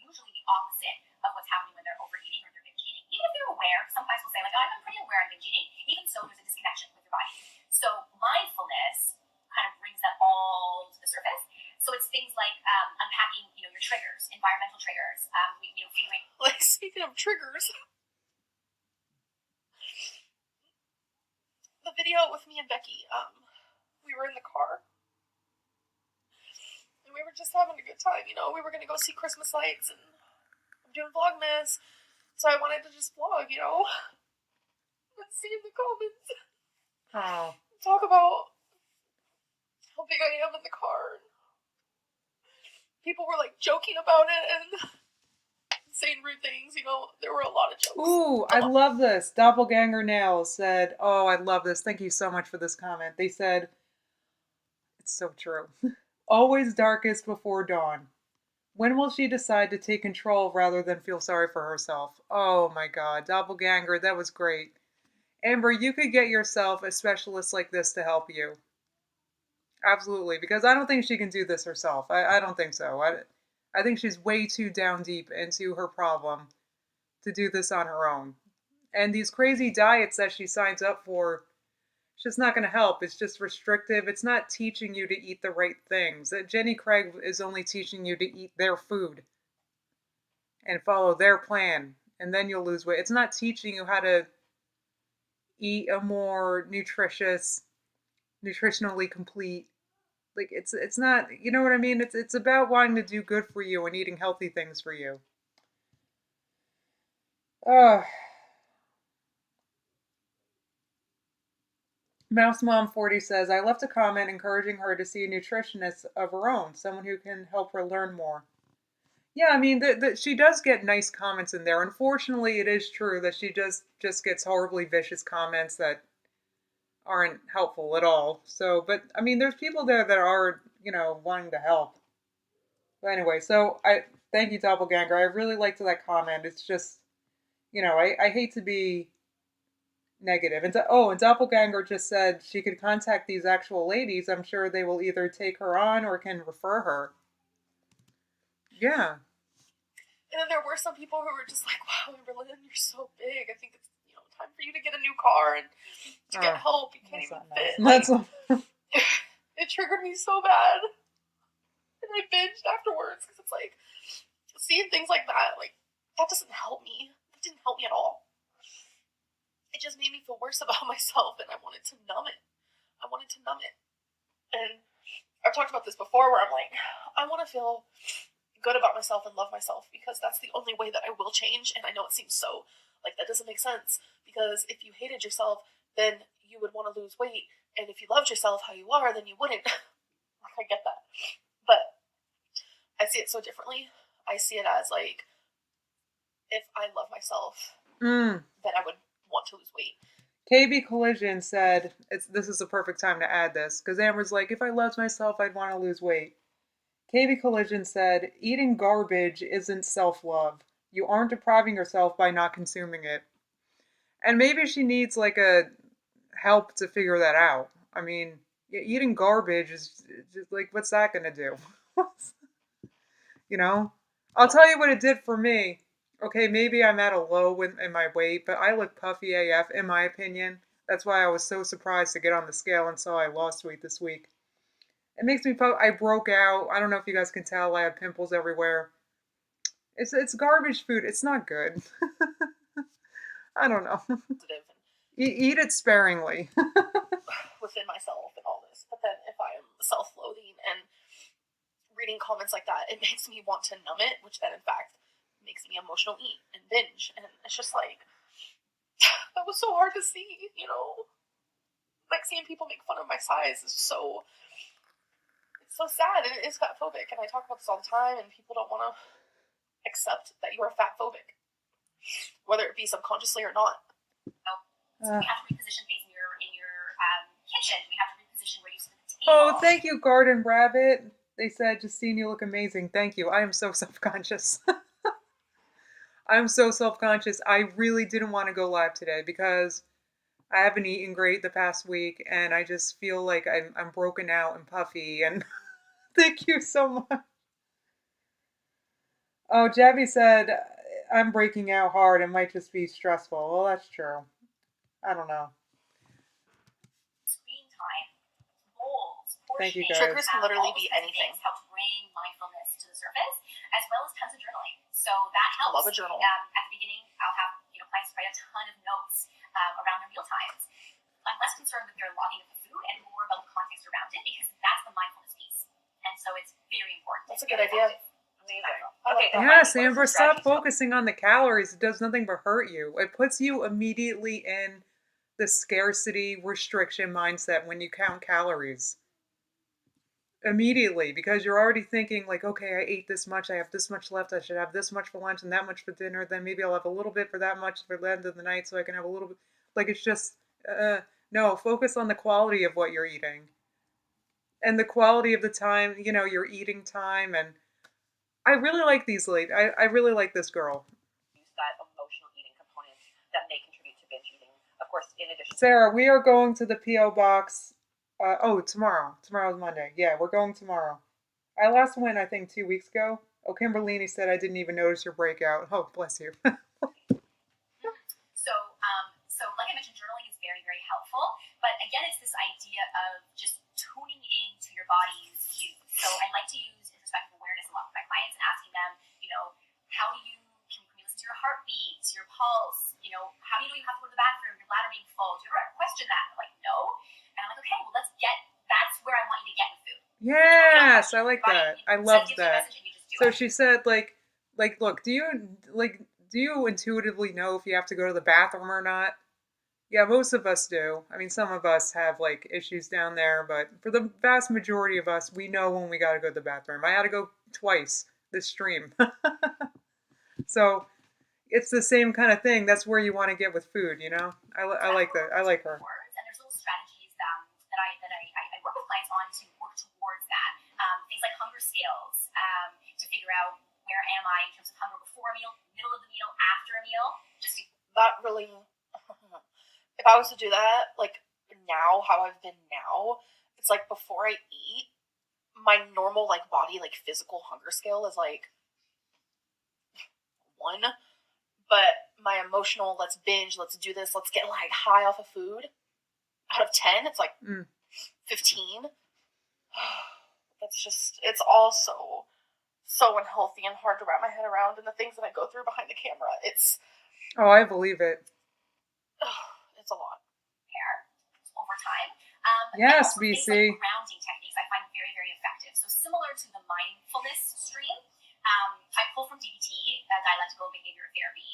Usually the opposite of what's happening when they're overeating or they're binge eating. Even if they're aware, some clients will say, like, oh, I'm in pretty aware I'm binge eating, even so there's a disconnection with your body. So mindfulness kind of brings that all to the surface. So it's things like unpacking, your triggers, environmental triggers, figuring. Like, speaking of triggers, the video with me and Becky, we were in the car, and we were just having a good time, we were going to go see Christmas lights, and I'm doing Vlogmas, so I wanted to just vlog, and see in the comments, talk about how big I am in the car. People were, like, joking about it and saying rude things, there were a lot of jokes. Ooh, I love this. Doppelganger Nails said, oh, I love this. Thank you so much for this comment. They said, it's so true. Always darkest before dawn. When will she decide to take control rather than feel sorry for herself? Oh my God, Doppelganger, that was great. Amber, you could get yourself a specialist like this to help you. Absolutely, because I don't think she can do this herself. I don't think so. I think she's way too down deep into her problem to do this on her own. And these crazy diets that she signs up for, it's just not going to help. It's just restrictive. It's not teaching you to eat the right things. Jenny Craig is only teaching you to eat their food and follow their plan, and then you'll lose weight. It's not teaching you how to eat a more nutritionally complete. Like, it's not, you know what I mean? It's about wanting to do good for you and eating healthy things for you. Mouse Mom 40 says, I left a comment encouraging her to see a nutritionist of her own, someone who can help her learn more. Yeah, I mean, she does get nice comments in there. Unfortunately, it is true that she just gets horribly vicious comments that aren't helpful at all. So, but I mean, there's people there that are, wanting to help. But anyway, so I thank you, Doppelganger. I really liked that comment. It's just, I hate to be negative. And Doppelganger just said she could contact these actual ladies. I'm sure they will either take her on or can refer her. Yeah. And then there were some people who were just like, wow, Berlin, you're so big. I think it's time for you to get a new car and to get help. You can't even fit. Nice. It triggered me so bad. And I binged afterwards because it's like, seeing things like that, like, that doesn't help me. That didn't help me at all. It just made me feel worse about myself, and I wanted to numb it. And I've talked about this before where I'm like, I want to feel good about myself and love myself because that's the only way that I will change. And I know it seems so, like, that doesn't make sense because if you hated yourself, then you would want to lose weight. And if you loved yourself how you are, then you wouldn't. I get that. But I see it so differently. I see it as, like, if I love myself, then I would want to lose weight. KB Collision said, this is the perfect time to add this, because Amber's like, if I loved myself, I'd want to lose weight. KB Collision said, eating garbage isn't self-love. You aren't depriving yourself by not consuming it. And maybe she needs, like, a help to figure that out. I mean, eating garbage is just, like, what's that going to do? I'll tell you what it did for me. Okay, maybe I'm at a low in my weight, but I look puffy AF, in my opinion. That's why I was so surprised to get on the scale and saw I lost weight this week. It makes me I broke out. I don't know if you guys can tell. I have pimples everywhere. It's garbage food. It's not good. I don't know. Eat it sparingly. Within myself and all this. But then if I am self-loathing and reading comments like that, it makes me want to numb it, which then in fact makes me emotional eat and binge. And it's just like, that was so hard to see, Like, seeing people make fun of my size is so sad, and it is fat phobic, and I talk about this all the time, and people don't want to accept that you are fat phobic, whether it be subconsciously or not. So we have to reposition things in your kitchen. We have to reposition where you sit at the table. Oh, thank you, Garden Rabbit. They said, Justine, you look amazing. Thank you. I am so self-conscious. I'm so self-conscious. I really didn't want to go live today because I haven't eaten great the past week, and I just feel like I'm broken out and puffy, and thank you so much. Oh, Jabby said, I'm breaking out hard. It might just be stressful. Well, that's true. I don't know. Screen time, goals, Thank you, guys. Triggers can literally be anything. Help bring mindfulness to the surface, as well as tons of journaling. So that helps. I love a journal. At the beginning, I'll have clients write a ton of notes around their meal times. I'm less concerned with their logging of the food and more about the context around it, because that's the mindfulness piece. And so it's very important. That's a good idea. Amazing. Okay. Yes, Amber, stop focusing on the calories. It does nothing but hurt you. It puts you immediately in the scarcity restriction mindset when you count calories. Immediately, because you're already thinking like, okay, I ate this much, I have this much left, I should have this much for lunch and that much for dinner, then maybe I'll have a little bit for that much for the end of the night so I can have a little bit. Like, it's just, no, focus on the quality of what you're eating. And the quality of the time, your eating time. And I really like these ladies. I really like this girl. Use that emotional eating component that may contribute to binge eating. Of course, in addition. Sarah, we are going to the P.O. box. Tomorrow. Tomorrow's Monday. Yeah, we're going tomorrow. I last went, I think, 2 weeks ago. Oh, Kimberlini said I didn't even notice your breakout. Oh, bless you. So like I mentioned, journaling is very, very helpful. But again, it's this idea of just tuning into your body's cues. So I like to use introspective awareness a lot with my clients and asking them, how do you, can you listen to your heartbeat, your pulse? How do you know you have to go to the bathroom, your bladder being full? Do you ever question that? I'm like, no. And I'm like, okay, well, that's where I want you to get in food. Yes, I like that. I love that. So she said, look, do you intuitively know if you have to go to the bathroom or not? Yeah, most of us do. I mean, some of us have issues down there, but for the vast majority of us, we know when we got to go to the bathroom. I had to go twice this stream. So it's the same kind of thing. That's where you want to get with food, I like that. I like her. And there's little strategies that I work with clients on to work towards that. Things like hunger scales to figure out where am I in terms of hunger before a meal, middle of the meal, after a meal. That really. If I was to do that, now, how I've been now, it's before I eat, my normal, body, physical hunger scale is, 1. But my emotional, let's binge, let's do this, let's get, high off of food, out of 10, it's, 15. That's just, it's all so unhealthy and hard to wrap my head around, and the things that I go through behind the camera, it's... Oh, I believe it. It's a lot. Over time. Yes, BC. Things like grounding techniques I find very, very effective. So similar to the mindfulness stream, I pull from DBT, dialectical behavior therapy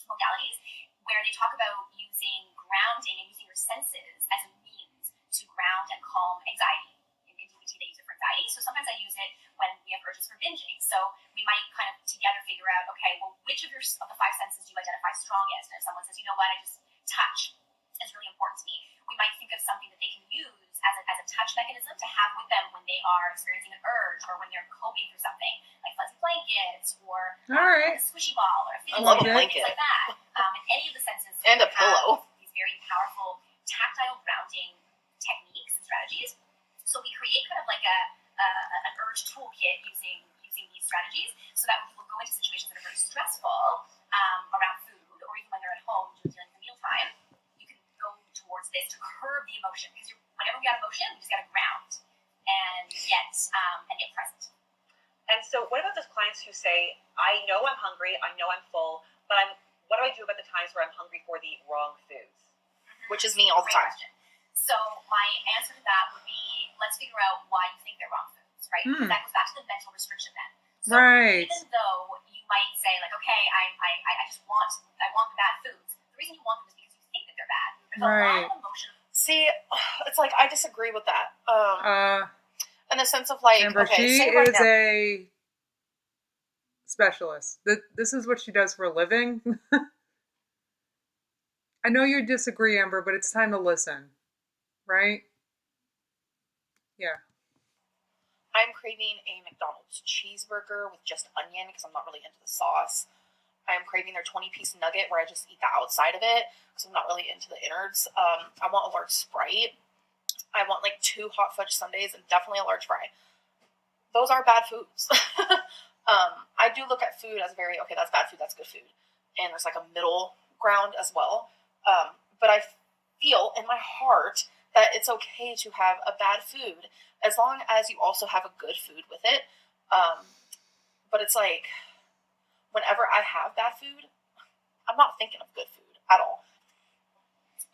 modalities, where they talk about using grounding and using your senses as a means to ground and calm anxiety. In DBT, they use it for anxiety. So sometimes I use it when we have urges for binging. So we might kind of together figure out, okay, well, which of the 5 senses do you identify strongest? And if someone says, you know what, touch is really important to me, we might think of something that they can use as a touch mechanism to have with them when they are experiencing an urge or when they're coping through something, like fuzzy blankets or a squishy ball or a fidget blanket, things like that. And any of the senses and a pillow. These very powerful tactile grounding techniques and strategies. So we create kind of an urge toolkit using these strategies, so that when people go into situations that are very stressful around food, or even when they're at home during the mealtime, you can go towards this to curb the emotion. Because whenever we have emotion, we just got to ground and get present. And so, what about those clients who say, "I know I'm hungry, I know I'm full, but what do I do about the times where I'm hungry for the wrong foods?" Mm-hmm. Which is me all the time. Question. So my answer to that would be, let's figure out why you think they're wrong foods, right? Because that goes back to the mental restriction then. So even though you might say okay, I want the bad foods, the reason you want them is because you think that they're bad. There's a lot of emotion. See, it's I disagree with that. In the sense of Amber, she is a specialist. This is what she does for a living. I know you disagree, Amber, but it's time to listen, right? Yeah. I'm craving a McDonald's cheeseburger with just onion because I'm not really into the sauce. I'm craving their 20-piece nugget where I just eat the outside of it because I'm not really into the innards. I want a large Sprite. I want 2 hot fudge sundaes and definitely a large fry. Those are bad foods. I do look at food as that's bad food, that's good food. And there's a middle ground as well. but I feel in my heart that it's okay to have a bad food as long as you also have a good food with it. But it's like, whenever I have bad food, I'm not thinking of good food at all.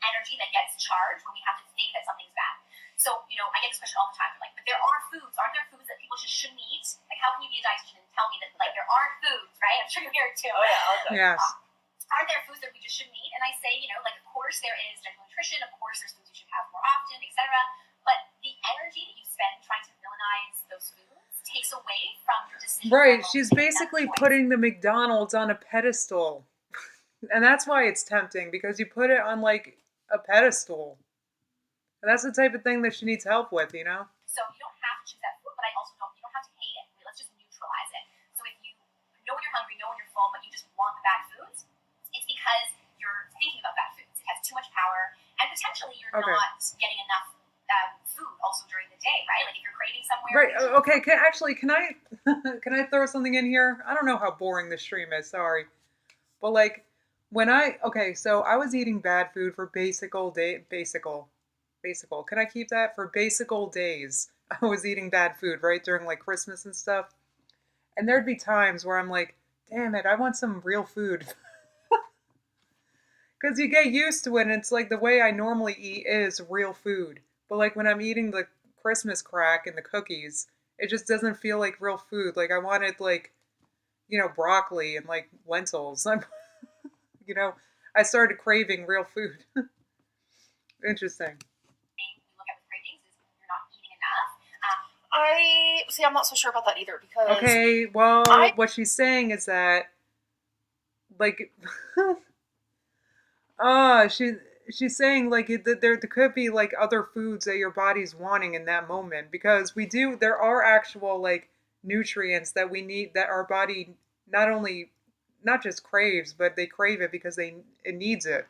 Energy that gets charged when we have to think that something's bad. So, I get this question all the time. Like, but there are foods. Aren't there foods that people just shouldn't eat? Like, how can you be a dietitian and tell me that, like, there aren't foods, right? I'm sure you hear it too. Oh, yeah. Okay. Yes. Aren't there foods that we just shouldn't eat? And I say, like, of course there is general nutrition. Of course there's foods you should have more often, etc. But the energy that you spend trying to villainize those foods takes away from your decision. Right. She's basically putting the McDonald's on a pedestal. And that's why it's tempting, because you put it on, like, a pedestal. And that's the type of thing that she needs help with, So you don't have to choose that food, but you don't have to hate it. Let's just neutralize it. So if you know when you're hungry, know when you're full, but you just want the bad foods, it's because you're thinking about bad foods. It has too much power, and potentially you're not getting enough food also during the day, right? Like if you're craving somewhere. Right. Okay. Can I throw something in here? I don't know how boring this stream is. Sorry, but like so I was eating bad food for basical. Can I keep that? For basical days, I was eating bad food, right, during like Christmas and stuff. And there'd be times where I'm like, damn it, I want some real food. Because you get used to it, and it's like the way I normally eat is real food. But like when I'm eating the Christmas crack and the cookies, it just doesn't feel like real food. Like I wanted like, broccoli and like lentils. I started craving real food. Interesting. I'm not so sure about that either, because okay, well, what she's saying is that, like, she's saying like there could be like other foods that your body's wanting in that moment, because there are actual like nutrients that we need, that our body not just craves, but they crave it because it needs it.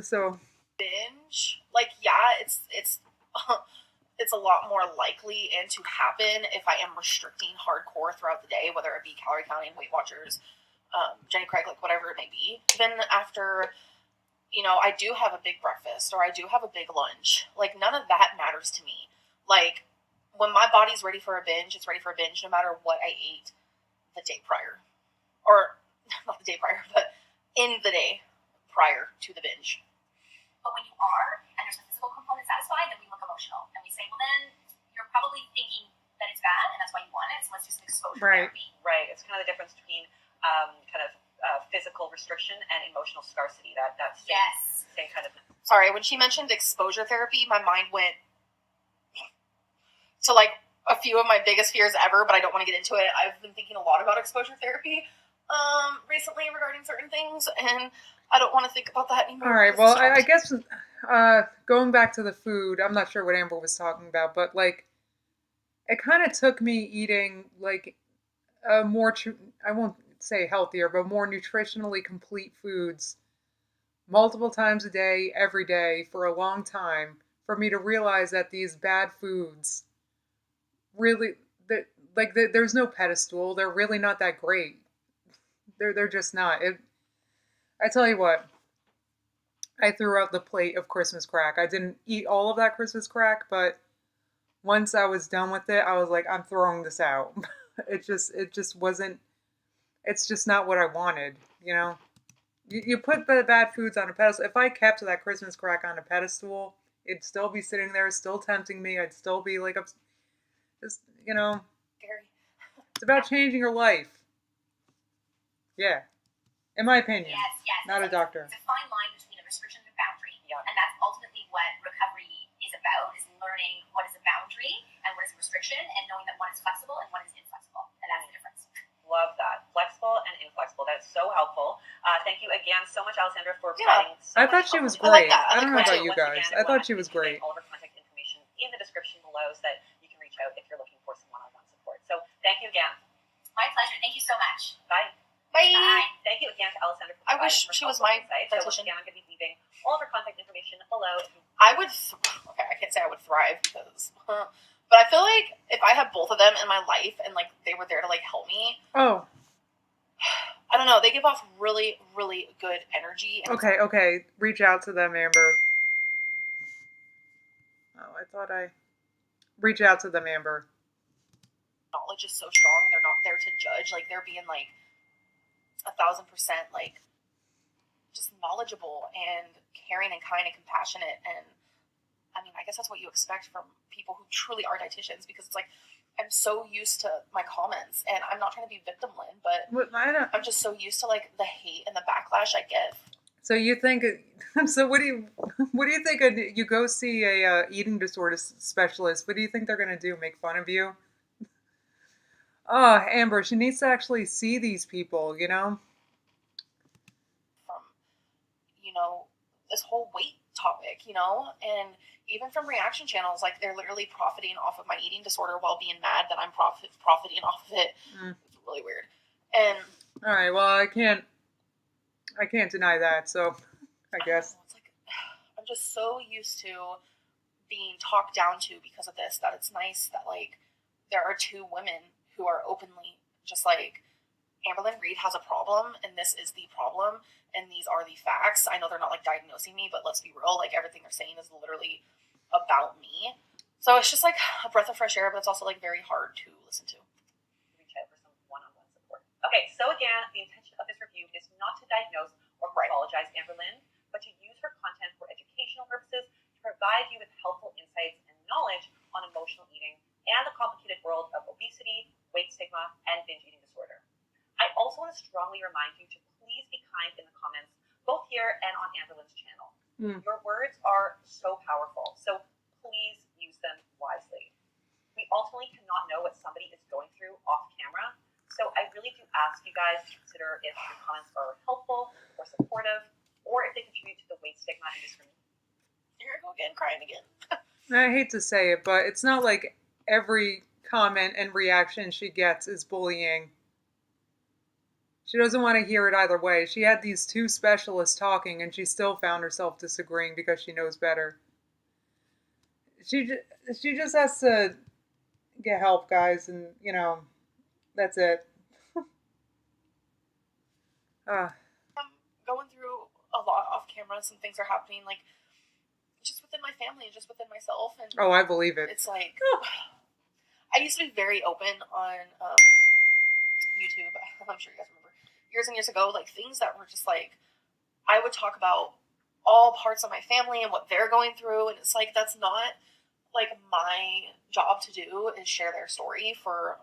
So binge, like, it's a lot more likely and to happen if I am restricting hardcore throughout the day, whether it be calorie counting, Weight Watchers, Jenny Craig, like whatever it may be. Even after, I do have a big breakfast or I do have a big lunch, like none of that matters to me. Like when my body's ready for a binge, it's ready for a binge no matter what I ate the day prior. Or not the day prior, but in the day prior to the binge. But when you are, and there's a physical component satisfied, then we look emotional. And we say, well, then you're probably thinking that it's bad, and that's why you want it, so let's do some exposure therapy. Right. It's kind of the difference between physical restriction and emotional scarcity. That's same kind of... Sorry, when she mentioned exposure therapy, my mind went to, like, a few of my biggest fears ever, but I don't want to get into it. I've been thinking a lot about exposure therapy recently regarding certain things, and I don't want to think about that anymore. All right, well, I guess going back to the food, I'm not sure what Amber was talking about, but like it kind of took me eating like more, I won't say healthier, but more nutritionally complete foods multiple times a day, every day, for a long time, for me to realize that these bad foods really, there's no pedestal. They're really not that great. They're just not. I tell you what, I threw out the plate of Christmas crack. I didn't eat all of that Christmas crack, but once I was done with it, I was like, I'm throwing this out. It just wasn't, it's just not what I wanted, You put the bad foods on a pedestal. If I kept that Christmas crack on a pedestal, it'd still be sitting there, still tempting me. I'd still be like, just, Scary. It's about changing your life. Yeah. In my opinion. Yes. Not a doctor. It's a fine line between a restriction and a boundary. Yeah. And that's ultimately what recovery is about, is learning what is a boundary and what is a restriction, and knowing that one is flexible and one is inflexible. And that's the difference. Love that. Flexible and inflexible. That's so helpful. Thank you again so much, Alessandra, for providing so I thought she was great. I don't know about you guys. Again, I thought she was great. All of her contact information in the description below so that you can reach out if you're looking for some one-on-one support. So thank you again. My pleasure. Thank you so much. Bye. Bye. Thank you again to Alessandra for I wish she was my dietitian. So again, I'm going to be leaving all of her contact information below. I can't say I would thrive because, but I feel like if I had both of them in my life and like they were there to like help me, I don't know. They give off really, really good energy. And okay. Reach out to them, Amber. Oh, I thought reach out to them, Amber. Knowledge is so strong. They're not there to judge. Like, they're being like 1,000% like just knowledgeable and caring and kind and compassionate. And I mean, I guess that's what you expect from people who truly are dietitians, because it's like, I'm so used to my comments, and I'm not trying to be victimless, but I'm just so used to like the hate and the backlash I get. So you think? So what do you think? You go see a eating disorder specialist. What do you think they're gonna do? Make fun of you? Oh, Amber, she needs to actually see these people. You know. From, this whole weight topic, and even from reaction channels, like, they're literally profiting off of my eating disorder while being mad that I'm profiting off of it. It's really weird. And all right, well, I can't deny that. So, I guess it's like, I'm just so used to being talked down to because of this, that it's nice that like there are two women who are openly just like, Amberlyn Reed has a problem, and this is the problem, and these are the facts. I know they're not like diagnosing me, but let's be real, like, everything they're saying is literally about me. So it's just like a breath of fresh air, but it's also like very hard to listen to. Reach out for some one-on-one support. Okay, so again, the intention of this review is not to diagnose or pathologize Amberlyn, but to use her content for educational purposes to provide you with helpful insights and knowledge on emotional eating and the complicated world of obesity, weight stigma, and binge eating disorder. I also want to strongly remind you to please be kind in the comments, both here and on Amberlyn's channel. Your words are so powerful, so please use them wisely. We ultimately cannot know what somebody is going through off camera, so I really do ask you guys to consider if your comments are helpful or supportive, or if they contribute to the weight stigma and discrimination. Here I go again, crying again. I hate to say it, but it's not like every comment and reaction she gets is bullying. She doesn't want to hear it either way. She had these two specialists talking, and she still found herself disagreeing because she knows better. She just has to get help, guys, and, that's it. I'm going through a lot off camera. Some things are happening, like, just within my family, just within myself. And oh, I believe it. It's like, I used to be very open on YouTube. I'm sure you guys remember. Years and years ago, like, things that were just like, I would talk about all parts of my family and what they're going through, and it's like, that's not like my job to do, is share their story for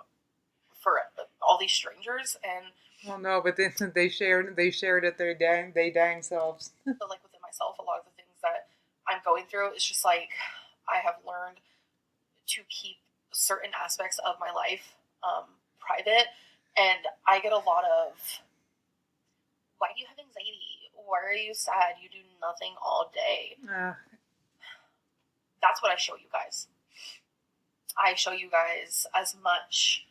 all these strangers. And well, no, but then they shared it their dang selves. So like within myself, a lot of the things that I'm going through, it's just like, I have learned to keep certain aspects of my life private, and I get a lot of, why do you have anxiety? Why are you sad? You do nothing all day. That's what I show you guys. I show you guys as much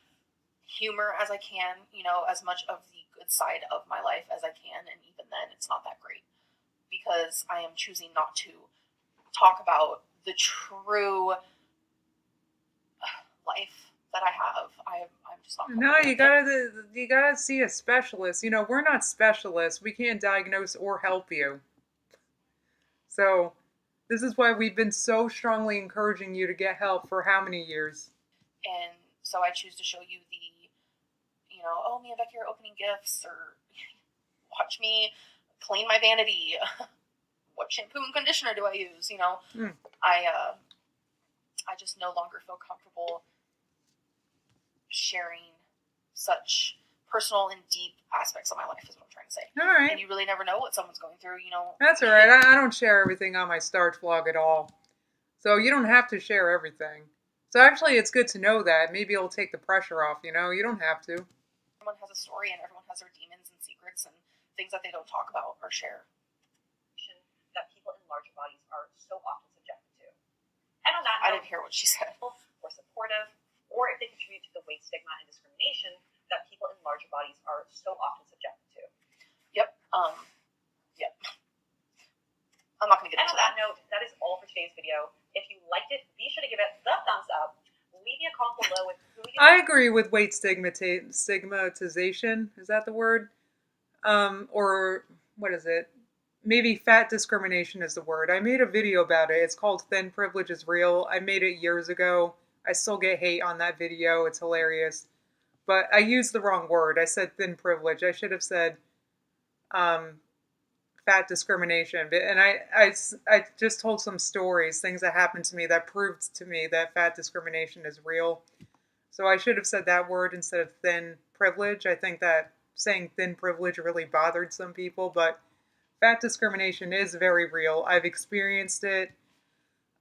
humor as I can, as much of the good side of my life as I can, and even then, it's not that great, because I am choosing not to talk about the true life that I have. I'm just not. No, you gotta see a specialist. We're not specialists. We can't diagnose or help you. So, this is why we've been so strongly encouraging you to get help for how many years? And so I choose to show you the, oh, me and Becky are opening gifts, or watch me clean my vanity. What shampoo and conditioner do I use? I just no longer feel comfortable sharing such personal and deep aspects of my life, is what I'm trying to say. All right. And you really never know what someone's going through, That's all right. I don't share everything on my Starch vlog at all. So you don't have to share everything. So actually, it's good to know that. Maybe it'll take the pressure off, You don't have to. Everyone has a story, and everyone has their demons and secrets and things that they don't talk about or share. That people in larger bodies are so often subjected to. And on that note, I didn't hear what she said. Or supportive, or if they contribute to the weight stigma and discrimination that people in larger bodies are so often subjected to. Yep. Yep. I'm not going to get into that. And on that note, that is all for today's video. If you liked it, be sure to give it the thumbs up. Leave me a comment below with who you I agree with weight stigmatization. Is that the word? Or what is it? Maybe fat discrimination is the word. I made a video about it. It's called Thin Privilege is Real. I made it years ago. I still get hate on that video. It's hilarious. But I used the wrong word. I said thin privilege. I should have said fat discrimination. And I just told some stories, things that happened to me that proved to me that fat discrimination is real. So I should have said that word instead of thin privilege. I think that saying thin privilege really bothered some people, but fat discrimination is very real. I've experienced it.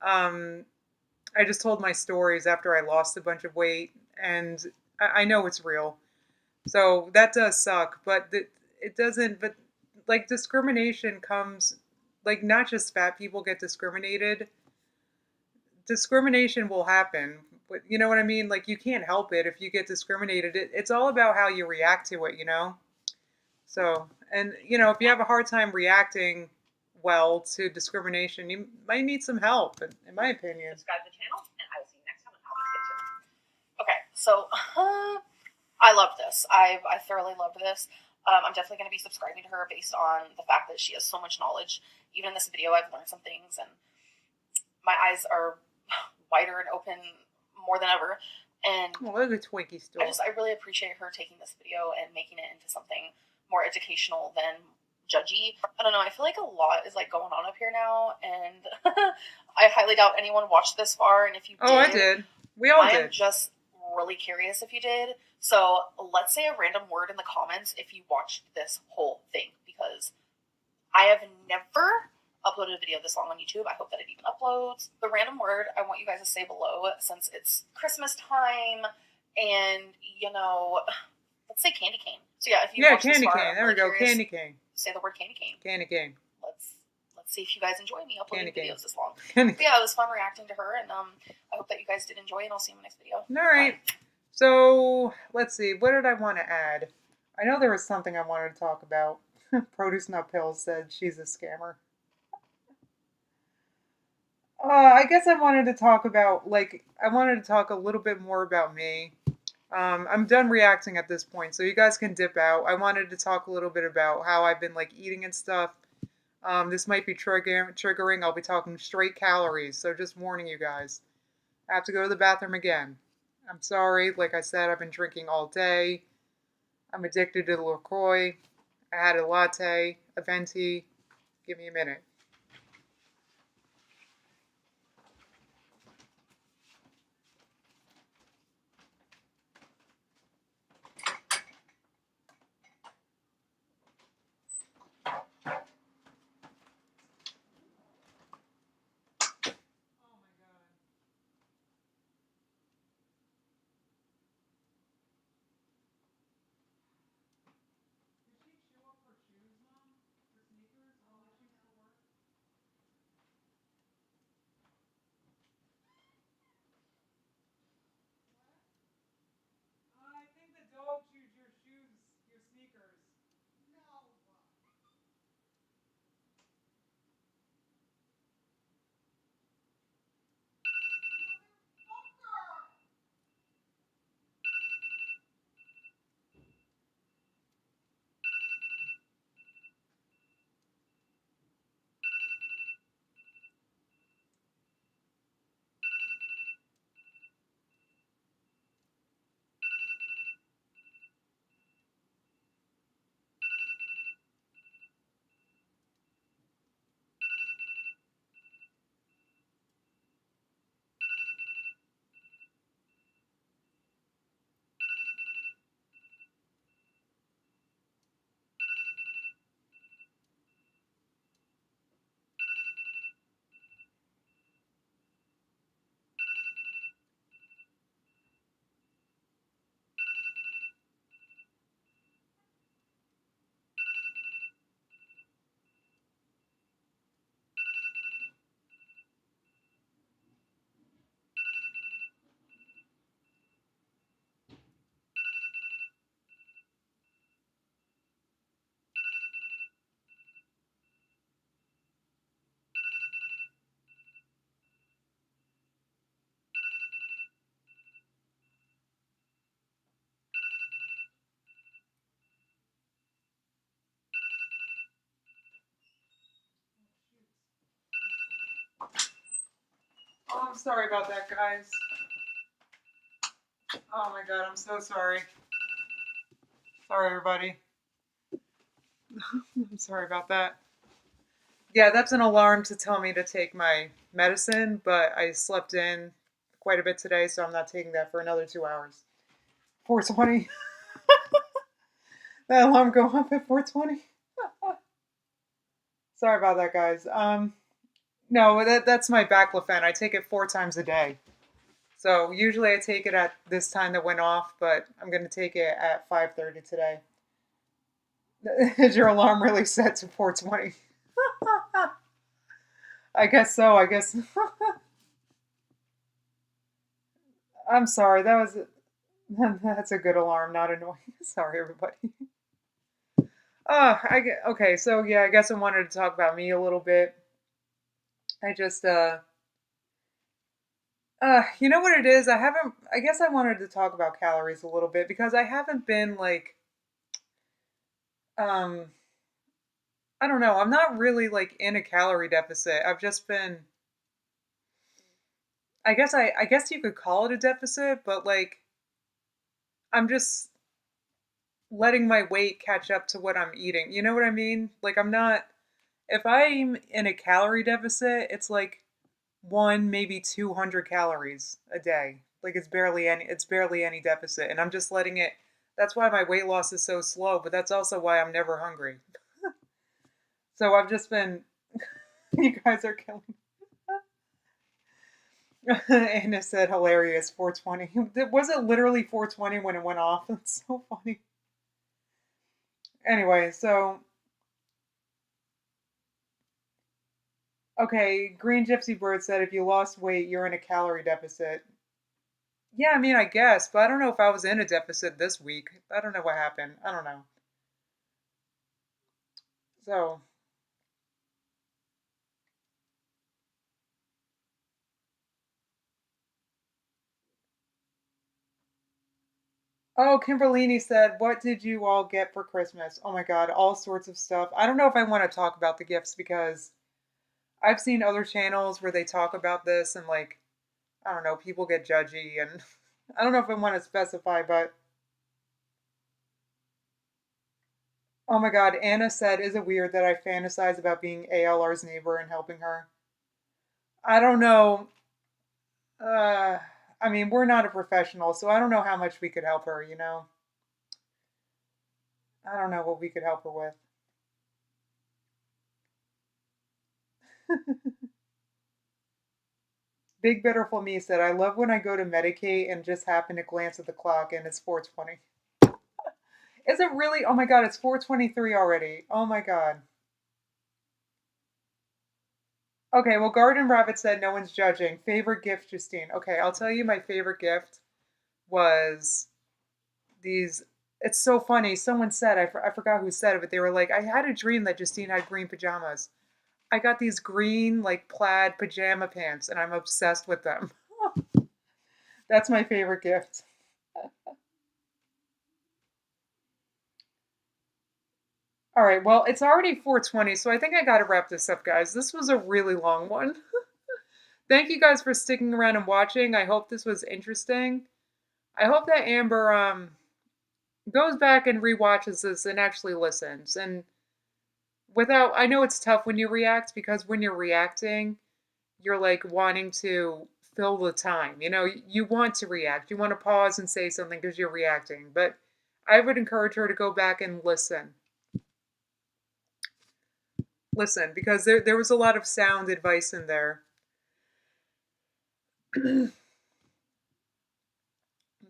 I just told my stories after I lost a bunch of weight, and I know it's real. So that does suck, but it doesn't, but like discrimination comes, like not just fat people get discriminated. Discrimination will happen, but you know what I mean? Like you can't help it if you get discriminated. It's all about how you react to it, you know? So, and you know, if you have a hard time reacting well to discrimination, you might need some help, in my opinion. Subscribe to the channel, and I will see you next time on Abbey's Kitchen. Okay, so I love this. I thoroughly love this. I'm definitely going to be subscribing to her based on the fact that she has so much knowledge. Even in this video, I've learned some things, and my eyes are wider and open more than ever. And well, look at Twinkie still. I really appreciate her taking this video and making it into something more educational than judgy. I don't know. I feel like a lot is like going on up here now, and I highly doubt anyone watched this far. And if you did, I did. We all did. I'm just really curious if you did. So let's say a random word in the comments if you watched this whole thing, because I have never uploaded a video this long on YouTube. I hope that it even uploads. The random word I want you guys to say below, since it's Christmas time, and you know, let's say candy cane. So yeah, if you watch candy this far, cane. There we go. Candy cane. Say the word candy cane. Candy cane. Let's see if you guys enjoy me uploading videos this long. Candy but yeah, it was fun reacting to her, and I hope that you guys did enjoy, and I'll see you in the next video. All right. Bye. So let's see. What did I want to add? I know there was something I wanted to talk about. Produce Nut Pills said she's a scammer. I guess I wanted to talk about, I wanted to talk a little bit more about me. I'm done reacting at this point, so you guys can dip out. I wanted to talk a little bit about how I've been, eating and stuff. This might be triggering. I'll be talking straight calories, so just warning you guys. I have to go to the bathroom again. I'm sorry. Like I said, I've been drinking all day. I'm addicted to the LaCroix. I had a latte, a venti. Give me a minute. sorry about that, guys. Oh my god, I'm so sorry. Sorry, everybody. I'm sorry about that. Yeah, that's an alarm to tell me to take my medicine, but I slept in quite a bit today, so I'm not taking that for another 2 hours. 4:20. That alarm go up at 4:20. Sorry about that, guys. No, that's my baclofen. I take it 4 times a day. So usually I take it at this time that went off, but I'm going to take it at 5:30 today. Is your alarm really set to 4:20? I guess so. I guess. I'm sorry. That's a good alarm, not annoying. Sorry, everybody. Okay. So yeah, I guess I wanted to talk about me a little bit. I just you know what it is? I guess I wanted to talk about calories a little bit because I haven't been like, I don't know. I'm not really like in a calorie deficit. I've just been, I guess you could call it a deficit, but like, I'm just letting my weight catch up to what I'm eating. You know what I mean? Like, if I'm in a calorie deficit, it's like maybe 200 calories a day. Like it's barely any deficit. And I'm just letting it, that's why my weight loss is so slow, but that's also why I'm never hungry. So I've just been, you guys are killing me. Anna said hilarious, 4:20. Was it literally 4:20 when it went off? That's so funny. Anyway, so okay, Green Gypsy Bird said if you lost weight, you're in a calorie deficit. Yeah, I mean, I guess, but I don't know if I was in a deficit this week. I don't know what happened. I don't know. So, oh, Kimberlini said, what did you all get for Christmas? Oh my God, all sorts of stuff. I don't know if I want to talk about the gifts because I've seen other channels where they talk about this and like, I don't know, people get judgy and I don't know if I want to specify, but oh my God, Anna said, is it weird that I fantasize about being ALR's neighbor and helping her? I don't know. I mean, we're not a professional, so I don't know how much we could help her, you know? I don't know what we could help her with. Big Bitterful Me said, I love when I go to medicate and just happen to glance at the clock and it's 4:20. Is it really? Oh my God, it's 4:23 already. Oh my God. Okay, well, Garden Rabbit said no one's judging. Favorite gift, Justine. Okay, I'll tell you my favorite gift was these. It's so funny. Someone said, I forgot who said it, but they were like, I had a dream that Justine had green pajamas. I got these green, like, plaid pajama pants, and I'm obsessed with them. That's my favorite gift. All right, well, it's already 4:20, so I think I got to wrap this up, guys. This was a really long one. Thank you guys for sticking around and watching. I hope this was interesting. I hope that Amber goes back and rewatches this and actually listens. And I know it's tough when you react because when you're reacting, you're like wanting to fill the time. You know, you want to react. You want to pause and say something because you're reacting. But I would encourage her to go back and listen. Listen, because there was a lot of sound advice in there.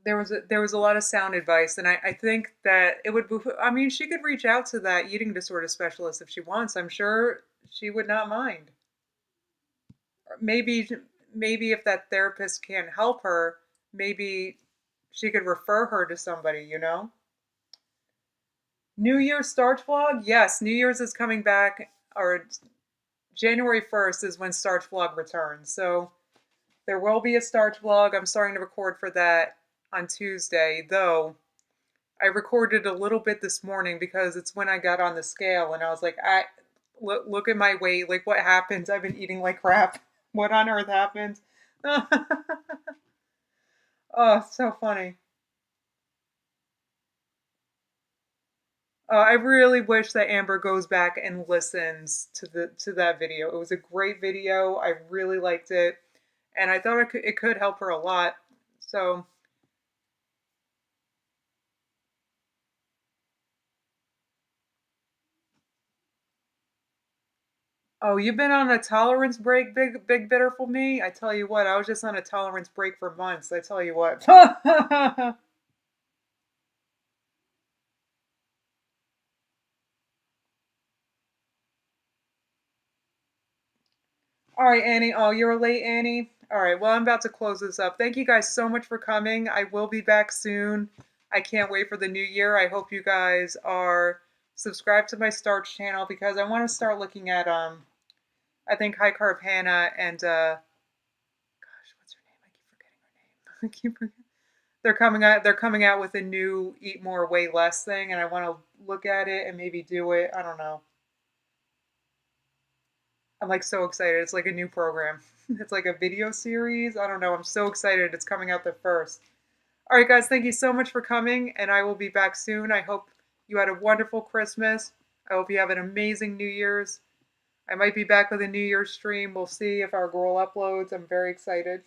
There was a lot of sound advice, and I think that it would. I mean, she could reach out to that eating disorder specialist if she wants. I'm sure she would not mind. Maybe if that therapist can't help her, maybe she could refer her to somebody. You know. New Year's Starch Vlog? Yes, New Year's is coming back, or January 1st is when Starch Vlog returns. So there will be a Starch Vlog. I'm starting to record for that on Tuesday, though I recorded a little bit this morning because it's when I got on the scale and I was like, look at my weight. Like, what happened? I've been eating like crap. What on earth happened? Oh, so funny. I really wish that Amber goes back and listens to that video. It was a great video. I really liked it, and I thought it could help her a lot. So, oh, you've been on a tolerance break, big bitter for me. I tell you what, I was just on a tolerance break for months. I tell you what. All right, Annie. Oh, you're late, Annie. All right. Well, I'm about to close this up. Thank you guys so much for coming. I will be back soon. I can't wait for the new year. I hope you guys are subscribed to my Starch channel because I want to start looking at I think High Carb Hannah and gosh, what's her name? I keep forgetting her name. I keep forgetting. They're coming out with a new Eat More Weigh Less thing, and I want to look at it and maybe do it. I don't know. I'm like so excited. It's like a new program. It's like a video series. I don't know. I'm so excited. It's coming out the first. All right, guys. Thank you so much for coming, and I will be back soon. I hope you had a wonderful Christmas. I hope you have an amazing New Year's. I might be back with a New Year's stream. We'll see if our girl uploads. I'm very excited.